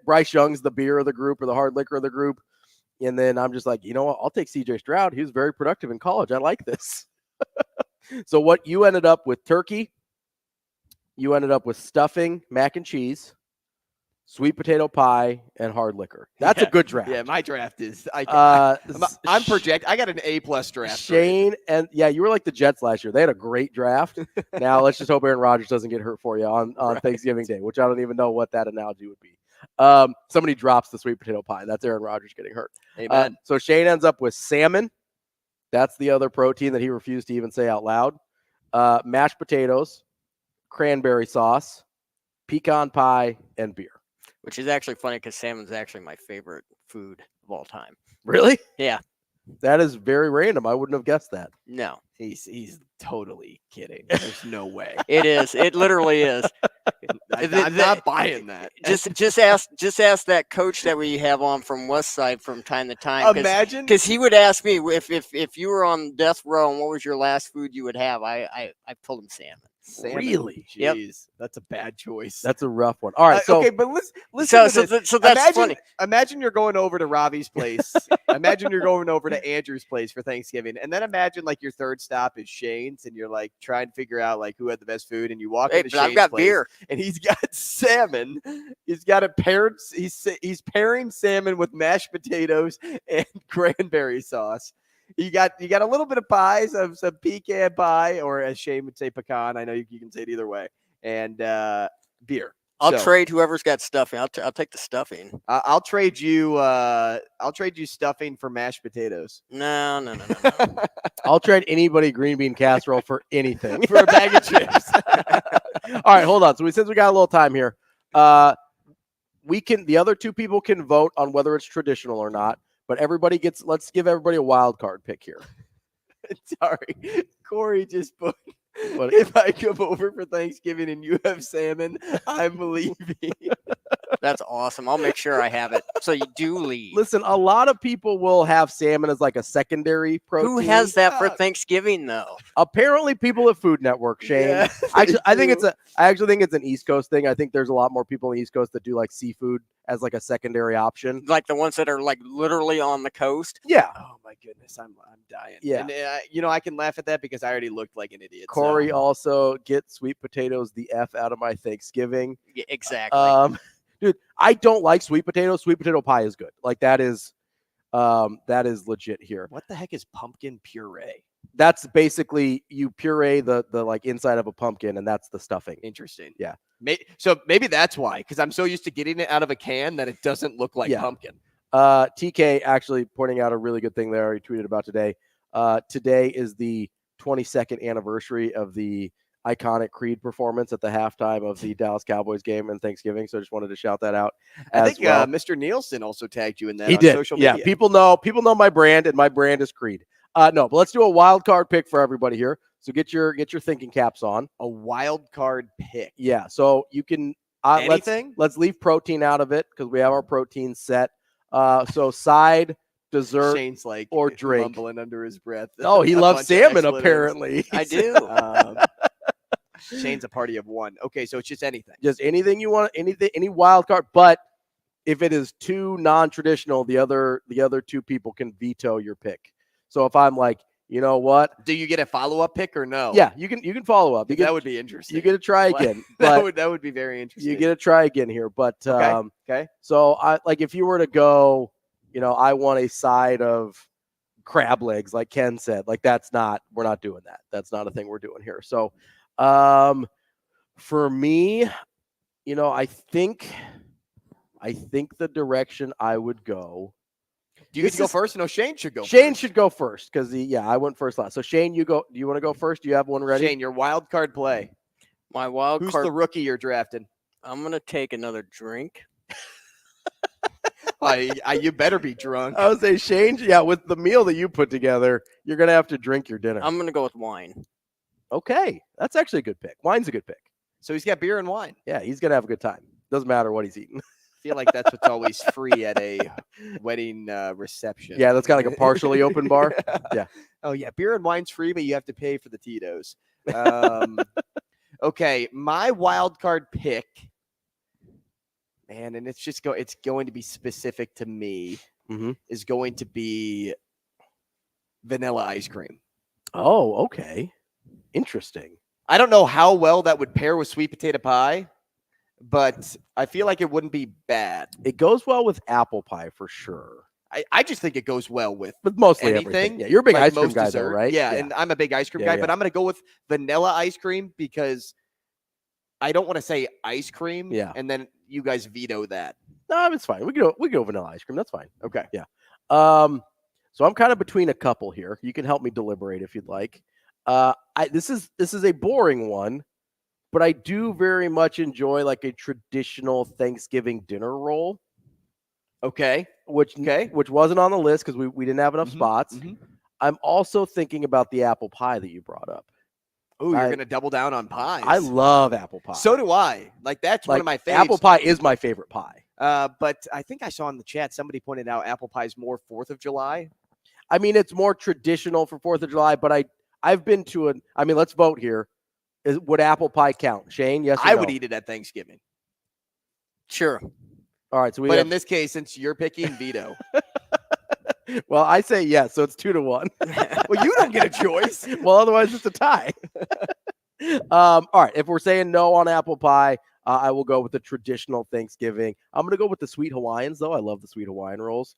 Bryce Young's the beer of the group or the hard liquor of the group. And then I'm just like, you know what? I'll take CJ Stroud. He was very productive in college. I like this. So what you ended up with turkey, you ended up with stuffing, mac and cheese, sweet potato pie, and hard liquor. That's a good draft. Yeah, my draft is. I'm project. I got an A+ draft. Shane and you were like the Jets last year. They had a great draft. Now let's just hope Aaron Rodgers doesn't get hurt for you on right. Thanksgiving Day, which I don't even know what that analogy would be. Somebody drops the sweet potato pie. That's Aaron Rodgers getting hurt. Amen. So Shane ends up with salmon. That's the other protein that he refused to even say out loud. Mashed potatoes, cranberry sauce, pecan pie, and beer. Which is actually funny because salmon's actually my favorite food of all time. Really? Yeah. That is very random. I wouldn't have guessed that. No. He's totally kidding. There's no way. It is. It literally is. I'm not buying that. Just ask that coach that we have on from Westside from time to time. Imagine, because he would ask me if you were on death row and what was your last food you would have. I told him salmon. Really? Jeez, yep. That's a bad choice. That's a rough one. All right. So okay, but listen to this. So that's funny. Imagine you're going over to Robbie's place. Imagine you're going over to Andrew's place for Thanksgiving, and then imagine like your third stop is Shane's, and you're like trying to figure out like who had the best food, and you walk into Shane's I've got place, beer, and he's got salmon. He's got a paired. He's pairing salmon with mashed potatoes and cranberry sauce. You got a little bit of pie, some pecan pie, or as Shane would say, pecan. I know you can say it either way, and beer. I'll trade whoever's got stuffing. I'll take the stuffing. I'll trade you. I'll trade you stuffing for mashed potatoes. No. I'll trade anybody green bean casserole for anything. For a bag of chips. All right, hold on. So since we got a little time here, the other two people can vote on whether it's traditional or not. But let's give everybody a wild card pick here. Sorry. Corey just put, if I come over for Thanksgiving and you have salmon, I'm leaving. That's awesome. I'll make sure I have it. So you do leave. Listen, a lot of people will have salmon as like a secondary protein. Who has that for Thanksgiving though? Apparently, people at Food Network, Shane. Yeah, I actually think it's an East Coast thing. I think there's a lot more people on the East Coast that do like seafood as like a secondary option. Like the ones that are like literally on the coast. Yeah. Oh my goodness, I'm dying. Yeah. And I can laugh at that because I already looked like an idiot. Corey also get sweet potatoes the F out of my Thanksgiving. Yeah, exactly. Dude, I don't like sweet potatoes. Sweet potato pie is good. Like that is legit here. What the heck is pumpkin puree? That's basically you puree the like inside of a pumpkin, and that's the stuffing. Interesting. Yeah. So maybe that's why, because I'm so used to getting it out of a can that it doesn't look like pumpkin. TK actually pointing out a really good thing there. He tweeted about today. Today is the 22nd anniversary of the iconic Creed performance at the halftime of the Dallas Cowboys game and Thanksgiving. So I just wanted to shout that out. I think Mr. Nielsen also tagged you in that. He on did. Social media. Yeah, people know my brand, and my brand is Creed. No, but let's do a wild card pick for everybody here. So get your thinking caps on. A wild card pick. Yeah. So you can anything. Let's leave protein out of it because we have our protein set. So side, dessert, Shane's like or drink. Mumbling under his breath. Oh, he loves salmon apparently. I do. Shane's a party of one. Okay, so it's just anything. Just anything you want, any wild card. But if it is too non-traditional, the other two people can veto your pick. So if I'm like, you know what? Do you get a follow-up pick or no? Yeah, you can follow up. That would be interesting. You get to try again. that would be very interesting. You get to try again here. But okay. So I like if you were to go, I want a side of crab legs, like Ken said. Like we're not doing that. That's not a thing we're doing here. So for me, I think the direction I would go. Do you get to go first? No, Shane should go. Shane should go first because I went first last. So Shane, you go. Do you want to go first? Do you have one ready? Shane, your wild card play. My wild Who's card. the rookie you're drafting? I'm gonna take another drink. You better be drunk. I would say Shane. Yeah, with the meal that you put together, you're gonna have to drink your dinner. I'm gonna go with wine. Okay, that's actually a good pick. Wine's a good pick. So he's got beer and wine. Yeah, he's gonna have a good time. Doesn't matter what he's eating. I feel like that's what's always free at a wedding reception. Yeah, that's got like a partially open bar. Yeah. Oh yeah, beer and wine's free, but you have to pay for the Tito's. Okay, my wild card pick, man, and it's going to be specific to me. Mm-hmm. Is going to be vanilla ice cream. Oh, okay. Interesting. I don't know how well that would pair with sweet potato pie, but I feel like it wouldn't be bad. It goes well with apple pie for sure. I just think it goes well with mostly anything. Everything. Yeah, you're a big like ice cream most guy, dessert. though, right? Yeah, and I'm a big ice cream guy, but I'm going to go with vanilla ice cream because I don't want to say ice cream. Yeah, and then you guys veto that. No, it's fine. We go vanilla ice cream. That's fine. Okay. Yeah. So I'm kind of between a couple here. You can help me deliberate if you'd like. This is a boring one, but I do very much enjoy like a traditional Thanksgiving dinner roll. Okay. Which wasn't on the list because we didn't have enough spots. Mm-hmm. I'm also thinking about the apple pie that you brought up. Oh, you're going to double down on pies. I love apple pie. So do I. Like that's one of my favorites. Apple pie is my favorite pie. But I think I saw in the chat somebody pointed out apple pie is more 4th of July. I mean, it's more traditional for 4th of July, but I've been to let's vote here. Would apple pie count? Shane, yes or no? I would eat it at Thanksgiving. Sure. All right. So in this case, since you're picking, veto. Well, I say yes, so it's 2-1. Well, you don't get a choice. Well, otherwise it's a tie. All right. If we're saying no on apple pie, I will go with the traditional Thanksgiving. I'm going to go with the sweet Hawaiians, though. I love the sweet Hawaiian rolls.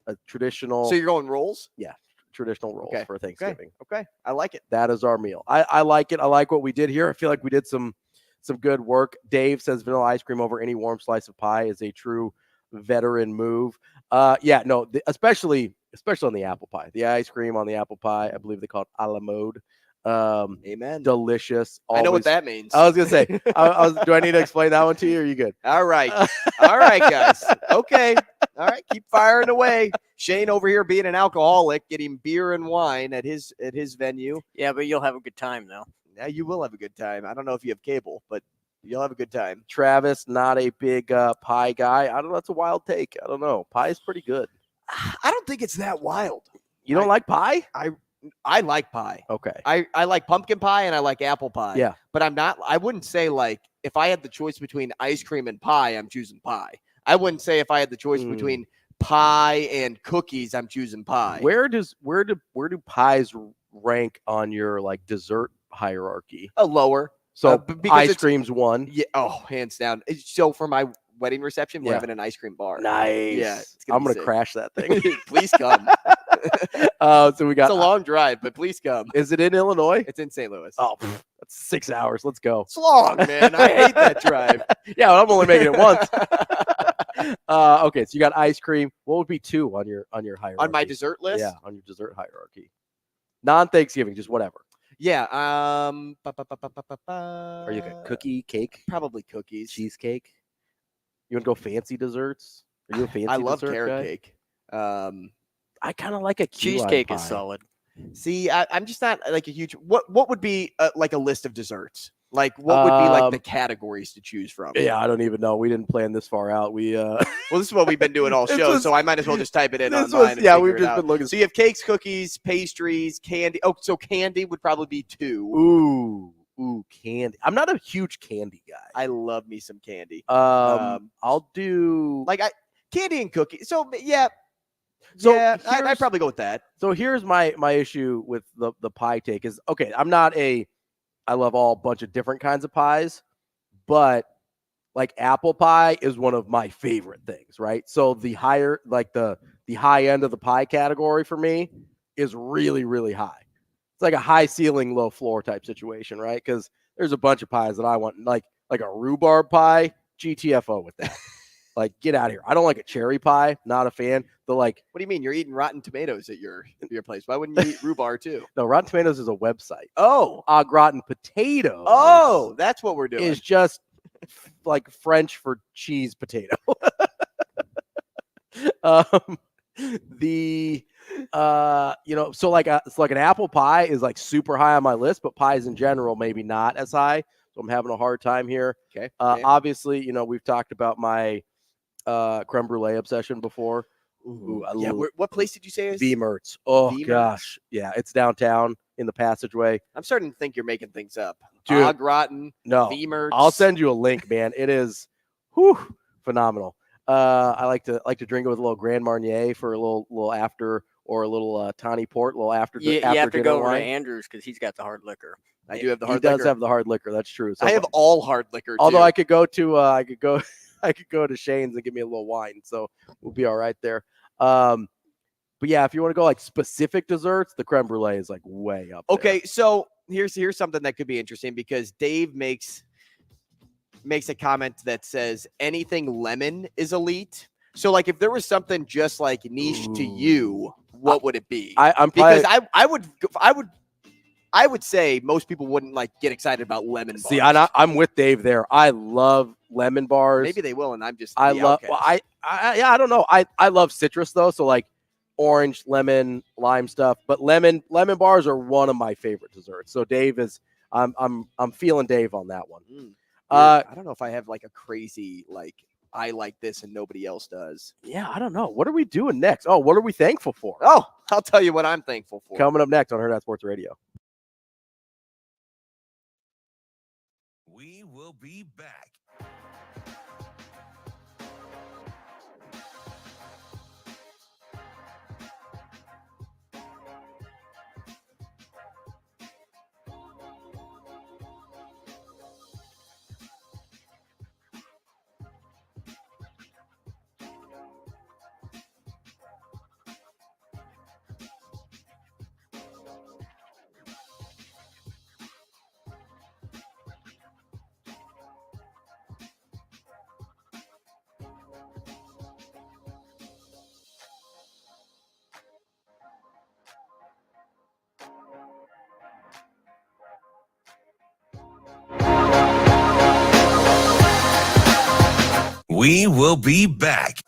A traditional. So you're going rolls? Yeah, traditional rolls for Thanksgiving. Okay, I like it. That is our meal. I like it. I like what we did here. I feel like we did some good work. Dave says vanilla ice cream over any warm slice of pie is a true veteran move. Especially on the apple pie. The ice cream on the apple pie, I believe they call it a la mode. Amen. Delicious. Always. I know what that means. I was gonna say. Do I need to explain that one to you? Or are you good? All right, guys. Okay. All right, keep firing away. Shane over here being an alcoholic, getting beer and wine at his venue. Yeah, but you'll have a good time though. Yeah, you will have a good time. I don't know if you have cable, but you'll have a good time. Travis, not a big pie guy. I don't know. That's a wild take. I don't know. Pie is pretty good. I don't think it's that wild. You don't like pie? I like pie. Okay. I like pumpkin pie and I like apple pie. Yeah. But I wouldn't say like if I had the choice between ice cream and pie, I'm choosing pie. I wouldn't say if I had the choice between pie and cookies, I'm choosing pie. Where do pies rank on your like dessert hierarchy? Lower. So because ice cream's one. Yeah. Oh, hands down. So for my wedding reception, we're Yeah. having an ice cream bar. Nice. Yeah. I'm gonna crash that thing. Please come. So we got. It's a long drive, but please come. Is it in Illinois? It's in St. Louis. Oh, that's 6 hours. Let's go. It's long, man. I hate that drive. Yeah, well, I'm only making it once. Okay, so you got ice cream. What would be 2 on your hierarchy? On my dessert list? Yeah, on your dessert hierarchy. Non-Thanksgiving, just whatever. Yeah. Are you like a cookie, cake? Probably cookies. Cheesecake? You want to go fancy desserts? Are you a fancy I love dessert carrot guy? cake. I kind of like a key lime Cheesecake pie. is solid. See, I'm just not like a huge. What would be like a list of desserts? Like what would be like the categories to choose from? Yeah, I don't even know. We didn't plan this far out. We Well, this is what we've been doing all This show, was- so I might as well just type it in this online. was- and yeah, figure we've it just out. been looking. So you have cakes, cookies, pastries, candy. Oh, so candy would probably be 2. Ooh, candy. I'm not a huge candy guy. I love me some candy. I'll do Like candy and cookies. So yeah. So yeah, I'd here's- probably go with that. So here's my issue with the pie take is, okay, I love all bunch of different kinds of pies, but like apple pie is one of my favorite things, right? So the higher, like the high end of the pie category for me is really, really high. It's like a high ceiling, low floor type situation, right? Because there's a bunch of pies that I want, like a rhubarb pie, GTFO with that. Like, get out of here. I don't like a cherry pie. Not a fan. What do you mean? You're eating Rotten Tomatoes at your place. Why wouldn't you eat rhubarb too? No, Rotten Tomatoes is a website. Oh. Rotten Potatoes. Oh, that's what we're doing. Is just like French for cheese potato. So like an apple pie is like super high on my list, but pies in general maybe not as high. So I'm having a hard time here. Okay. Obviously, we've talked about my creme brulee obsession before. Ooh, yeah. What place did you say is? V-Mertz. Oh V-Mertz? gosh, yeah, it's downtown in the passageway. I'm starting to think you're making things up. Dude, Au gratin. No, V-Mertz. I'll send you a link, man. It is, phenomenal. I like to drink it with a little Grand Marnier for a little after, or a little Tawny Port, a little after. You after have to dinner go over wine. to Andrews because he's got the hard liquor. I do have the He hard does liquor. have the hard liquor. That's true. So I have all hard liquor. although too. I could go to I could go to Shane's and give me a little wine, so we'll be all right there. But yeah, if you want to go like specific desserts, the creme brulee is like way up there. Okay, so here's something that could be interesting because Dave makes a comment that says anything lemon is elite. So like if there was something just like niche to you, what would it be? I'm because probably, I would say most people wouldn't like get excited about lemon bars. see, I'm with Dave there. I love lemon bars. Maybe they will, and I'm just I the love. outcast. Well, I don't know. I love citrus though. So like orange, lemon, lime stuff. But lemon bars are one of my favorite desserts. So Dave is. I'm feeling Dave on that one. I don't know if I have like a crazy like I like this and nobody else does. Yeah, I don't know. What are we doing next? Oh, what are we thankful for? Oh, I'll tell you what I'm thankful for. Coming up next on Hurrdat Sports Radio. We will be back. We will be back.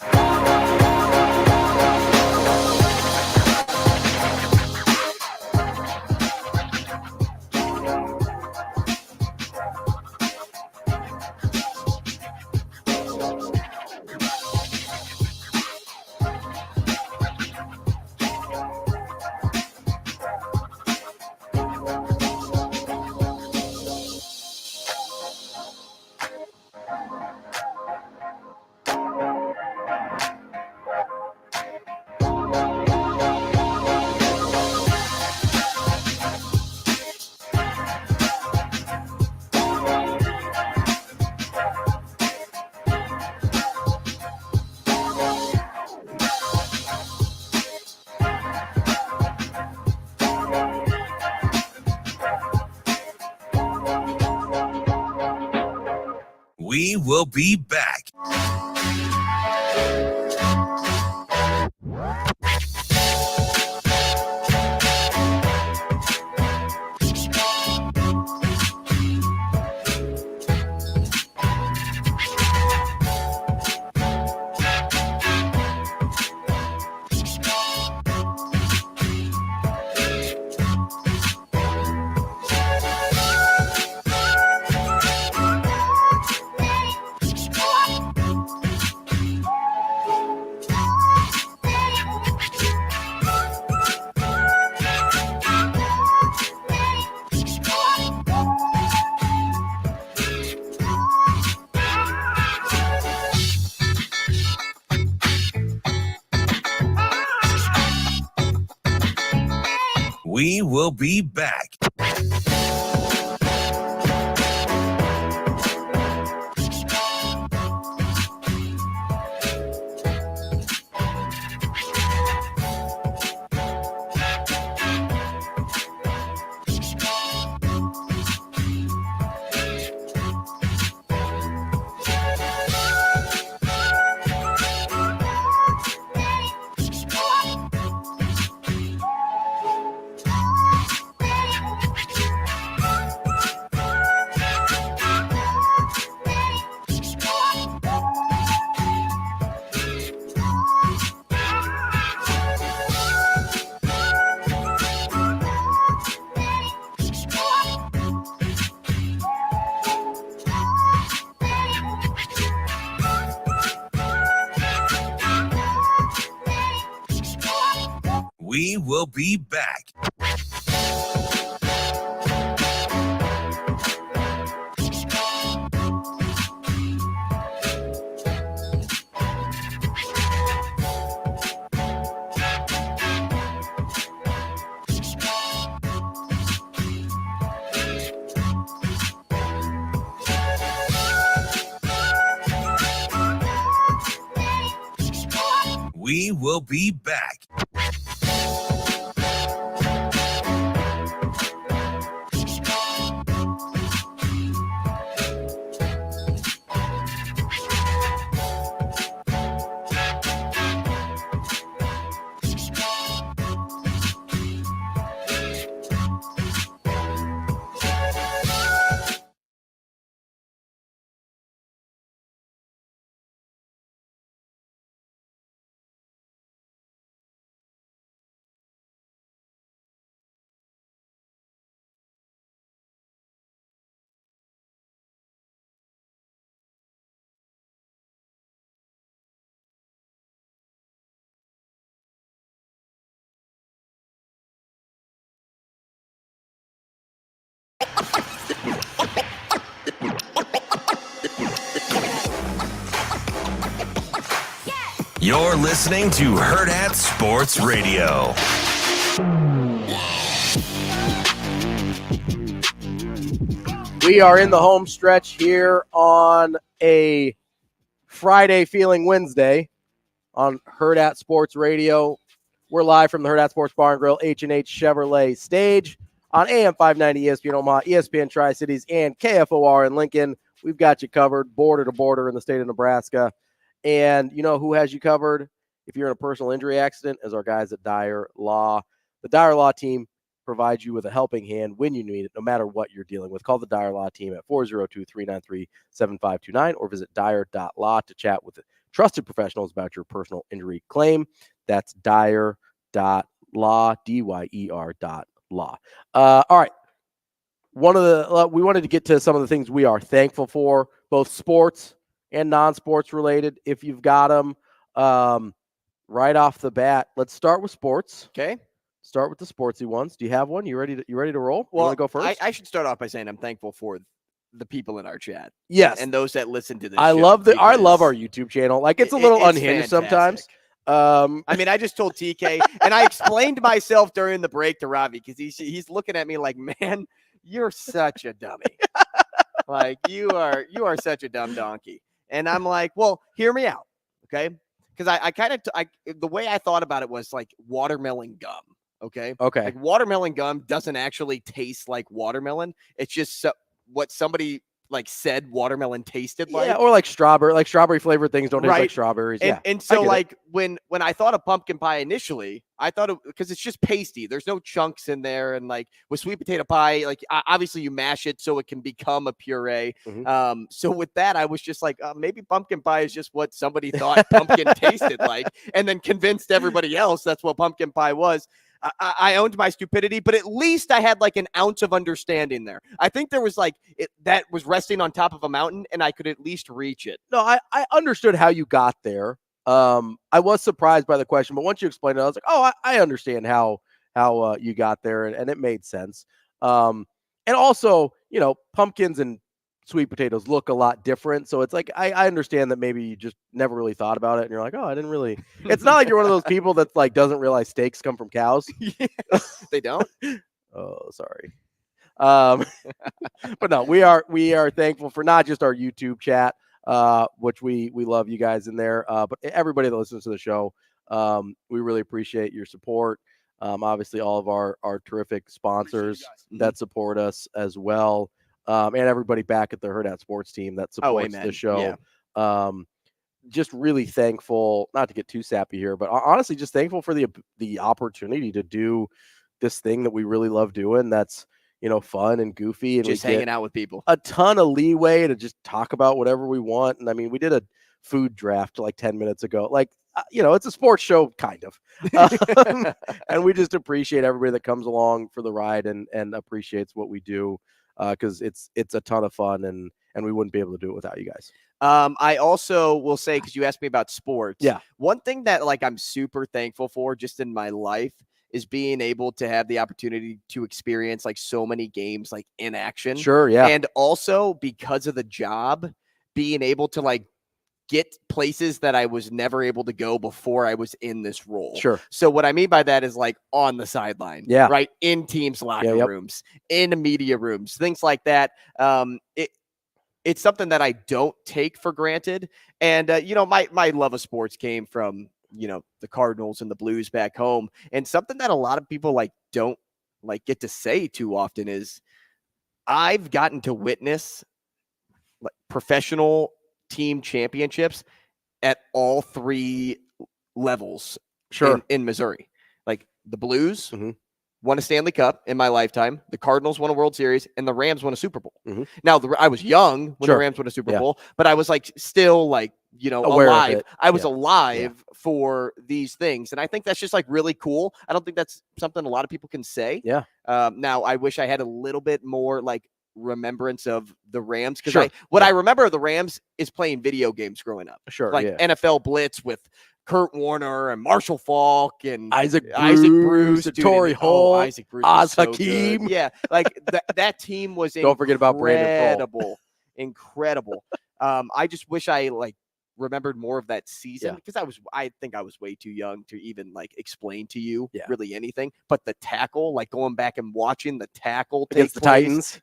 We will be back. We will be back. We will be back. We will be back. You're listening to Hurrdat Sports Radio. We are in the home stretch here on a Friday feeling Wednesday on Hurrdat Sports Radio. We're live from the Hurrdat Sports Bar and Grill H&H Chevrolet stage on AM 590 ESPN Omaha, ESPN Tri-Cities, and KFOR in Lincoln. We've got you covered border to border in the state of Nebraska. And you know who has you covered if you're in a personal injury accident? As our guys at Dyer Law. The Dyer Law team provides you with a helping hand when you need it, no matter what you're dealing with. Call the Dyer Law team at 402-393-7529 or visit dyer.law to chat with trusted professionals about your personal injury claim. That's dyer.law, DYER.law. All right. We wanted to get to some of the things we are thankful for, both sports and non-sports related, if you've got them. Right off the bat, let's start with sports. Okay. Start with the sportsy ones. Do you have one? You ready to roll? Well, you want to go first? I should start off by saying I'm thankful for the people in our chat. Yes. And those that listen to this. I love our YouTube channel. Like, it's a little unhinged sometimes. I mean, I just told TK and I explained myself during the break to Ravi because he's looking at me like, man, you're such a dummy. Like, you are such a dumb donkey. And I'm like, well, hear me out. Okay. Because the way I thought about it was like watermelon gum. Okay. Like, watermelon gum doesn't actually taste like watermelon. It's just what somebody like said watermelon tasted like. Yeah, or like strawberry flavored things don't taste like strawberries. And so like when I thought of pumpkin pie initially, I thought because it's just pasty. There's no chunks in there, and like with sweet potato pie, like obviously you mash it so it can become a puree. Mm-hmm. So with that, I was just like, maybe pumpkin pie is just what somebody thought pumpkin tasted like, and then convinced everybody else that's what pumpkin pie was. I owned my stupidity, but at least I had like an ounce of understanding there. I think there was like that was resting on top of a mountain, and I could at least reach it. No, I understood how you got there. I was surprised by the question, but once you explained it, I was like, oh, I understand how you got there, and it made sense. And also, pumpkins and sweet potatoes look a lot different, so it's like I understand that maybe you just never really thought about it, and you're like, oh, I didn't really. It's not like you're one of those people that like doesn't realize steaks come from cows. They don't. Oh, sorry. But no, we are thankful for not just our YouTube chat, which we love you guys in there, but everybody that listens to the show. We really appreciate your support. Obviously, all of our terrific sponsors that support us as well. And everybody back at the Hurrdat Sports team that supports the show. Yeah. Just really thankful, not to get too sappy here, but honestly, just thankful for the opportunity to do this thing that we really love doing. That's, fun and goofy, and just hanging out with people. A ton of leeway to just talk about whatever we want. And I mean, we did a food draft like 10 minutes ago. Like, it's a sports show kind of, and we just appreciate everybody that comes along for the ride and appreciates what we do. Because it's a ton of fun, and we wouldn't be able to do it without you guys. I also will say, because you asked me about sports. Yeah. One thing that like I'm super thankful for just in my life is being able to have the opportunity to experience like so many games like in action. Sure, yeah. And also because of the job, being able to like get places that I was never able to go before I was in this role. Sure. So what I mean by that is like on the sideline, right? In teams' locker rooms, in media rooms, things like that. It's something that I don't take for granted. And, my love of sports came from, the Cardinals and the Blues back home. And something that a lot of people like don't like get to say too often is I've gotten to witness like professional team championships at all three levels. Sure. In Missouri. Like the Blues won a Stanley Cup in my lifetime. The Cardinals won a World Series, and the Rams won a Super Bowl. Now, I was young when the Rams won a Super Bowl, but I was like still like, aware alive. I was alive for these things. And I think that's just like really cool. I don't think that's something a lot of people can say. Yeah. Now I wish I had a little bit more like remembrance of the Rams, because I remember of the Rams is playing video games growing up. Sure. Like NFL Blitz with Kurt Warner and Marshall Falk and Isaac Bruce, dude, Torrey Holt, Isaac Bruce, Oz so Hakeem. good. Yeah, like that team was Don't forget about Brandon incredible. I just wish I like remembered more of that season, because I think I was way too young to even like explain to you really anything. But the tackle, like going back and watching the tackle against the Titans,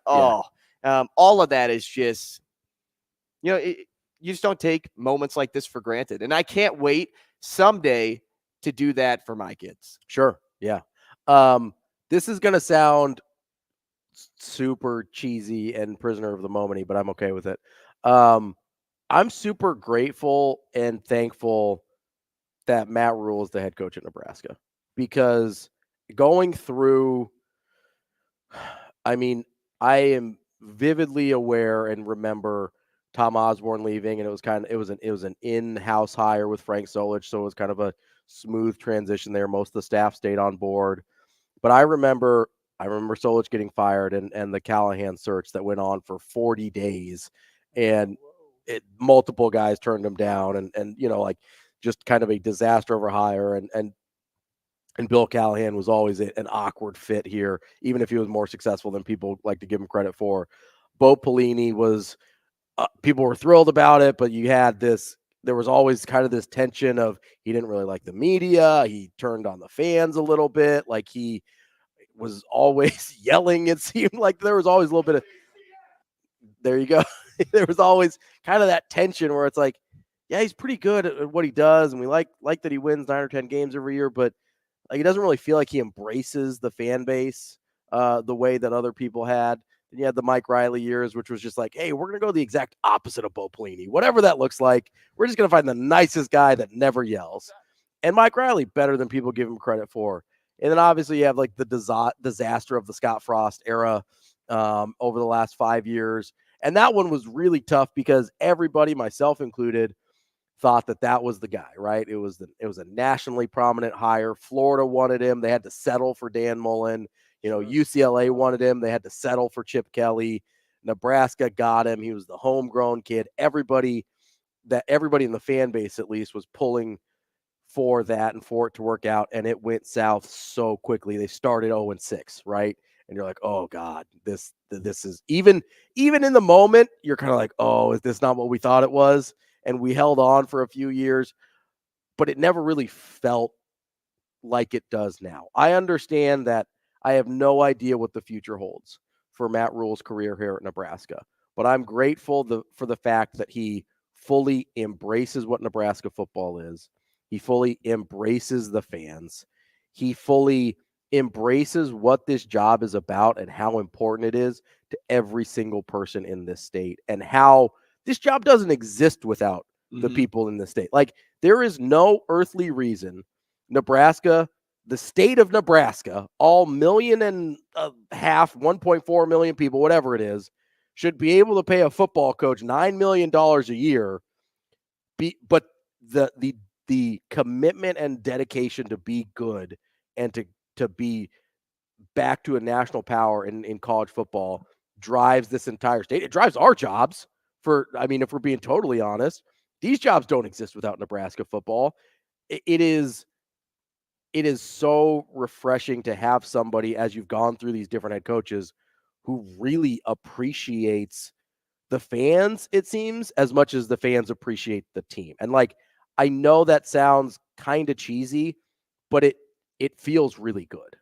all of that is just, you just don't take moments like this for granted. And I can't wait someday to do that for my kids. Sure. Yeah. This is going to sound super cheesy and prisoner of the moment, but I'm okay with it. I'm super grateful and thankful that Matt Rule is the head coach at Nebraska, because going through, I mean, I am vividly aware and remember Tom Osborne leaving, and it was an in-house hire with Frank Solich, so it was kind of a smooth transition there. Most of the staff stayed on board, but I remember Solich getting fired and the Callahan search that went on for 40 days, and multiple guys turned him down, and like just kind of a disaster of a hire, and Bill Callahan was always an awkward fit here, even if he was more successful than people like to give him credit for. Bo Pelini was. People were thrilled about it, but there was always kind of this tension of he didn't really like the media. He turned on the fans a little bit. Like he was always yelling. It seemed like there was always a little bit of, there you go. There was always kind of that tension where it's like, yeah, he's pretty good at what he does. And we like that he wins 9 or 10 games every year, but like, he doesn't really feel like he embraces the fan base the way that other people had. Then you had the Mike Riley years, which was just like, hey, we're going to go the exact opposite of Bo Pelini. Whatever that looks like, we're just going to find the nicest guy that never yells. And Mike Riley, better than people give him credit for. And then obviously you have like the disaster of the Scott Frost era over the last 5 years. And that one was really tough because everybody, myself included, thought that was the guy, right? It was a nationally prominent hire. Florida wanted him. They had to settle for Dan Mullen. UCLA wanted him. They had to settle for Chip Kelly. Nebraska got him. He was the homegrown kid. Everybody in the fan base, at least, was pulling for that and for it to work out. And it went south so quickly. They started 0-6, right? And you're like, oh God, this is even in the moment, you're kind of like, oh, is this not what we thought it was? And we held on for a few years, but it never really felt like it does now. I understand that I have no idea what the future holds for Matt Rule's career here at Nebraska, but I'm grateful for the fact that he fully embraces what Nebraska football is. He fully embraces the fans. He fully embraces what this job is about and how important it is to every single person in this state, and how this job doesn't exist without the people in the state. Like, there is no earthly reason Nebraska, the state of Nebraska, all 1.5 million, 1.4 million people, whatever it is, should be able to pay a football coach $9 million a year. But the commitment and dedication to be good and to be back to a national power in college football drives this entire state. It drives our jobs. If we're being totally honest, these jobs don't exist without Nebraska football. It is so refreshing to have somebody, as you've gone through these different head coaches, who really appreciates the fans, it seems, as much as the fans appreciate the team. And like, I know that sounds kind of cheesy, but it feels really good.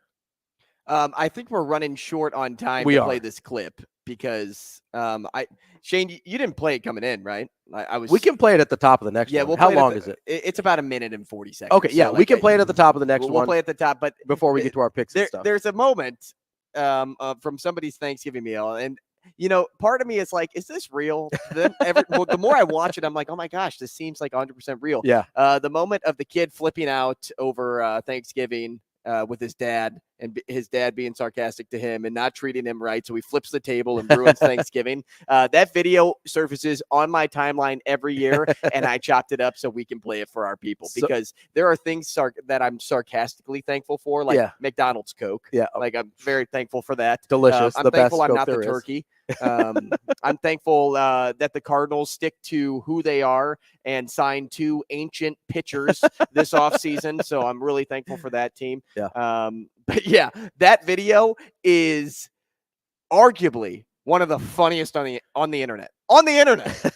I think we're running short on time to play this clip because Shane, you didn't play it coming in, right? We can play it at the top of the next one. How long is it? It's about 1 minute and 40 seconds. Okay, yeah, we can play it at the top of the next one. We'll play it at the top, but before we get to our picks and stuff. There's a moment from somebody's Thanksgiving meal, and part of me is like, is this real? The more I watch it, I'm like, oh my gosh, this seems like 100% real. Yeah. The moment of the kid flipping out over Thanksgiving with his dad, and his dad being sarcastic to him and not treating him right, so he flips the table and ruins Thanksgiving. That video surfaces on my timeline every year, and I chopped it up so we can play it for our people, because there are things that I'm sarcastically thankful for, like McDonald's Coke. Yeah, like I'm very thankful for that. Delicious. I'm the thankful best I'm Coke not the turkey. I'm thankful that the Cardinals stick to who they are and sign 2 ancient pitchers this offseason. So I'm really thankful for that team. Yeah. But yeah, that video is arguably one of the funniest on the internet. On the internet.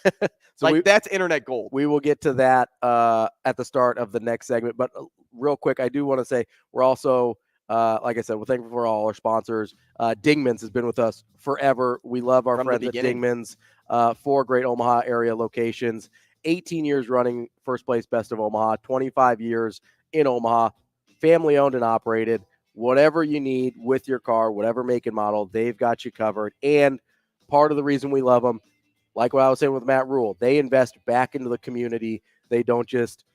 So that's internet gold. We will get to that at the start of the next segment. But real quick, I do want to say we're also like I said, we're thankful for all our sponsors. Dingman's has been with us forever. We love our friends at Dingman's. 4 great Omaha area locations. 18 years running, first place best of Omaha. 25 years in Omaha. Family owned and operated. Whatever you need with your car, whatever make and model, they've got you covered. And part of the reason we love them, like what I was saying with Matt Rule, they invest back into the community. They don't just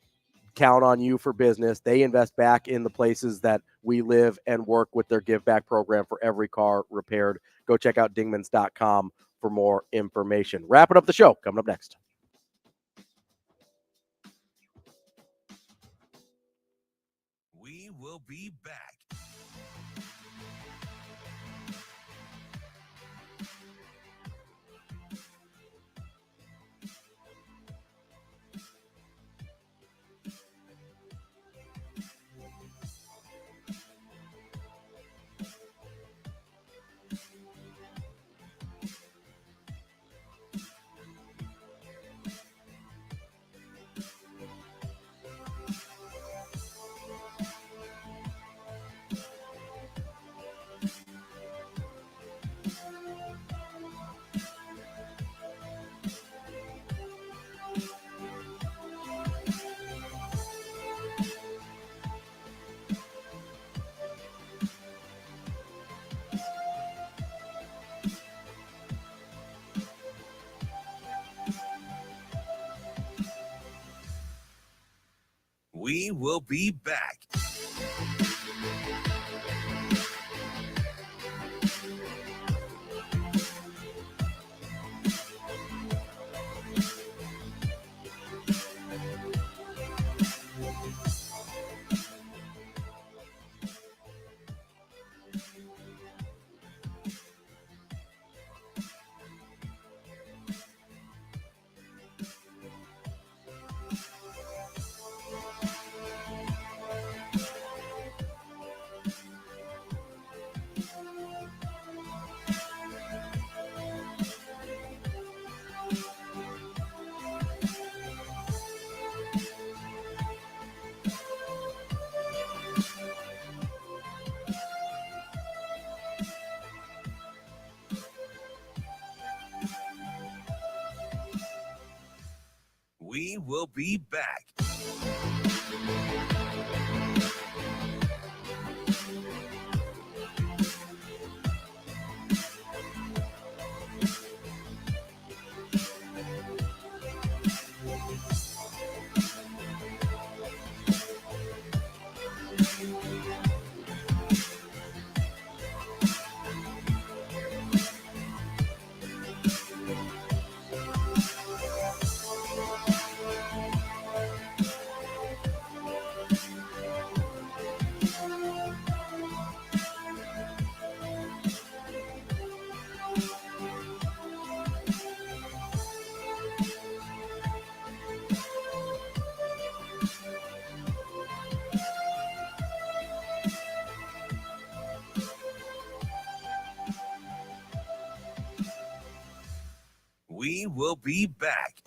count on you for business. They invest back in the places that we live and work with their give back program for every car repaired. Go check out dingmans.com for more information. Wrapping up the show coming up next. We will be back. will be back. We will be back. We will be back.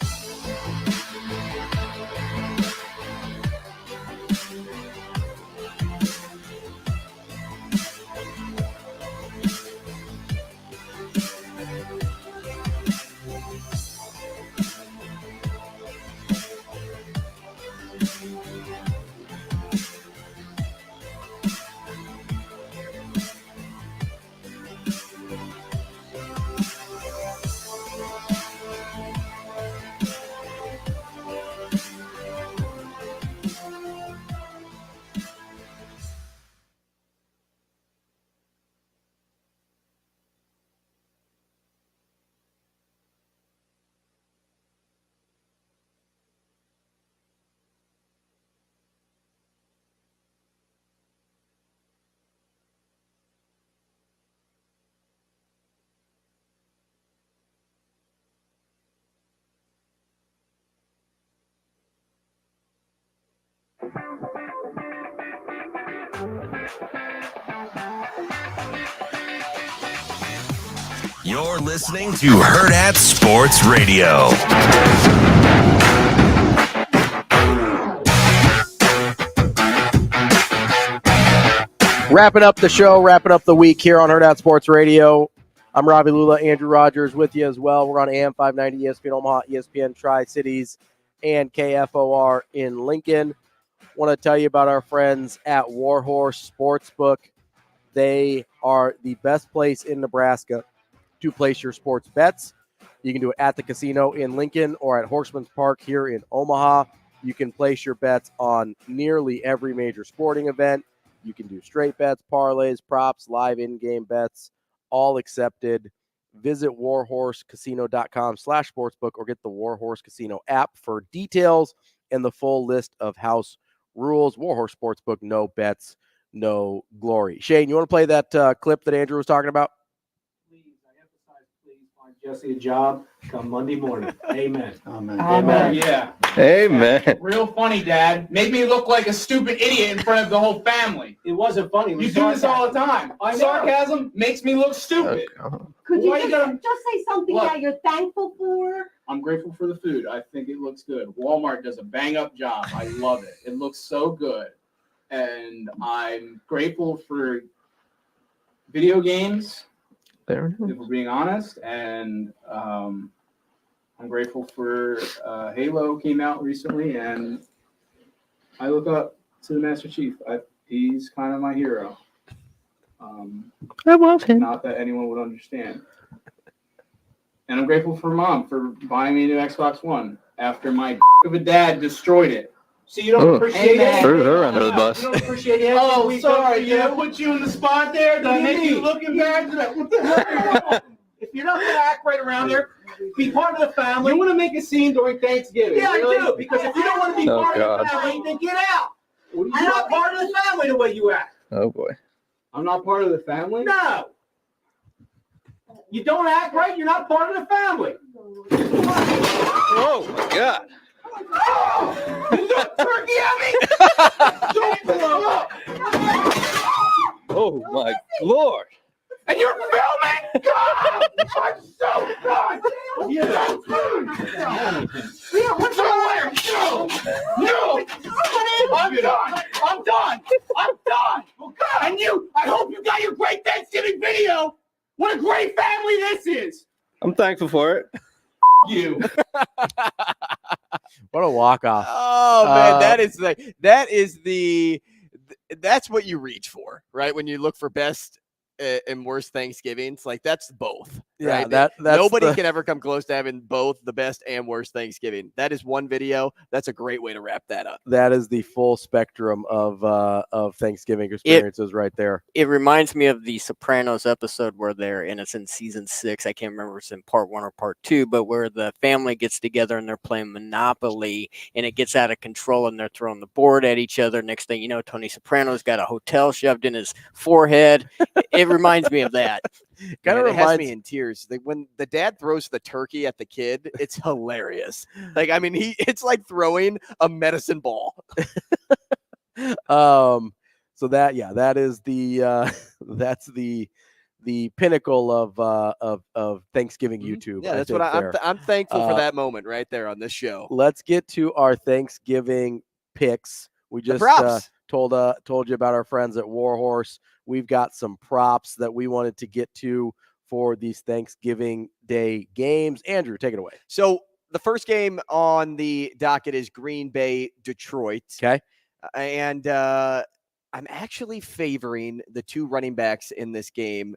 You're listening to Hurrdat Sports Radio. Wrapping up the show, wrapping up the week here on Hurrdat Sports Radio. I'm Ravi Lulla, Andrew Rogers with you as well. We're on AM 590, ESPN Omaha, ESPN Tri-Cities, and KFOR in Lincoln. Want to tell you about our friends at Warhorse Sportsbook. They are the best place in Nebraska to place your sports bets. You can do it at the casino in Lincoln or at Horseman's Park here in Omaha. You can place your bets on nearly every major sporting event. You can do straight bets, parlays, props, live in-game bets, all accepted. Visit warhorsecasino.com/sportsbook or get the Warhorse Casino app for details and the full list of house rules. Warhorse Sportsbook, no bets, no glory. Shane, you want to play that clip that Andrew was talking about? Jesse a job come Monday morning. Amen. Amen. Amen. Yeah. Amen. Real funny, Dad. Made me look like a stupid idiot in front of the whole family. It wasn't funny. It was You do this all the time. I know. Sarcasm makes me look stupid. Could you Why just say something Look. that you're thankful for? I'm grateful for the food. I think it looks good. Walmart does a bang-up job. I love it. It looks so good. And I'm grateful for video games. If we're being honest, and I'm grateful for Halo came out recently, and I look up to the Master Chief. He's kind of my hero. I love him. Not that anyone would understand. And I'm grateful for Mom for buying me a new Xbox One after my of a dad destroyed it. So you don't appreciate it? Threw her under the bus. You don't appreciate it? Oh, sorry. Did I put you in the spot there? Did I make you look embarrassed? What the hell? If you're not going to act right around there, be part of the family. You want to make a scene during Thanksgiving? Yeah, really? I do. Because if you don't want to be part of the family, then get out. You're not part of the family the way you act. Oh, boy. I'm not part of the family? No. You don't act right, you're not part of the family. Oh, my God. Oh! You threw turkey at me? Don't blow up. Oh, my Lord. And you're filming? God! I'm so done! Yeah, what's the matter? No! I'm done! I'm done! I'm done! And I hope you got your great Thanksgiving video! What a great family this is! I'm thankful for it. You. What a walk-off. Oh, man, that's what you reach for, right? When you look for best and worst Thanksgivings, like that's both. Yeah, right? that's nobody can ever come close to having both the best and worst Thanksgiving. That is one video. That's a great way to wrap that up. That is the full spectrum of Thanksgiving experiences right there. It reminds me of the Sopranos episode where and it's in season 6. I can't remember if it's in part 1 or part 2, but where the family gets together and they're playing Monopoly and it gets out of control and they're throwing the board at each other. Next thing you know, Tony Soprano's got a hotel shoved in his forehead. It reminds me of that. Kind of reminds me in tears. Like when the dad throws the turkey at the kid, it's hilarious. Like, I mean, it's like throwing a medicine ball. So that is that's the pinnacle of Thanksgiving YouTube. Yeah, that's what I'm thankful for that moment right there on this show. Let's get to our Thanksgiving picks. We just told you about our friends at Warhorse. We've got some props that we wanted to get to for these Thanksgiving Day games. Andrew, take it away. So the first game on the docket is Green Bay, Detroit. Okay. And I'm actually favoring the 2 running backs in this game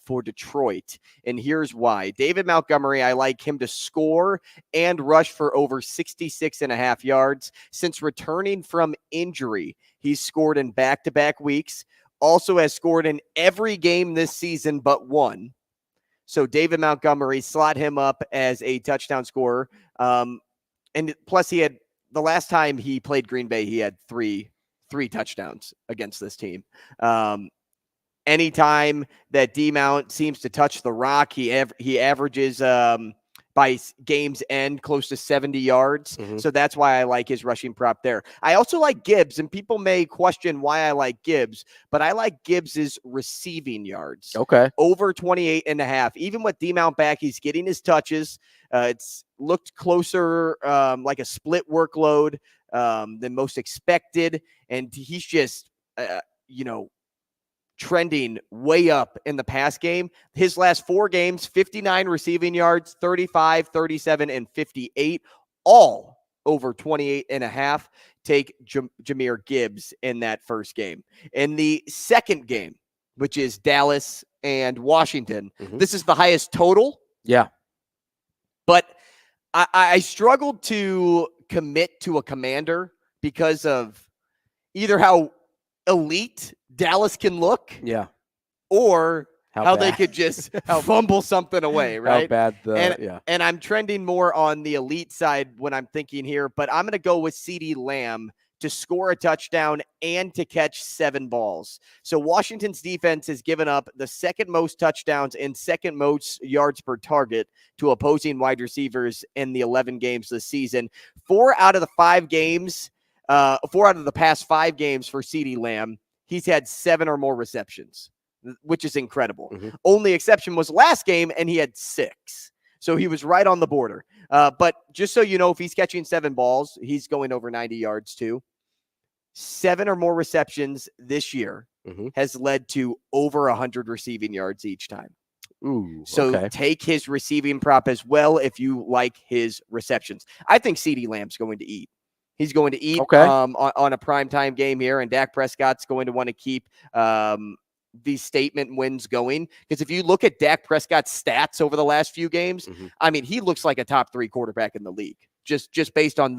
for Detroit. And here's why. David Montgomery, I like him to score and rush for over 66.5 yards. Since returning from injury, he's scored in back-to-back weeks. Also has scored in every game this season but one. So David Montgomery, slot him up as a touchdown scorer. And plus he had, the last time he played Green Bay, he had three touchdowns against this team. Anytime that D-Mount seems to touch the rock, he averages by game's end close to 70 yards. Mm-hmm. So that's why I like his rushing prop there. I also like Gibbs, and people may question why I like Gibbs, but I like Gibbs's receiving yards. Okay. Over 28.5. Even with D-Mount back, he's getting his touches. It's looked closer like a split workload than most expected. And he's just, trending way up in the pass game. His last 4 games, 59 receiving yards, 35, 37, and 58, all over 28.5. Take Jahmyr Gibbs in that first game. In the second game, which is Dallas and Washington, this is the highest total. Yeah. But I struggled to commit to a commander because of either how elite Dallas can look, or how they could just fumble something away, right? How bad and I'm trending more on the elite side when I'm thinking here, but I'm going to go with CeeDee Lamb to score a touchdown and to catch 7 balls. So Washington's defense has given up the second most touchdowns and second most yards per target to opposing wide receivers in the 11 games this season. 4 out of the past 5 games for CeeDee Lamb, he's had 7 or more receptions, which is incredible. Only exception was last game, and he had 6. So he was right on the border. But just so you know, if he's catching 7 balls, he's going over 90 yards too. 7 or more receptions this year has led to over 100 receiving yards each time. So take his receiving prop as well if you like his receptions. I think CeeDee Lamb's going to eat. He's going to eat on a primetime game here, and Dak Prescott's going to want to keep these statement wins going. Because if you look at Dak Prescott's stats over the last few games, I mean, he looks like a top 3 quarterback in the league. just based on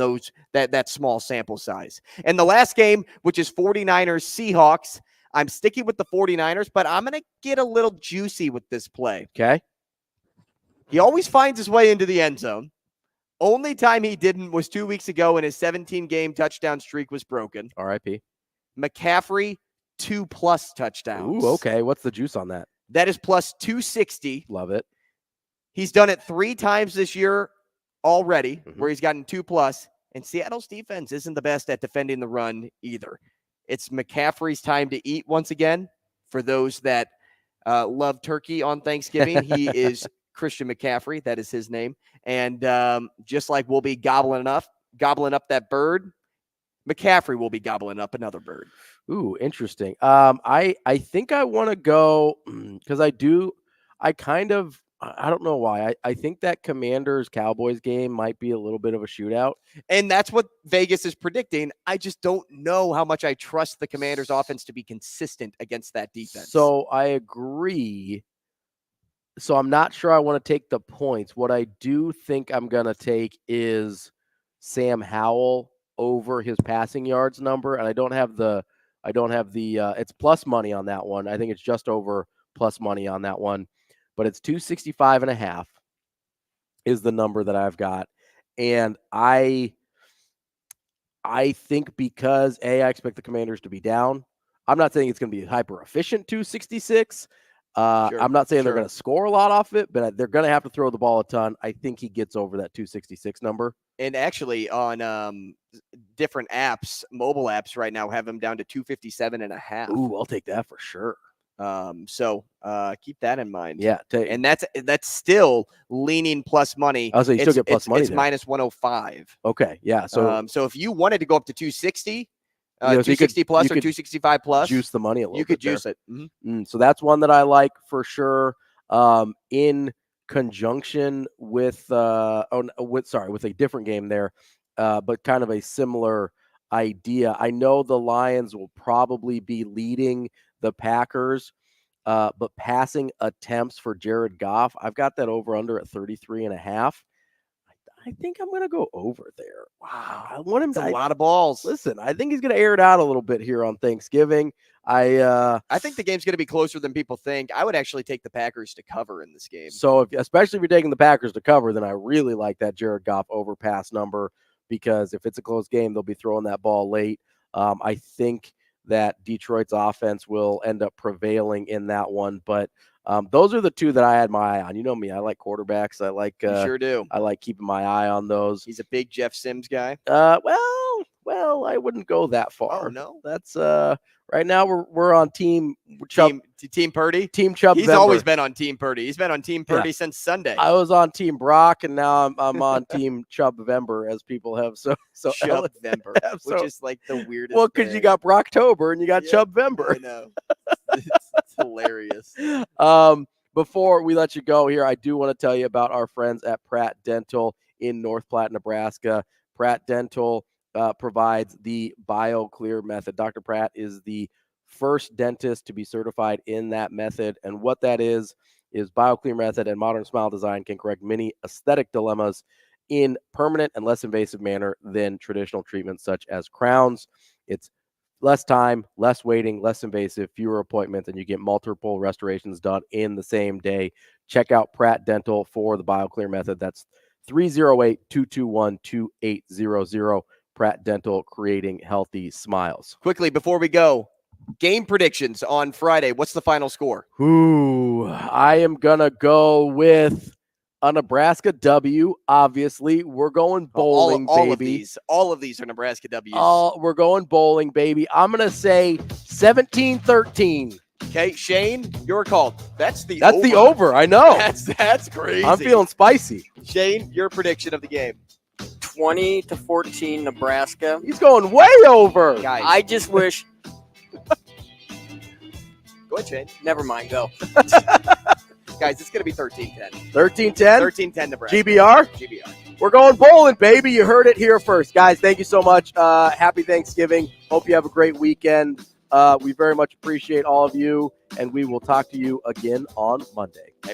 that small sample size. And the last game, which is 49ers Seahawks, I'm sticking with the 49ers, but I'm going to get a little juicy with this play. Okay. He always finds his way into the end zone. Only time he didn't was 2 weeks ago when his 17-game touchdown streak was broken. R.I.P. McCaffrey, 2+ touchdowns. Ooh, okay. What's the juice on that? That is plus 260. Love it. He's done it 3 times this year already, where he's gotten 2+. And Seattle's defense isn't the best at defending the run either. It's McCaffrey's time to eat once again. For those that love turkey on Thanksgiving, he is Christian McCaffrey. That is his name. And just like we'll be gobbling up that bird, McCaffrey will be gobbling up another bird. Ooh, interesting. I think I want to go because I don't know why. I think that Commanders-Cowboys game might be a little bit of a shootout. And that's what Vegas is predicting. I just don't know how much I trust the Commanders' offense to be consistent against that defense. So I agree. So I'm not sure I want to take the points. What I do think I'm going to take is Sam Howell over his passing yards number. And I don't have the it's plus money on that one. I think it's just over plus money on that one. But it's 265.5 is the number that I've got. And I think because I expect the Commanders to be down. I'm not saying it's going to be hyper efficient 266. I'm not saying they're going to score a lot off it, but they're going to have to throw the ball a ton. I think he gets over that 266 number. And actually on different apps, mobile apps right now have him down to 257.5. Ooh, I'll take that for sure. So keep that in mind. Yeah. And that's still leaning plus money. Oh, so you still get plus money. It's minus 105. Okay. Yeah. So, so if you wanted to go up to 260, so 260 plus or 265 plus, juice the money a little bit. You could juice it. So that's one that I like for sure. In conjunction with with a different game there, but kind of a similar idea. I know the Lions will probably be leading the Packers, but passing attempts for Jared Goff, I've got that over under at 33.5. I think I'm going to go over there. Wow. I want him to a lot of balls. Listen, I think he's going to air it out a little bit here on Thanksgiving. I think the game's going to be closer than people think. I would actually take the Packers to cover in this game. So especially if you're taking the Packers to cover, then I really like that Jared Goff overpass number, because if it's a close game, they'll be throwing that ball late. I think that Detroit's offense will end up prevailing in that one. But those are the two that I had my eye on. You know me, I like quarterbacks. I like you sure do. I like keeping my eye on those. He's a big Jeff Sims guy. Well, I wouldn't go that far. Oh no, that's right now we're on team Chubb. Team Purdy. Team Chubb. He's always been on Team Purdy. He's been on Team Purdy since Sunday. I was on Team Brock, and now I'm on Team Chubb-vember, as people have so Chubb-vember, which is like the weirdest. Well, because you got Brocktober and you got Chubb-vember. I know. It's hilarious. Before we let you go here, I do want to tell you about our friends at Pratt Dental in North Platte, Nebraska. Pratt Dental provides the BioClear method. Dr. Pratt is the first dentist to be certified in that method. And what that is BioClear method and modern smile design can correct many aesthetic dilemmas in permanent and less invasive manner than traditional treatments such as crowns. It's less time, less waiting, less invasive, fewer appointments, and you get multiple restorations done in the same day. Check out Pratt Dental for the BioClear method. That's 308-221-2800. Pratt Dental, creating healthy smiles. Quickly, before we go, game predictions on Friday. What's the final score? Ooh, I am going to go with a Nebraska W. Obviously, we're going bowling, baby. All of these are Nebraska W's. We're going bowling, baby. I'm going to say 17-13. Okay, Shane, your call. That's the over. I know. That's crazy. I'm feeling spicy. Shane, your prediction of the game. 20-14 Nebraska. He's going way over. Guys. I just wish. Go ahead, Shane. Never mind. Go. Guys, it's going to be 13-10. 13-10? 13-10 Nebraska. GBR? GBR. We're going bowling, baby. You heard it here first. Guys, thank you so much. Happy Thanksgiving. Hope you have a great weekend. We very much appreciate all of you, and we will talk to you again on Monday. Okay.